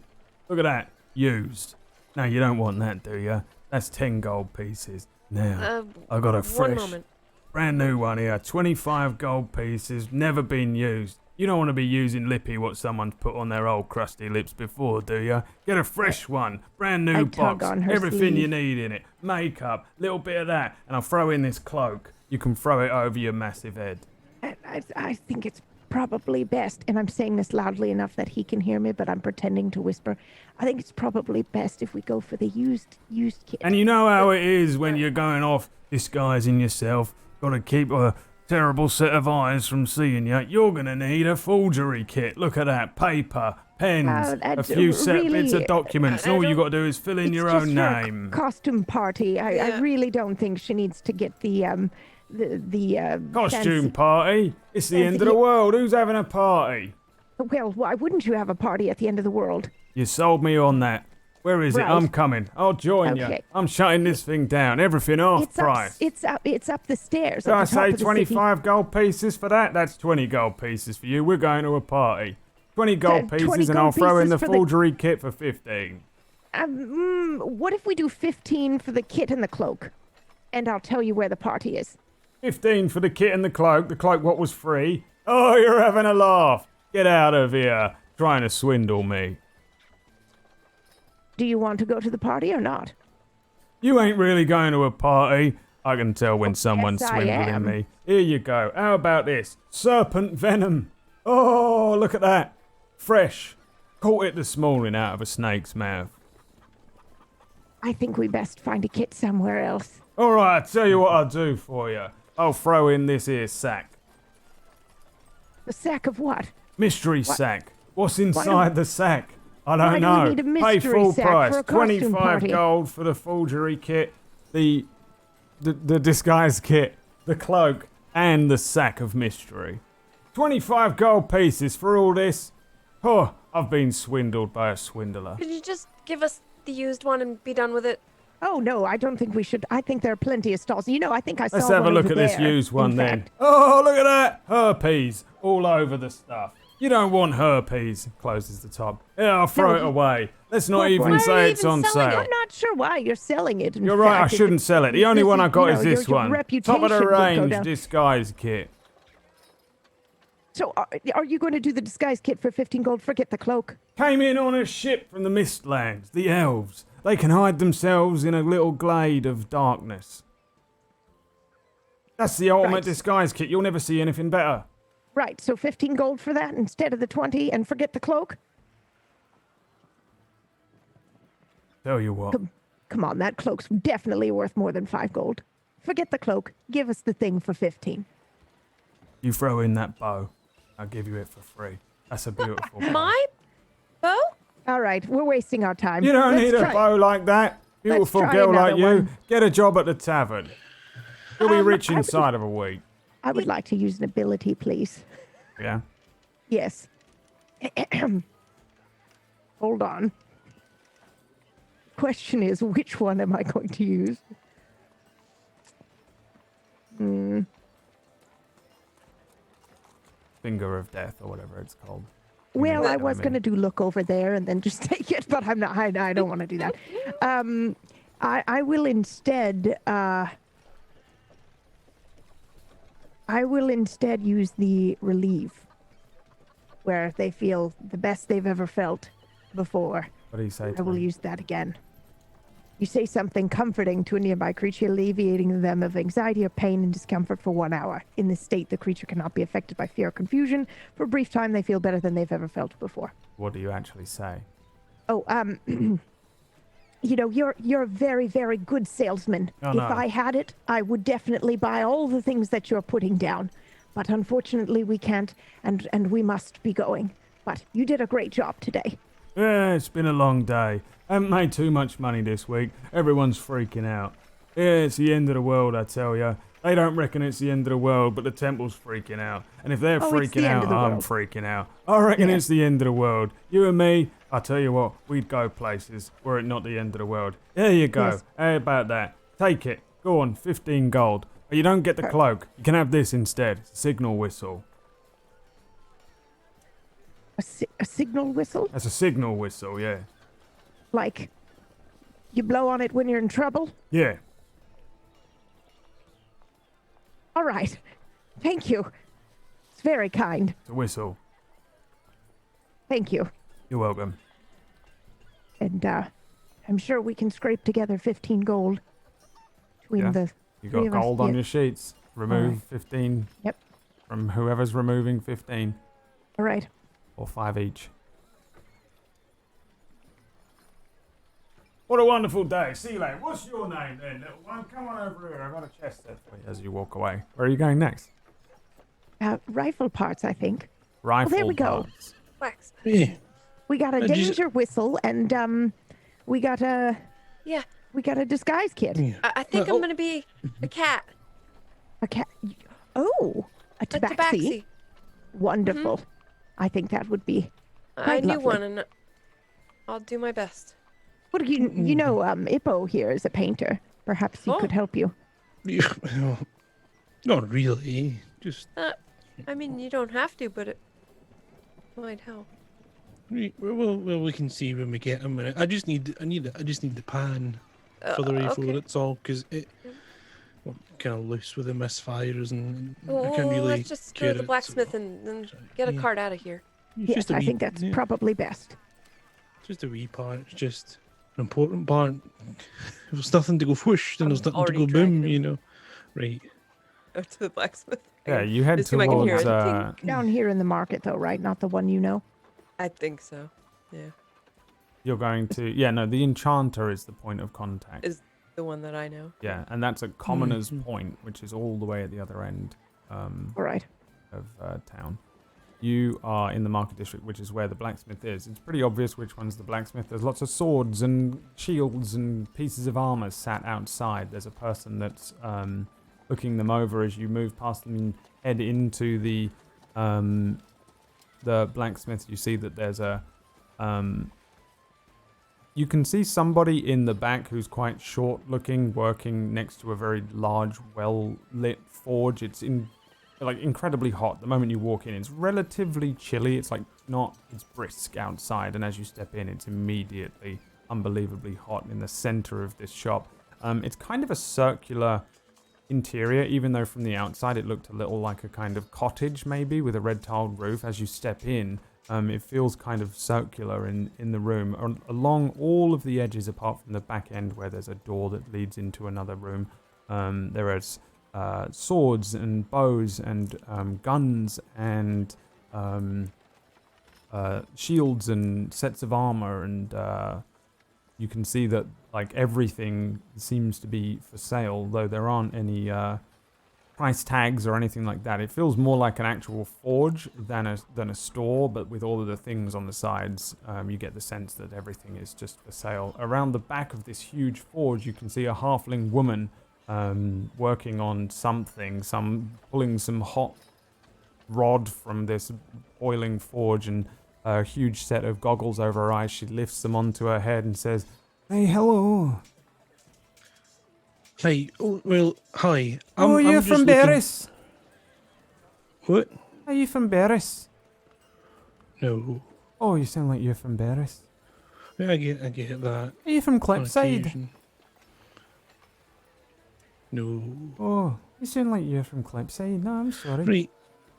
look at that, used. No, you don't want that, do you? That's 10 gold pieces. Now, I got a One fresh, moment. brand new one here, 25 gold pieces, never been used. You don't want to be using lippy what someone's put on their old crusty lips before, do you? Get a fresh one, brand new I tug box, on her everything you sleeve. need in it, makeup, little bit of that, and I'll throw in this cloak. You can throw it over your massive head. I think it's probably best, and I'm saying this loudly enough that he can hear me, but I'm pretending to whisper. I think it's probably best if we go for the used kit. And you know how it is when you're going off disguising yourself. Got to keep a terrible set of eyes from seeing you. You're going to need a forgery kit. Look at that. Paper, pens, a that's few set really- bits of documents. And all you got to do is fill in It's your just own for a name. costume party. I Yeah. really don't think she needs to get the Costume fancy- party. It's the end of the fancy- world. Who's having a party? Well, why wouldn't you have a party at the end of the world? You sold me on that. Where is it? Right. I'm coming. I'll join you. Okay. I'm shutting this thing down. Everything half It's price. It's up the stairs. Did at I the top say of the city. 25 gold pieces for that? That's 20 gold pieces for you. We're going to a party. 20 gold 20 pieces and gold I'll throw in the pieces for the- forgery kit for 15. What if we do 15 for the kit and the cloak, and I'll tell you where the party is. 15 for the kit and the cloak. The cloak what was free? Oh, you're having a laugh. Get out of here. Trying to swindle me. Do you want to go to the party or not? You ain't really going to a party. I can tell when someone's yes, I swindling am. me. Here you go. How about this? Serpent venom. Oh, look at that. Fresh. Caught it this morning out of a snake's mouth. I think we best find a kit somewhere else. All right, I'll tell you what I'll do for you. I'll throw in this here sack. A sack of what? Mystery sack. What's do- inside the sack? I why don't do we know. need a Pay mystery full sack price. for a costume 25 party? gold for the forgery kit, the disguise kit, the cloak, and the sack of mystery. 25 gold pieces for all this. Oh, I've been swindled by a swindler. Could you just give us the used one and be done with it? Oh no, I don't think we should. I think there are plenty of stalls. You know, I think I saw Let's have a one look over at this there, used one in then. fact. Oh, look at that. Herpes all over the stuff. You don't want herpes. Closes the top. Yeah, I'll throw No, it away. Let's not Why even are say you it's even on selling it? sale. I'm not sure why you're selling it. in You're right, I fact. If shouldn't sell it. The only this one I got you is know, this your one. Top of reputation the would go range down. disguise kit. So, are you going to do the disguise kit for 15 gold? Forget the cloak. Came in on a ship from the Mistlands, the elves. They can hide themselves in a little glade of darkness. That's the ultimate Right. disguise kit. You'll never see anything better. Right, so 15 gold for that instead of the 20, and forget the cloak. Tell you what. Come on, that cloak's definitely worth more than 5 gold. Forget the cloak. Give us the thing for 15. You throw in that bow. I'll give you it for free. That's a beautiful bow. My bow? All right, we're wasting our time. You don't Let's need a try- bow like that. Beautiful try girl like another you. one. Get a job at the tavern. You'll be rich I would- inside of a week. I would like to use an ability, please. Yeah? Yes. Hold on. Question is, which one am I going to use? Finger of death or whatever it's called. Well, I was going to to. do look over there and then just take it, but I'm not. I don't want to do that. I will instead. I will instead use the relieve, where they feel the best they've ever felt before. What do you say? I will use that again. You say something comforting to a nearby creature, alleviating them of anxiety or pain and discomfort for 1 hour. In this state, the creature cannot be affected by fear or confusion. For a brief time, they feel better than they've ever felt before. What do you actually say? Oh, you know, you're a very, very good salesman. Oh, If no. I had it, I would definitely buy all the things that you're putting down. But unfortunately, we can't, and we must be going. But you did a great job today. Yeah, it's been a long day. I haven't made too much money this week. Everyone's freaking out. Yeah, it's the end of the world, I tell ya. They don't reckon it's the end of the world, but the temple's freaking out. And if they're Oh, it's freaking the end out, of the I'm world. freaking out. I reckon Yeah. it's the end of the world. You and me, I tell you what, we'd go places were it not the end of the world. There you go. Yes. How about that? Take it. Go on, 15 gold. But you don't get the cloak. You can have this instead. It's a signal whistle. A signal whistle? That's a signal whistle, yeah. Like, you blow on it when you're in trouble? Yeah. All right. Thank you. It's very kind. It's a whistle. Thank you. You're welcome. And I'm sure we can scrape together 15 gold between Yeah. the You three got of us. gold on Yeah. your sheets. Remove right. 15 Yep. from whoever's removing 15. All right. Or 5 each. What a wonderful day. See you later. What's your name then, little one? Come on over here. I've got a chest there for you as you walk away. Where are you going next? Rifle parts, I think. Rifle there we go. parts. Wax. Hey, We got a Just- danger whistle, and we got a Yeah, disguise kit. yeah. I think Well, I'm gonna be a cat. A cat. Oh, a A tabaxi. tabaxi. Wonderful. I think that would be. I Quite knew lovely. one, and I'll do my best. What do you know? Ippo here is a painter. Perhaps he Oh. could help you. Well, not really. Just I mean, you don't have to, but it might help. well, we can see when we get him. I just need the pan for the rifle. Okay. That's all, because it kind of loose with the misfires, and I Well, can't really. let's just go to cure the it, so blacksmith and get a Yeah. cart out of here. it's Yes, just a I wee- think that's yeah, probably best. just a wee part. It's just an important part. If there's nothing to go whoosh, then there's I'm nothing to already go dragging boom. him. You know, right? Go to the blacksmith. Yeah, you head Assume I can hear towards. it. Down here in the market, though, right? Not the one you know. I think so. Yeah, You're going to. Yeah, no, the enchanter is the point of contact. Is- the one that I know. Yeah, and that's at Commoner's Point, which is all the way at the other end All right. of town. You are in the market district, which is where the blacksmith is. It's pretty obvious which one's the blacksmith. There's lots of swords and shields and pieces of armor sat outside. There's a person that's looking them over as you move past them and head into the blacksmith. You see that there's a you can see somebody in the back who's quite short looking, working next to a very large, well lit forge. It's incredibly hot. The moment you walk in, it's relatively chilly. It's brisk outside, and as you step in, it's immediately unbelievably hot in the center of this shop. It's kind of a circular interior, even though from the outside it looked a little like a kind of cottage maybe with a red tiled roof. As you step in, it feels kind of circular in the room. Along all of the edges, apart from the back end where there's a door that leads into another room, there is swords and bows and guns and shields and sets of armor, and you can see that like everything seems to be for sale, though there aren't any price tags or anything like that. It feels more like an actual forge than a store, but with all of the things on the sides, you get the sense that everything is just for sale. Around the back of this huge forge, you can see a halfling woman working on something, pulling some hot rod from this boiling forge, and a huge set of goggles over her eyes. She lifts them onto her head and says, Hey, hello. Hi. Oh, well, hi. "Oh, you're just from looking- Barris? What? Are you from Barris?" No. Oh, you sound like you're from Berris. Yeah, I get that. Are you from on Clipside? occasion. No. Oh, you sound like you're from Clipside. No, I'm sorry. Right.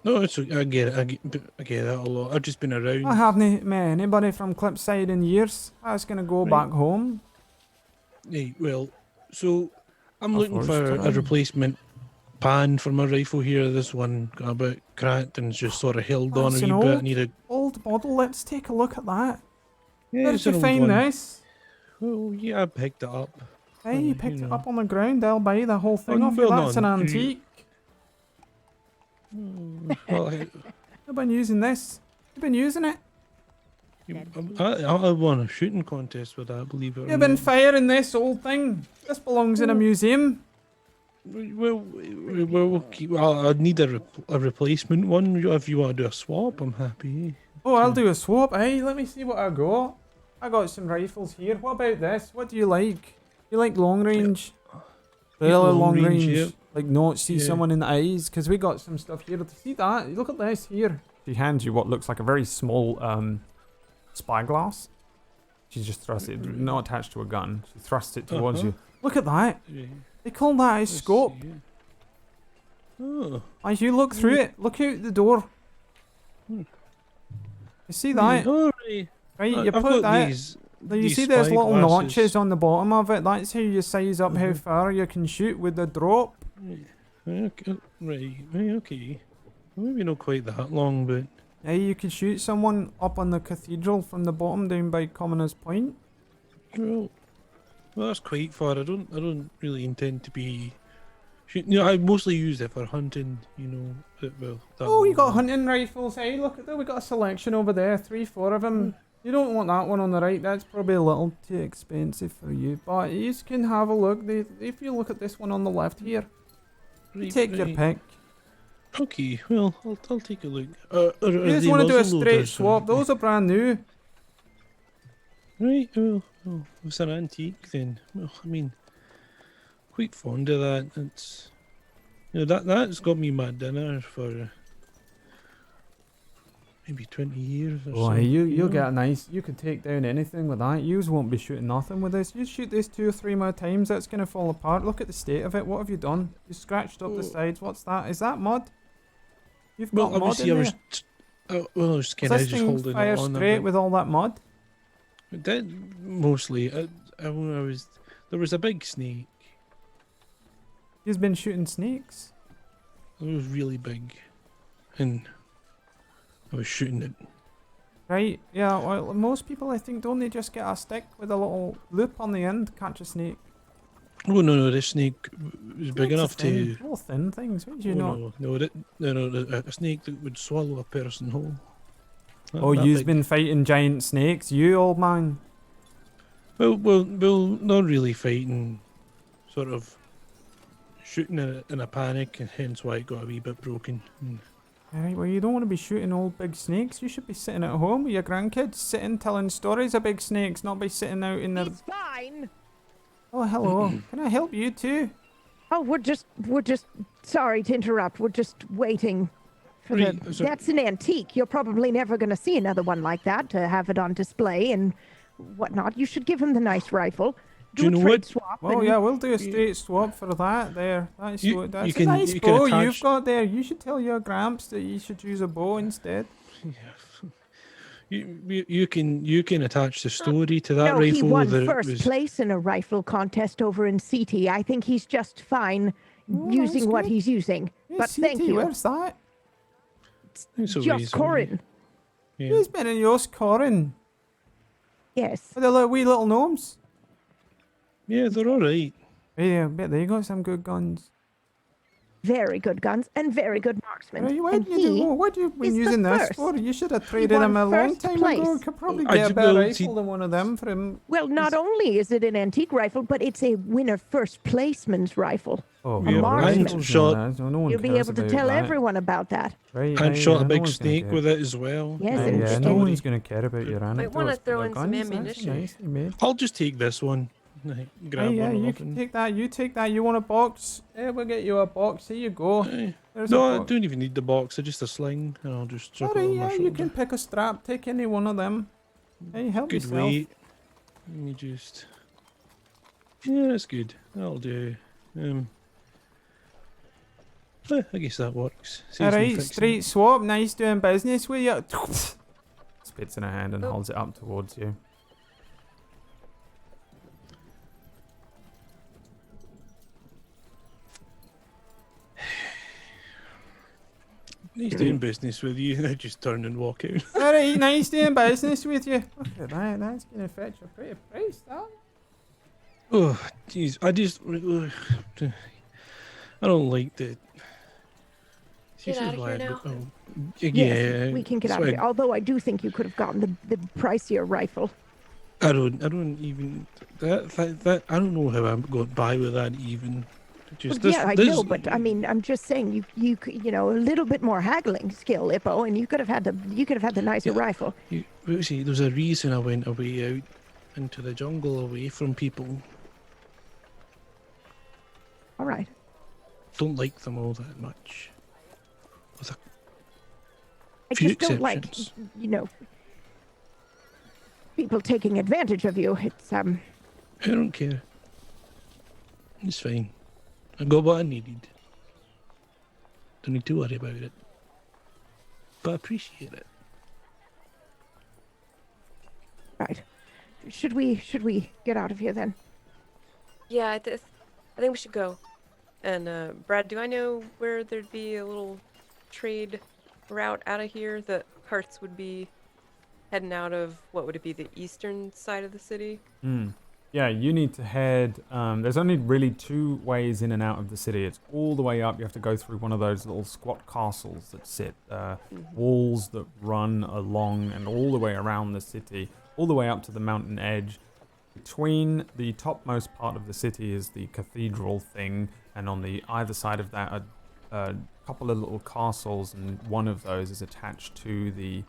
No, it's okay. I get it. I get that a lot. I've just been around. I haven't met anybody from Clipside in years. I was gonna go Right. back home. Right, well, so I'm A looking first for a time. replacement pan for my rifle here. This one got a bit cracked and it's just sort of held on a That's wee an bit. I old- need a. Old model. Let's take a look at that. Yeah, Where it's did an you old find one. this? Well, yeah, I picked it up. Hey, you you picked it know. up on the ground. I'll buy the whole thing Oh, off you. well, That's an no, you- antique. Well, You've been using this. You've been using it. I won a shooting contest with that, believe it or You've been not. firing this old thing. This belongs in a museum. Well, I'd need a replacement one. If you want to do a swap, I'm happy. Oh, I'll do a swap. Hey, let me see what I got. I got some rifles here. What about this? What do you like? You like long range? Really long long range, range. yeah. Like not see Yeah. someone in the eyes. Because we got some stuff here. See that? Look at this here. She hands you what looks like a very small spyglass. She just thrusts it, not attached to a gun. She thrusts it towards Uh-huh. you. Look at that. Yeah. They call that a Let's scope. see, yeah. Oh. As you look through it, look out the door. Hmm. You see that? Oh, right. Right, you I've put got that. these. You these see there's little spyglasses. notches on the bottom of it. That's how you size up how Mhm. far you can shoot with the drop. Okay, right, okay. Maybe not quite that long, but Yeah, you can shoot someone up on the cathedral from the bottom down by Commoner's Point. well, that's quite far. I don't really intend to be shooting. You know, I mostly use it for hunting. You know, well. That Oh, you got one. hunting rifles. Hey, look at that. We got a selection over there. 3, 4 of them. You don't want that one on the right. That's probably a little too expensive for you. But you can have a look. If you look at this one on the left here, you Right, take your right. pick. Okay, well, I'll take a look. You just want to do a straight swap. Those are brand new. Right, well, it's an antique then. Well, I mean, quite fond of that. It's, you know, that's got me my dinner for maybe 20 years or Oh, so. you'll know. get a nice. You can take down anything with that. Yous won't be shooting nothing with this. You shoot this 2 or 3 more times, that's gonna fall apart. Look at the state of it. What have you done? You scratched up the Oh. sides. What's that? Is that mud? You've Well, got mud obviously, in I was. there. Well, I was Does kind of this just thing holding fire it on. straight with all that mud? It did mostly. When I was there was a big snake. You've been shooting snakes. It was really big, and I was shooting it. Right, yeah, well, most people, I think, don't they just get a stick with a little loop on the end, catch a snake? Oh no, this snake was big It's a enough thin, to. little thin things, what do you Oh, know? no, a snake that would swallow a person whole. Oh, That you've big. been fighting giant snakes, you old man. Well, not really fighting, sort of shooting in a panic, and hence why it got a wee bit broken. Alright, well, you don't want to be shooting old big snakes. You should be sitting at home with your grandkids, sitting telling stories of big snakes, not be sitting out in the. He's fine. Oh, hello. Can I help you too? Oh, we're just sorry to interrupt. We're just waiting for Right, the. so- That's an antique. You're probably never going to see another one like that to have it on display and whatnot. You should give him the nice rifle. Do you a know trade what? swap. Well, and- yeah, we'll do a straight swap for that there. That's, You- that's you a can- nice you can bow you've attach- got there. You should tell your gramps that you should use a bow instead. You can attach the story to that No, he rifle won that it first was. place in a rifle contest over in CT. I think he's just fine Oh, using that's what good. he's using. Yeah, But thank CT, you. Where's that? It's over Just easy. Corin. Yeah. Who's been in yours, Corin? Yes. With the little, wee little gnomes? Yeah, they're all right. Yeah, I bet they got some good guns. Very good guns and very good marksmen. Right, what and do you do? he What you been is the using this first. for? You should have traded won him a long first time place. ago. Could probably I get a did- better well, rifle see- than one of them for him. Well, not only is it an antique rifle, but it's a winner first placeman's rifle. Oh, Yeah, marksman. rifles shot- and that, so no one You'll be cares able to about tell that. everyone about that. Right, And shot yeah, a no big one's gonna snake care. with it as well. Yes, Yeah, and yeah, and- no one's going to care about your anecdotes. wanna with throw their in some guns. That's ammunition. nicely made. I'll just take this one. Like, grab Hey, yeah, one you off can and... take that. You take that. You want a box? Yeah, we'll get you a box. Here you go. Aye. There's No, a I box. don't even need the box. I just a sling, and I'll just chuck it Alright, on my yeah, shoulder. you can pick a strap. Take any one of them. Hey, help Good yourself. weight. Let me just... Yeah, that's good. That'll do. I guess that works. Saves me Alright, fixing street it. swap. Nice doing business with you. Spits in her hand and Oh. holds it up towards you. Nice doing business with you. I just turn and walk out. Alright, nice doing business with you. Look at that. That's gonna fetch a pretty price, that. Oh, jeez. I just... I don't like the... Get out of here now. Yeah, Yes, we can get that's out of why here. Although I do think you could have gotten the pricier rifle. I don't even... That I don't know how I got by with that even. Just Well, yeah, I know, but I mean, I'm just saying you know, a little bit more haggling skill, Ippo, and you could have had the nicer Yeah. rifle. See, there's a reason I went away out into the jungle, away from people. All right. Don't like them all that much. With a I few just don't like, exceptions. you know, people taking advantage of you. It's I don't care. It's fine. I got what I needed. Don't need to worry about it. But I appreciate it. right. Should we get out of here then? Yeah, I think we should go. And Brad, do I know where there'd be a little trade route out of here? The carts would be heading out of, what would it be, the eastern side of the city? Yeah, you need to head. There's only really two ways in and out of the city. It's all the way up. You have to go through one of those little squat castles that sit, walls that run along and all the way around the city, all the way up to the mountain edge. Between the topmost part of the city is the cathedral thing, and on the either side of that are a couple of little castles, and one of those is attached to the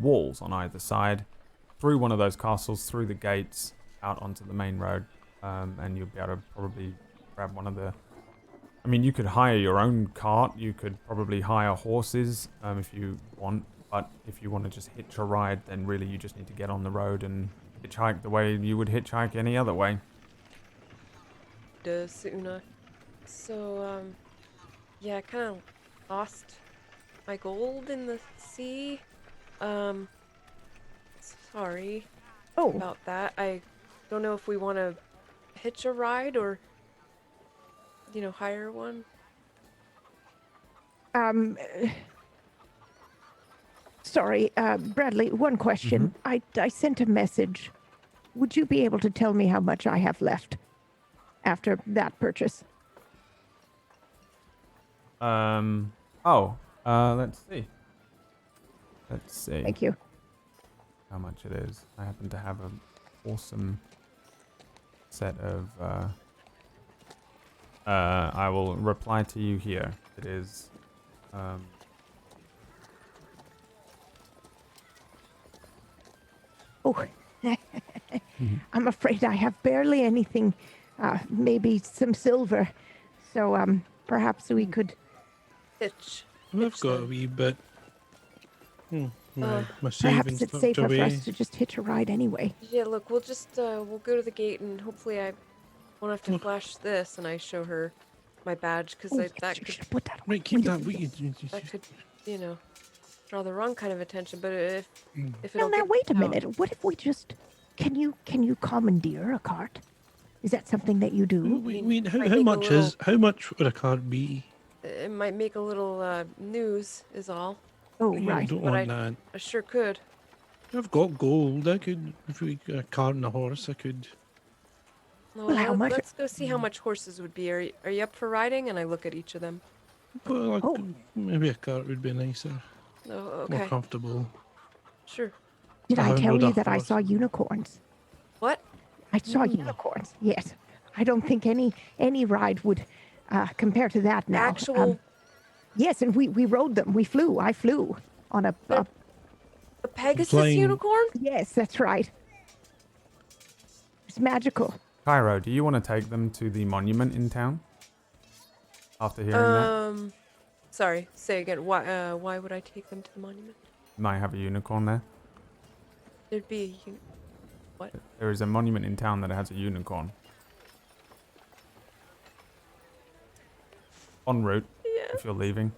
walls on either side. Through one of those castles, through the gates, out onto the main road, and you'll be able to probably grab one of the... I mean, you could hire your own cart, you could probably hire horses if you want, but if you want to just hitch a ride, then really you just need to get on the road and hitchhike the way you would hitchhike any other way. Suna. So, yeah, I kind of lost my gold in the sea. Sorry Oh, about that. I don't know if we want to hitch a ride or, you know, hire one. sorry, Bradley, one question. I sent a message. Would you be able to tell me how much I have left after that purchase? Let's see. Let's see Thank you. how much it is. I happen to have an awesome set of, I will reply to you here. It is, Oh, I'm afraid I have barely anything, maybe some silver. So, perhaps we could... Hitch. I've got a wee bit. My Perhaps savings it's tucked safer for away. us to just hitch a ride anyway. Yeah, look, we'll just, we'll go to the gate and hopefully I won't have to flash this, and I show her my badge, because Oh, yes, that you could, should put that away. Right, keep Will that you? wee. that could, you know, draw the wrong kind of attention, but if Well, it'll now get wait a out- minute. What if we just... Can you commandeer a cart? Is that something that you do? Wait, how might make a much little- is how much would a card be? It might make a little news, is all. Oh, Yeah, I right. don't But want that. I sure could. I've got gold. I could, if we got a cart and a horse, I could. Well, how much- Let's go see how much horses would be. Are you up for riding? And I look at each of them. Well, Oh. maybe a cart would be nicer, Oh, more okay. comfortable. Sure. Did I I haven't tell rode you a that I horse. saw unicorns? What? I saw unicorns. Yes. I don't think any ride would compare to that now. Actual Yes, and we rode them. We flew. I flew on a... a Pegasus Flying- unicorn? yes, that's right. It's magical. Cairo, do you want to take them to the monument in town? After hearing that? Sorry, say again. Why would I take them to the monument? You might have a unicorn there. There'd be a what? There is a monument in town that has a unicorn. En route, if you're leaving.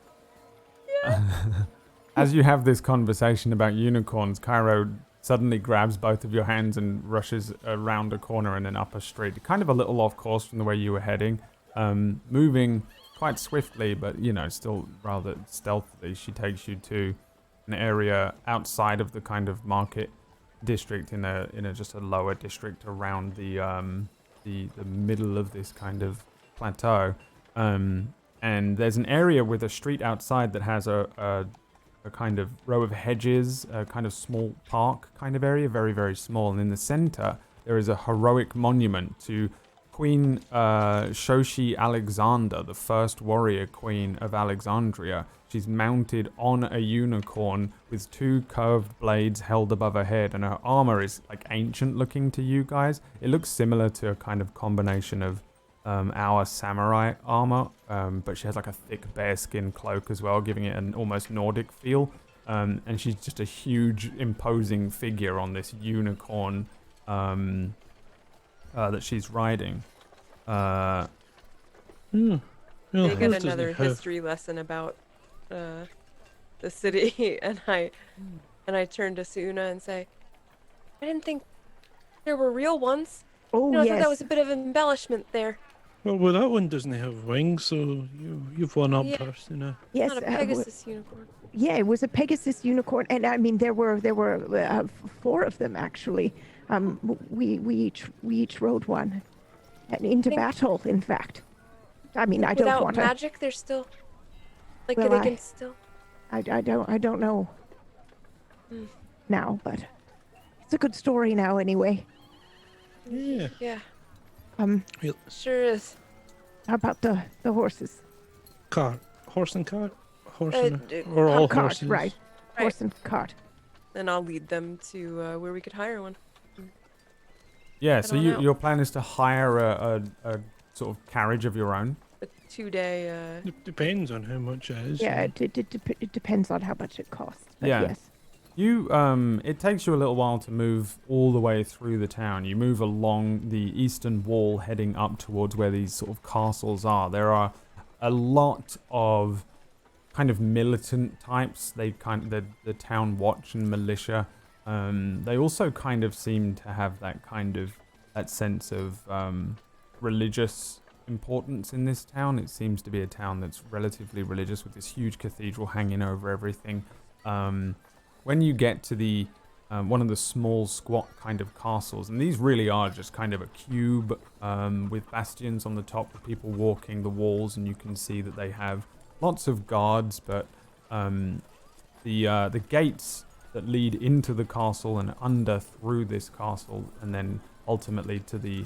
As you have this conversation about unicorns, Cairo suddenly grabs both of your hands and rushes around a corner in an upper street. Kind of a little off course from the way you were heading. Moving quite swiftly, but, you know, still rather stealthily. She takes you to an area outside of the kind of market district in a just a lower district around the middle of this kind of plateau. And there's an area with a street outside that has a kind of row of hedges, a kind of small park kind of area, very, very small. And in the center, there is a heroic monument to Queen Shoshi Alexander, the first warrior queen of Alexandria. She's mounted on a unicorn with 2 curved blades held above her head, and her armor is like ancient looking to you guys. It looks similar to a kind of combination of our samurai armor, but she has like a thick bearskin cloak as well, giving it an almost Nordic feel. And she's just a huge, imposing figure on this unicorn that she's riding. Well, They hers get doesn't another have- history lesson about the city, and I turn to Suna and say, I didn't think there were real ones. Oh, I yes. thought that was a bit of embellishment there. Well, that one doesn't have wings, so you've one up Yeah. first, you know. Yes, Not a Pegasus unicorn. yeah, it was a Pegasus unicorn, and I mean there were 4 of them actually. We each rode one, and into Think- battle. In fact, I mean I don't Without want to. magic, they're still like Well, they I- can still. I don't know Hmm. now, but it's a good story now anyway. Yeah. Yeah, Sure is. How about the horses? Cart. Horse and cart? Horse Uh, and d- or all Cart, horses? right? Right. Horse and cart. and I'll lead them to where we could hire one. Yeah, I so don't know. your plan is to hire a sort of carriage of your own. A 2-day. Depends on how much it is. Yeah, you know. it depends on how much it costs. But Yeah. yes. You it takes you a little while to move all the way through the town. You move along the eastern wall heading up towards where these sort of castles are. There are a lot of kind of militant types. They the town watch and militia. They also kind of seem to have that sense of religious importance in this town. It seems to be a town that's relatively religious with this huge cathedral hanging over everything. When you get to the one of the small squat kind of castles, and these really are just kind of a cube with bastions on the top with people walking the walls, and you can see that they have lots of guards, but the gates that lead into the castle and under through this castle, and then ultimately to the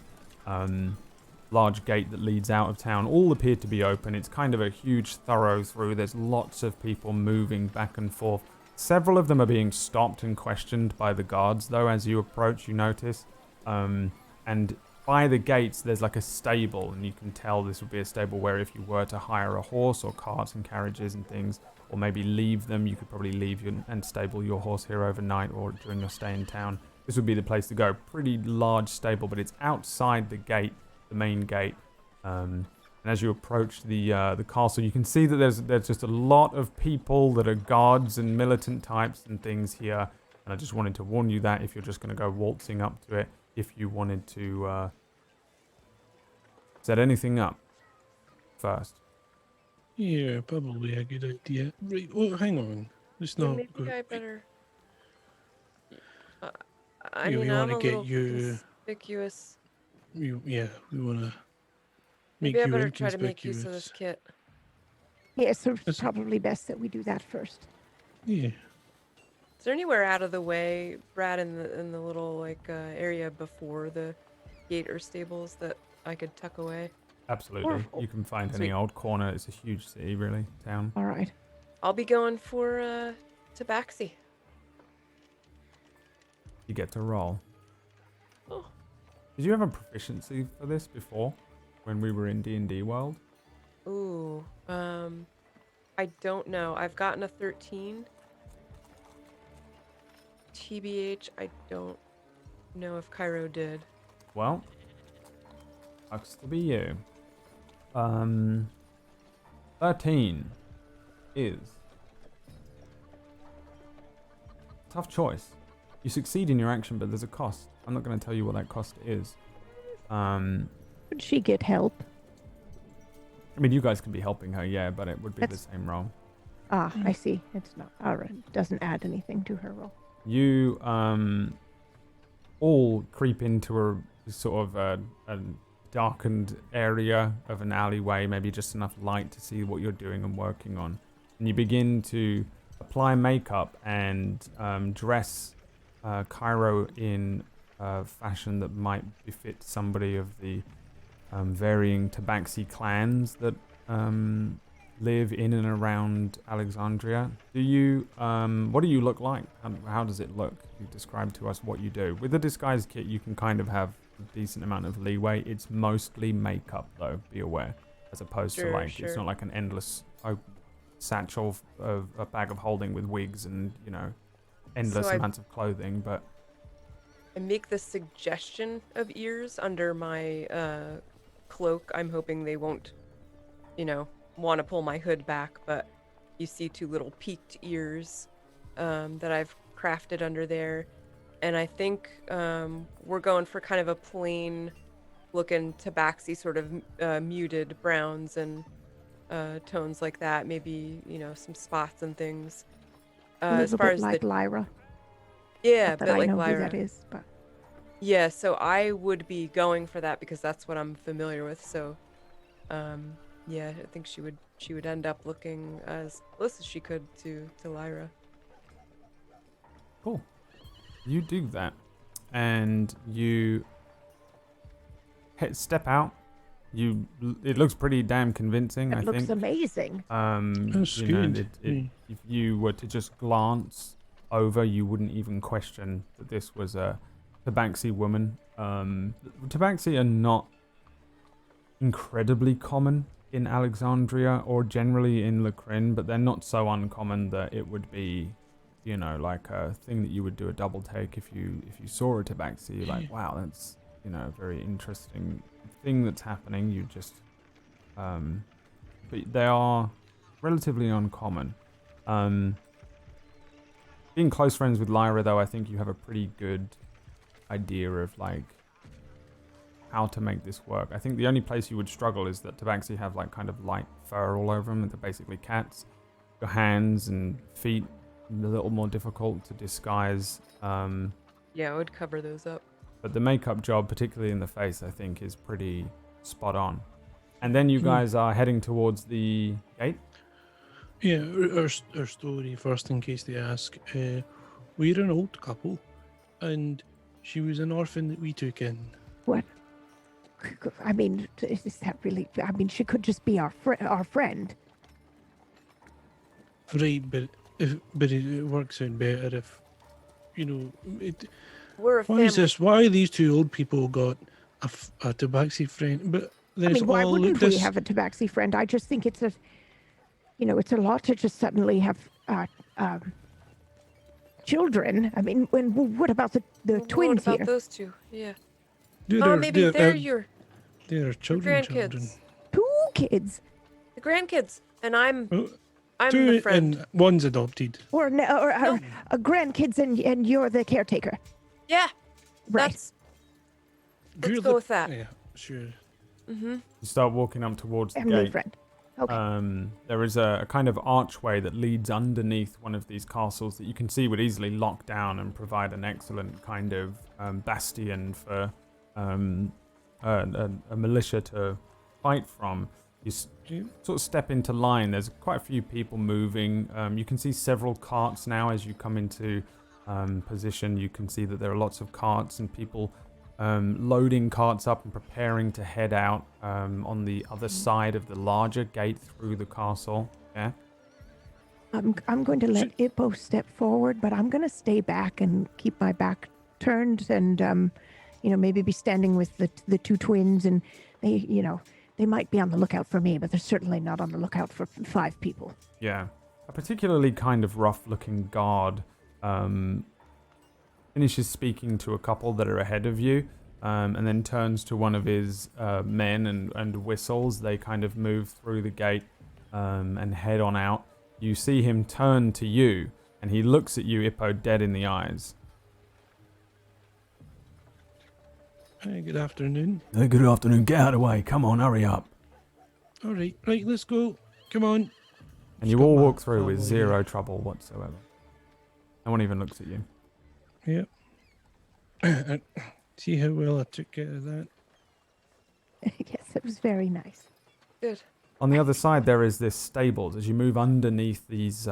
large gate that leads out of town, all appear to be open. It's kind of a huge thorough through. There's lots of people moving back and forth. Several of them are being stopped and questioned by the guards, though, as you approach, you notice. And by the gates, there's like a stable, and you can tell this would be a stable where if you were to hire a horse or carts and carriages and things, or maybe leave them, you could probably leave and stable your horse here overnight or during your stay in town. This would be the place to go. Pretty large stable, but it's outside the gate, the main gate. And as you approach the castle, you can see that there's just a lot of people that are guards and militant types and things here. And I just wanted to warn you that if you're just going to go waltzing up to it, if you wanted to set anything up first. Yeah, probably a good idea. Right, well, hang on. Let's Yeah, not maybe go. I better. I Yeah, mean, we I'm wanna a get little you- conspicuous. We want to make Maybe I you better try to make use of inconspicuous. this kit. Yes, so it's That's- probably best that we do that first. Yeah. Is there anywhere out of the way, Brad, in the little area before the gate or stables that I could tuck away? Absolutely. Or- You can find any Sweet. old corner. It's a huge city, really, town. All right. I'll be going for Tabaxi. You get to roll. Oh, Did you have a proficiency for this before, when we were in D&D world? Ooh, I don't know. I've gotten a 13. TBH, I don't know if Cairo did. Well, sucks to be you. 13 is tough choice. You succeed in your action, but there's a cost. I'm not going to tell you what that cost is. Could she get help? I mean, you guys could be helping her, yeah, but it would be the same role. Ah, I see. It's not. All right. Doesn't add anything to her role. You all creep into a sort of a darkened area of an alleyway, maybe just enough light to see what you're doing and working on. And you begin to apply makeup and dress Cairo in a fashion that might befit somebody of the varying Tabaxi clans that live in and around Alexandria. Do you, what do you look like? How does it look? You describe to us what you do. With the disguise kit, you can kind of have a decent amount of leeway. It's mostly makeup, though, be aware. As opposed to, like, it's not like an endless satchel of a bag of holding with wigs and, you know, endless amounts of clothing, but... I make the suggestion of ears under my cloak. I'm hoping they won't, you know, want to pull my hood back, but you see two little peaked ears that I've crafted under there. And I think we're going for kind of a plain looking tabaxi, sort of muted browns and tones like that. Maybe, you know, some spots and things. As far as like Lyra. Yeah, Not that but I like know Lyra. who that is, but Yeah, so I would be going for that because that's what I'm familiar with. So, yeah, I think she would end up looking as close as she could to Lyra. Cool. You do that, and you step out. It looks pretty damn convincing. it I looks think. amazing. That's You know, good. if you were to just glance over, you wouldn't even question that this was a Tabaxi woman. Tabaxi are not incredibly common in Alexandria or generally in Lacrin, but they're not so uncommon that it would be, you know, like a thing that you would do a double take if you saw a Tabaxi. You're like, wow, that's, you know, a very interesting thing that's happening. You just, but they are relatively uncommon. Being close friends with Lyra, though, I think you have a pretty good idea of, like, how to make this work. I think the only place you would struggle is that Tabaxi have, like, kind of light fur all over them, and they're basically cats. Your hands and feet a little more difficult to disguise. Yeah, I would cover those up. But the makeup job, particularly in the face, I think is pretty spot on. And then you guys are heading towards the gate? Yeah, our story first, in case they ask. We're an old couple, and she was an orphan that we took in. What? I mean, is that really? I mean, she could just be our friend. Right, but it works out better if, you know, We're a why family. is this? Why these two old people got a tabaxi friend? But then I mean, why all wouldn't we this. have a tabaxi friend? I just think it's it's a lot to just suddenly have children. I mean, what about the twins What about here? those two? Yeah. They're- Maybe they're, they're uh, your They're children. grandkids. 2 kids, The grandkids. And I'm Oh, the two, friend. and one's adopted. or grandkids, and you're the caretaker, Yeah, right? let's You're go with that. Yeah, sure. You start walking up towards the Family gate. friend. Okay. There is a kind of archway that leads underneath one of these castles that you can see would easily lock down and provide an excellent kind of bastion for a militia to fight from. You sort of step into line. There's quite a few people moving. You can see several carts now as you come into position. You can see that there are lots of carts and people loading carts up and preparing to head out on the other side of the larger gate through the castle. Yeah. I'm going to let Ippo step forward, but I'm going to stay back and keep my back turned and maybe be standing with the two twins, and they might be on the lookout for me, but they're certainly not on the lookout for 5 people. Yeah. A particularly kind of rough-looking guard finishes speaking to a couple that are ahead of you, and then turns to one of his men and whistles. They kind of move through the gate and head on out. You see him turn to you, and he looks at you, Ippo, dead in the eyes. Hey, good afternoon. Hey, good afternoon. Get out of the way. Come on, hurry up. All right, let's go. Come on. And you all walk through with zero trouble whatsoever. No one even looks at you. Yep. See how well I took care of that. Yes, it was very nice. Good. On the other side, there is this stables. As you move underneath these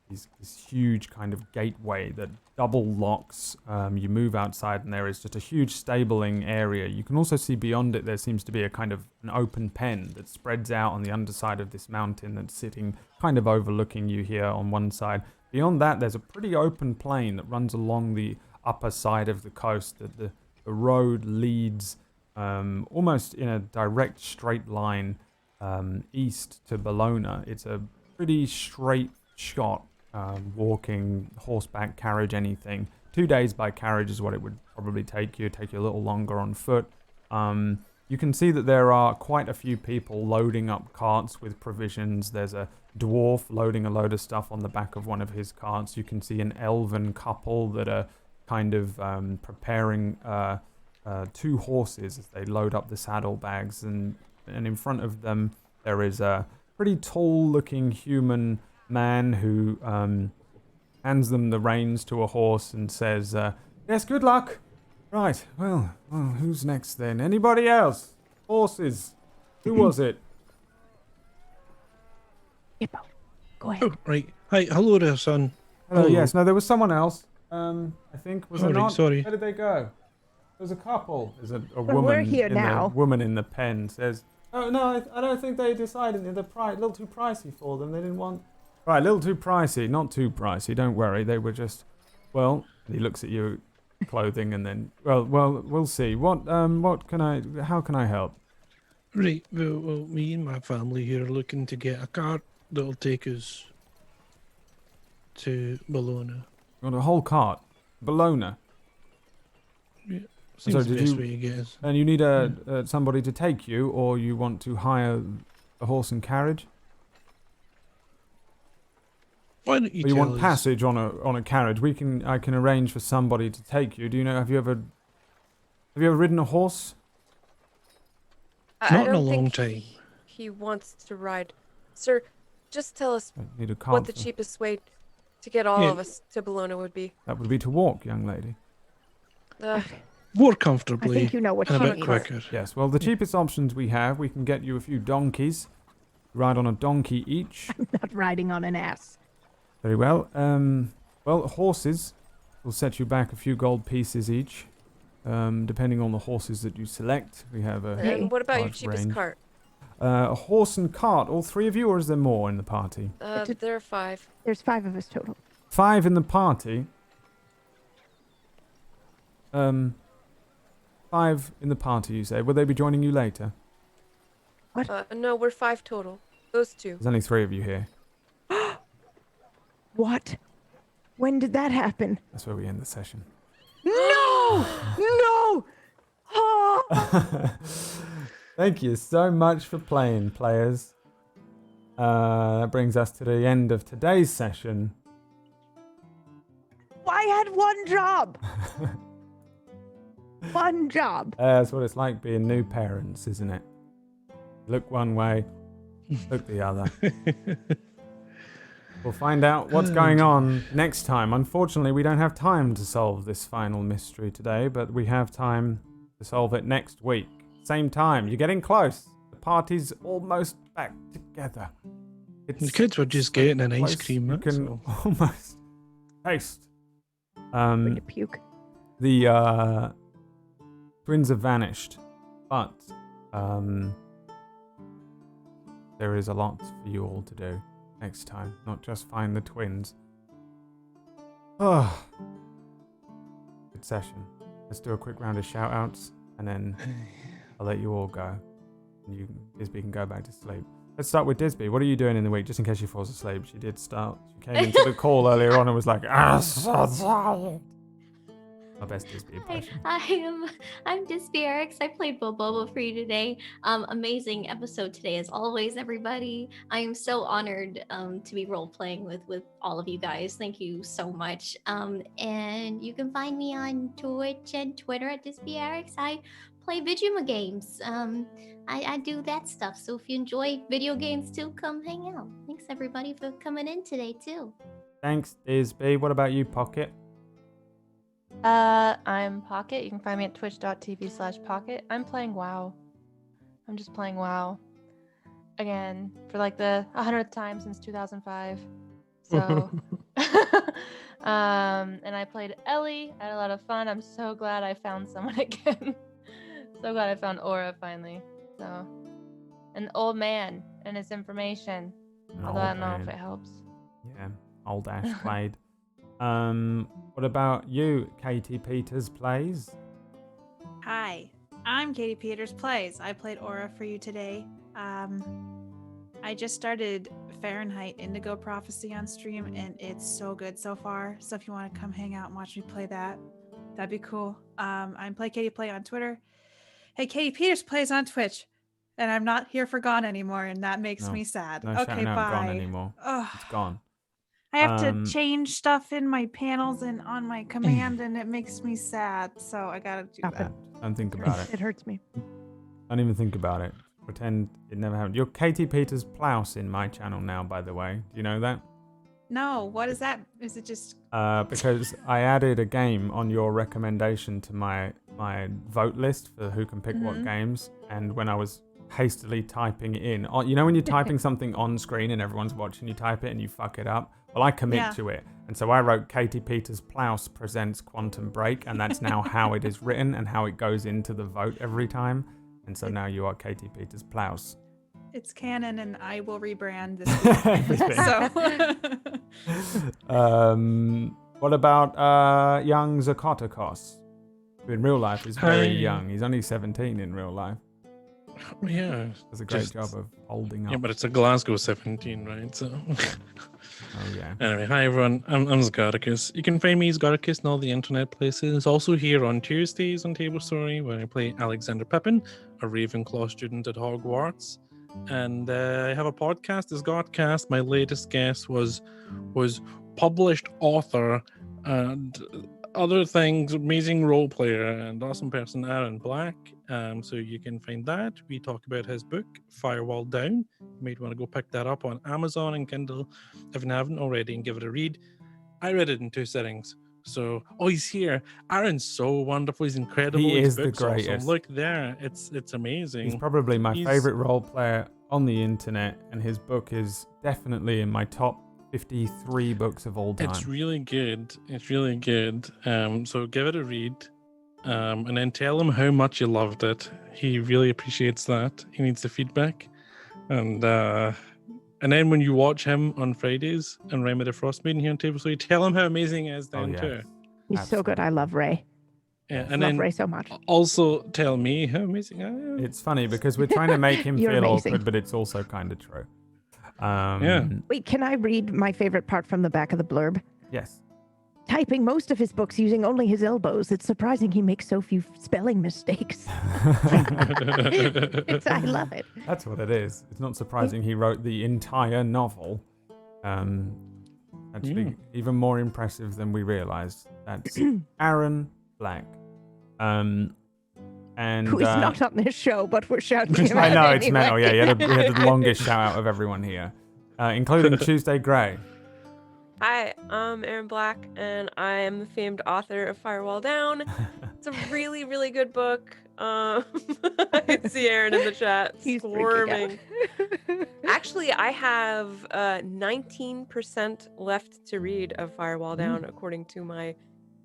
this huge kind of gateway that double locks, you move outside, and there is just a huge stabling area. You can also see beyond it there seems to be a kind of an open pen that spreads out on the underside of this mountain that's sitting kind of overlooking you here on one side. Beyond that, there's a pretty open plain that runs along the upper side of the coast. That the road leads almost in a direct straight line east to Bologna. It's a pretty straight shot, walking, horseback, carriage, anything. 2 days by carriage is what it would probably take you. It'd take you a little longer on foot. You can see that there are quite a few people loading up carts with provisions. There's a dwarf loading a load of stuff on the back of one of his carts. You can see an elven couple that are kind of preparing 2 horses as they load up the saddlebags, and in front of them there is a pretty tall-looking human man who hands them the reins to a horse and says, "Yes, good luck." Right, well, who's next then? Anybody else? Horses. Who was it? Ippo, go ahead. Oh, right. Hi, hello there, son. Hello, yes. No, there was someone else. I think, was Oh, it right, not? sorry. Where did they go? There's a couple. There's a Well, woman. we're here now. The woman in the pen says, "Oh no, I don't think they decided. They're a little too pricey for them. They didn't want." Right, a little too pricey. Not too pricey. Don't worry. They were just. Well, he looks at you, clothing, and then. Well, we'll see. What can I? How can I help? Right, well, me and my family here are looking to get a cart that'll take us to Bologna. Got a whole cart. Bologna. Seems So the did best you- way to get us. And you need somebody to take you, or you want to hire a horse and carriage? Why don't you Or you tell want us? passage on a carriage? I can arrange for somebody to take you. Do you know? Have you ever ridden a horse? I Not in a don't long think time. he wants to ride. Sir, just tell us I need a cart. what the for- cheapest way to get all Yeah. of us to Bologna would be. That would be to walk, young lady. More I comfortably think you know what and she a bit needs. quicker. Yes. Well, the cheapest options we have, we can get you a few donkeys. Ride on a donkey each. Not riding on an ass. Very well. Well, horses will set you back a few gold pieces each, depending on the horses that you select. We have a And what about your large cheapest range. cart? A horse and cart. All 3 of you, or is there more in the party? There are 5. There's 5 of us total. 5 in the party. 5 in the party, you say. Will they be joining you later? No, we're 5 total. Those 2. There's only 3 of you here. What? When did that happen? That's where we end the session. No! No! Oh! Thank you so much for playing, players. That brings us to the end of today's session. I had one job. One job. That's what it's like being new parents, isn't it? Look one way, look the other. We'll find out what's going on next time. Unfortunately, we don't have time to solve this final mystery today, but we have time to solve it next week. Same time. You're getting close. The party's almost back together. The kids were just getting an ice close. cream. You That's can all. almost taste. Ready to puke. The twins have vanished, but there is a lot for you all to do next time. Not just find the twins. Oh, good session. let's do a quick round of shout outs and then I'll let you all go. And Disby can go back to sleep. Let's start with Disby. What are you doing in the week? Just in case she falls asleep. She came into the call earlier on and was like, I'm so tired. My best Disby impression. I'm Disby. I played Bobo for you today. Amazing episode today as always, everybody. I am so honored to be role playing with all of you guys. Thank you so much. And you can find me on Twitch and Twitter at DisbyRx. I play video games. I do that stuff. So if you enjoy video games too, come hang out. Thanks everybody for coming in today too. Thanks, Disby. What about you, Pocket? I'm Pocket. You can find me at twitch.tv/Pocket. I'm playing WoW. I'm just playing WoW. Again, for like the 100th time since 2005. So, and I played Ellie. I had a lot of fun. I'm so glad I found someone again. So glad I found Aura finally. So, an old man and his information. Although I don't know if it helps. Yeah, old Ash Clade. What about you, Katie Peters Plays? Hi, I'm Katie Peters Plays. I played Aura for you today. I just started Fahrenheit Indigo Prophecy on stream, and it's so good so far. So if you want to come hang out and watch me play that, that'd be cool. I'm Play Katie Play on Twitter. Hey, Katie Peters Plays on Twitch, and I'm not here for Gone anymore, and that makes me sad. No okay, shouting out bye. Gone anymore. Ugh. It's gone. I have to change stuff in my panels and on my command, and it makes me sad. So I gotta do that. Don't think about it. It hurts me. Don't even think about it. Pretend it never happened. You're Katie Peters Plouse in my channel now, by the way. Do you know that? No, what is that? Is it just... Because I added a game on your recommendation to my vote list for who can pick what games, and when I was hastily typing it in, you know when you're typing something on screen and everyone's watching you type it and you fuck it up? Well, I commit to it. And so I wrote Katie Peters Plouse presents Quantum Break, and that's now how it is written and how it goes into the vote every time. And so now you are Katie Peters Plouse. It's canon, and I will rebrand this week. So, what about young Zakotakos, who in real life is very young. He's only 17 in real life. Yeah. Does a great job of holding up. Yeah, but it's a Glasgow 17, right? So. Oh, yeah. Anyway, hi everyone. I'm Zgaricus. You can find me Zgaricus in all the internet places. Also here on Tuesdays on Table Story, where I play Alexander Pippin, a Ravenclaw student at Hogwarts. And I have a podcast, the Zgodcast. My latest guest was published author and other things, amazing role player and awesome person, Aaron Black. So you can find that. We talk about his book, Firewall Down. You might want to go pick that up on Amazon and Kindle if you haven't already and give it a read. I read it in 2 sittings. So, he's here. Aaron's so wonderful. He's incredible. He His is the book's awesome. greatest. Look there. It's amazing. He's probably my favorite role player on the internet, and his book is definitely in my top 53 books of all time. It's really good. So give it a read. And then tell him how much you loved it. He really appreciates that. He needs the feedback. And then when you watch him on Fridays and Rhyme with the Frost Maiden here on Table Story, tell him how amazing he is then too. He's so good. I love Ray. Yeah, I and love then Ray so much. Also tell me how amazing I am. It's funny because we're trying to make him You're feel amazing. awkward, but it's also kind of true. Wait, can I read my favorite part from the back of the blurb? Yes. Typing most of his books using only his elbows. It's surprising he makes so few spelling mistakes. I love it. That's what it is. It's not surprising he wrote the entire novel. Actually, even more impressive than we realized. That's Aaron Black. And who is not on this show, but we're shouting him I out know, anyway. it's mental. Yeah, he had the longest shout out of everyone here, including Tuesday Gray. Hi, I'm Aaron Black, and I am the famed author of Firewall Down. It's a really, really good book. I can see Aaron in the chat squirming. Actually, I have 19% left to read of Firewall Down, according to my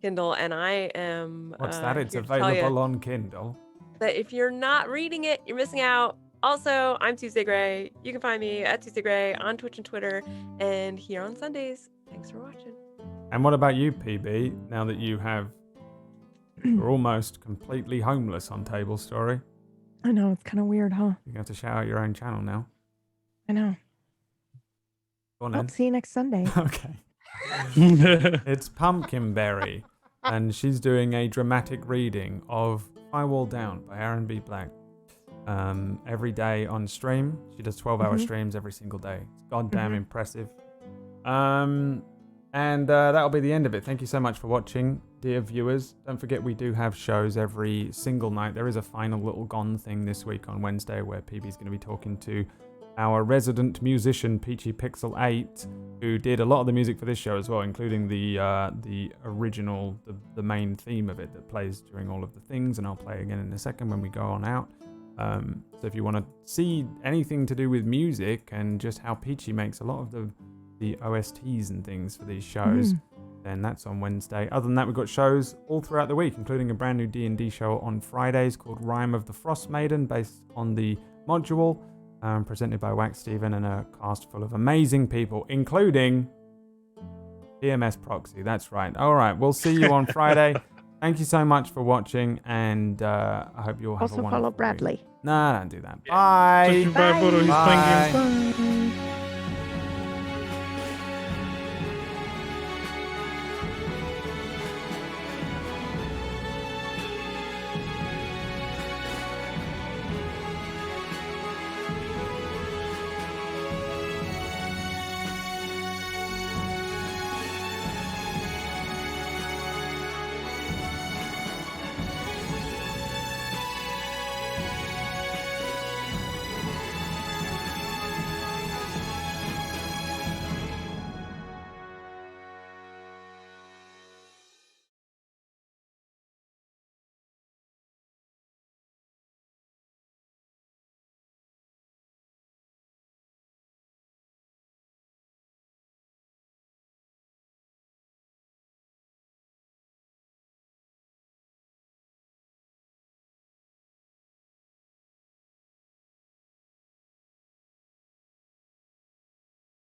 Kindle, and I am. What's that? It's here to tell available ya on Kindle. that if you're not reading it, you're missing out. Also, I'm Tuesday Gray. You can find me at Tuesday Gray on Twitch and Twitter, and here on Sundays. Thanks for watching. And what about you, PB? Now that you have You're almost completely homeless on Table Story. I know, it's kind of weird, huh? You're going to have to shout out your own channel now. I know. Go on Well, then. see you next Sunday. Okay. It's Pumpkinberry, and she's doing a dramatic reading of Firewall Down by Aaron B. Black. Every day on stream. She does 12-hour streams every single day. It's goddamn impressive. And that'll be the end of it. Thank you so much for watching, dear viewers. Don't forget we do have shows every single night. There is a final little gone thing this week on Wednesday where PB's going to be talking to our resident musician, Peachy Pixel 8, who did a lot of the music for this show as well, including the original, the main theme of it that plays during all of the things, and I'll play again in a second when we go on out. So if you want to see anything to do with music and just how Peachy makes a lot of the OSTs and things for these shows, then that's on Wednesday. Other than that, we've got shows all throughout the week, including a brand new D&D show on Fridays called Rime of the Frost Maiden, based on the module, presented by Wax Steven and a cast full of amazing people, including PMS Proxy. That's right. All right, we'll see you on Friday. Thank you so much for watching, and I hope you all have a Also wonderful follow week. Bradley. No, don't do that. Bye. Bye. Bye. Bye.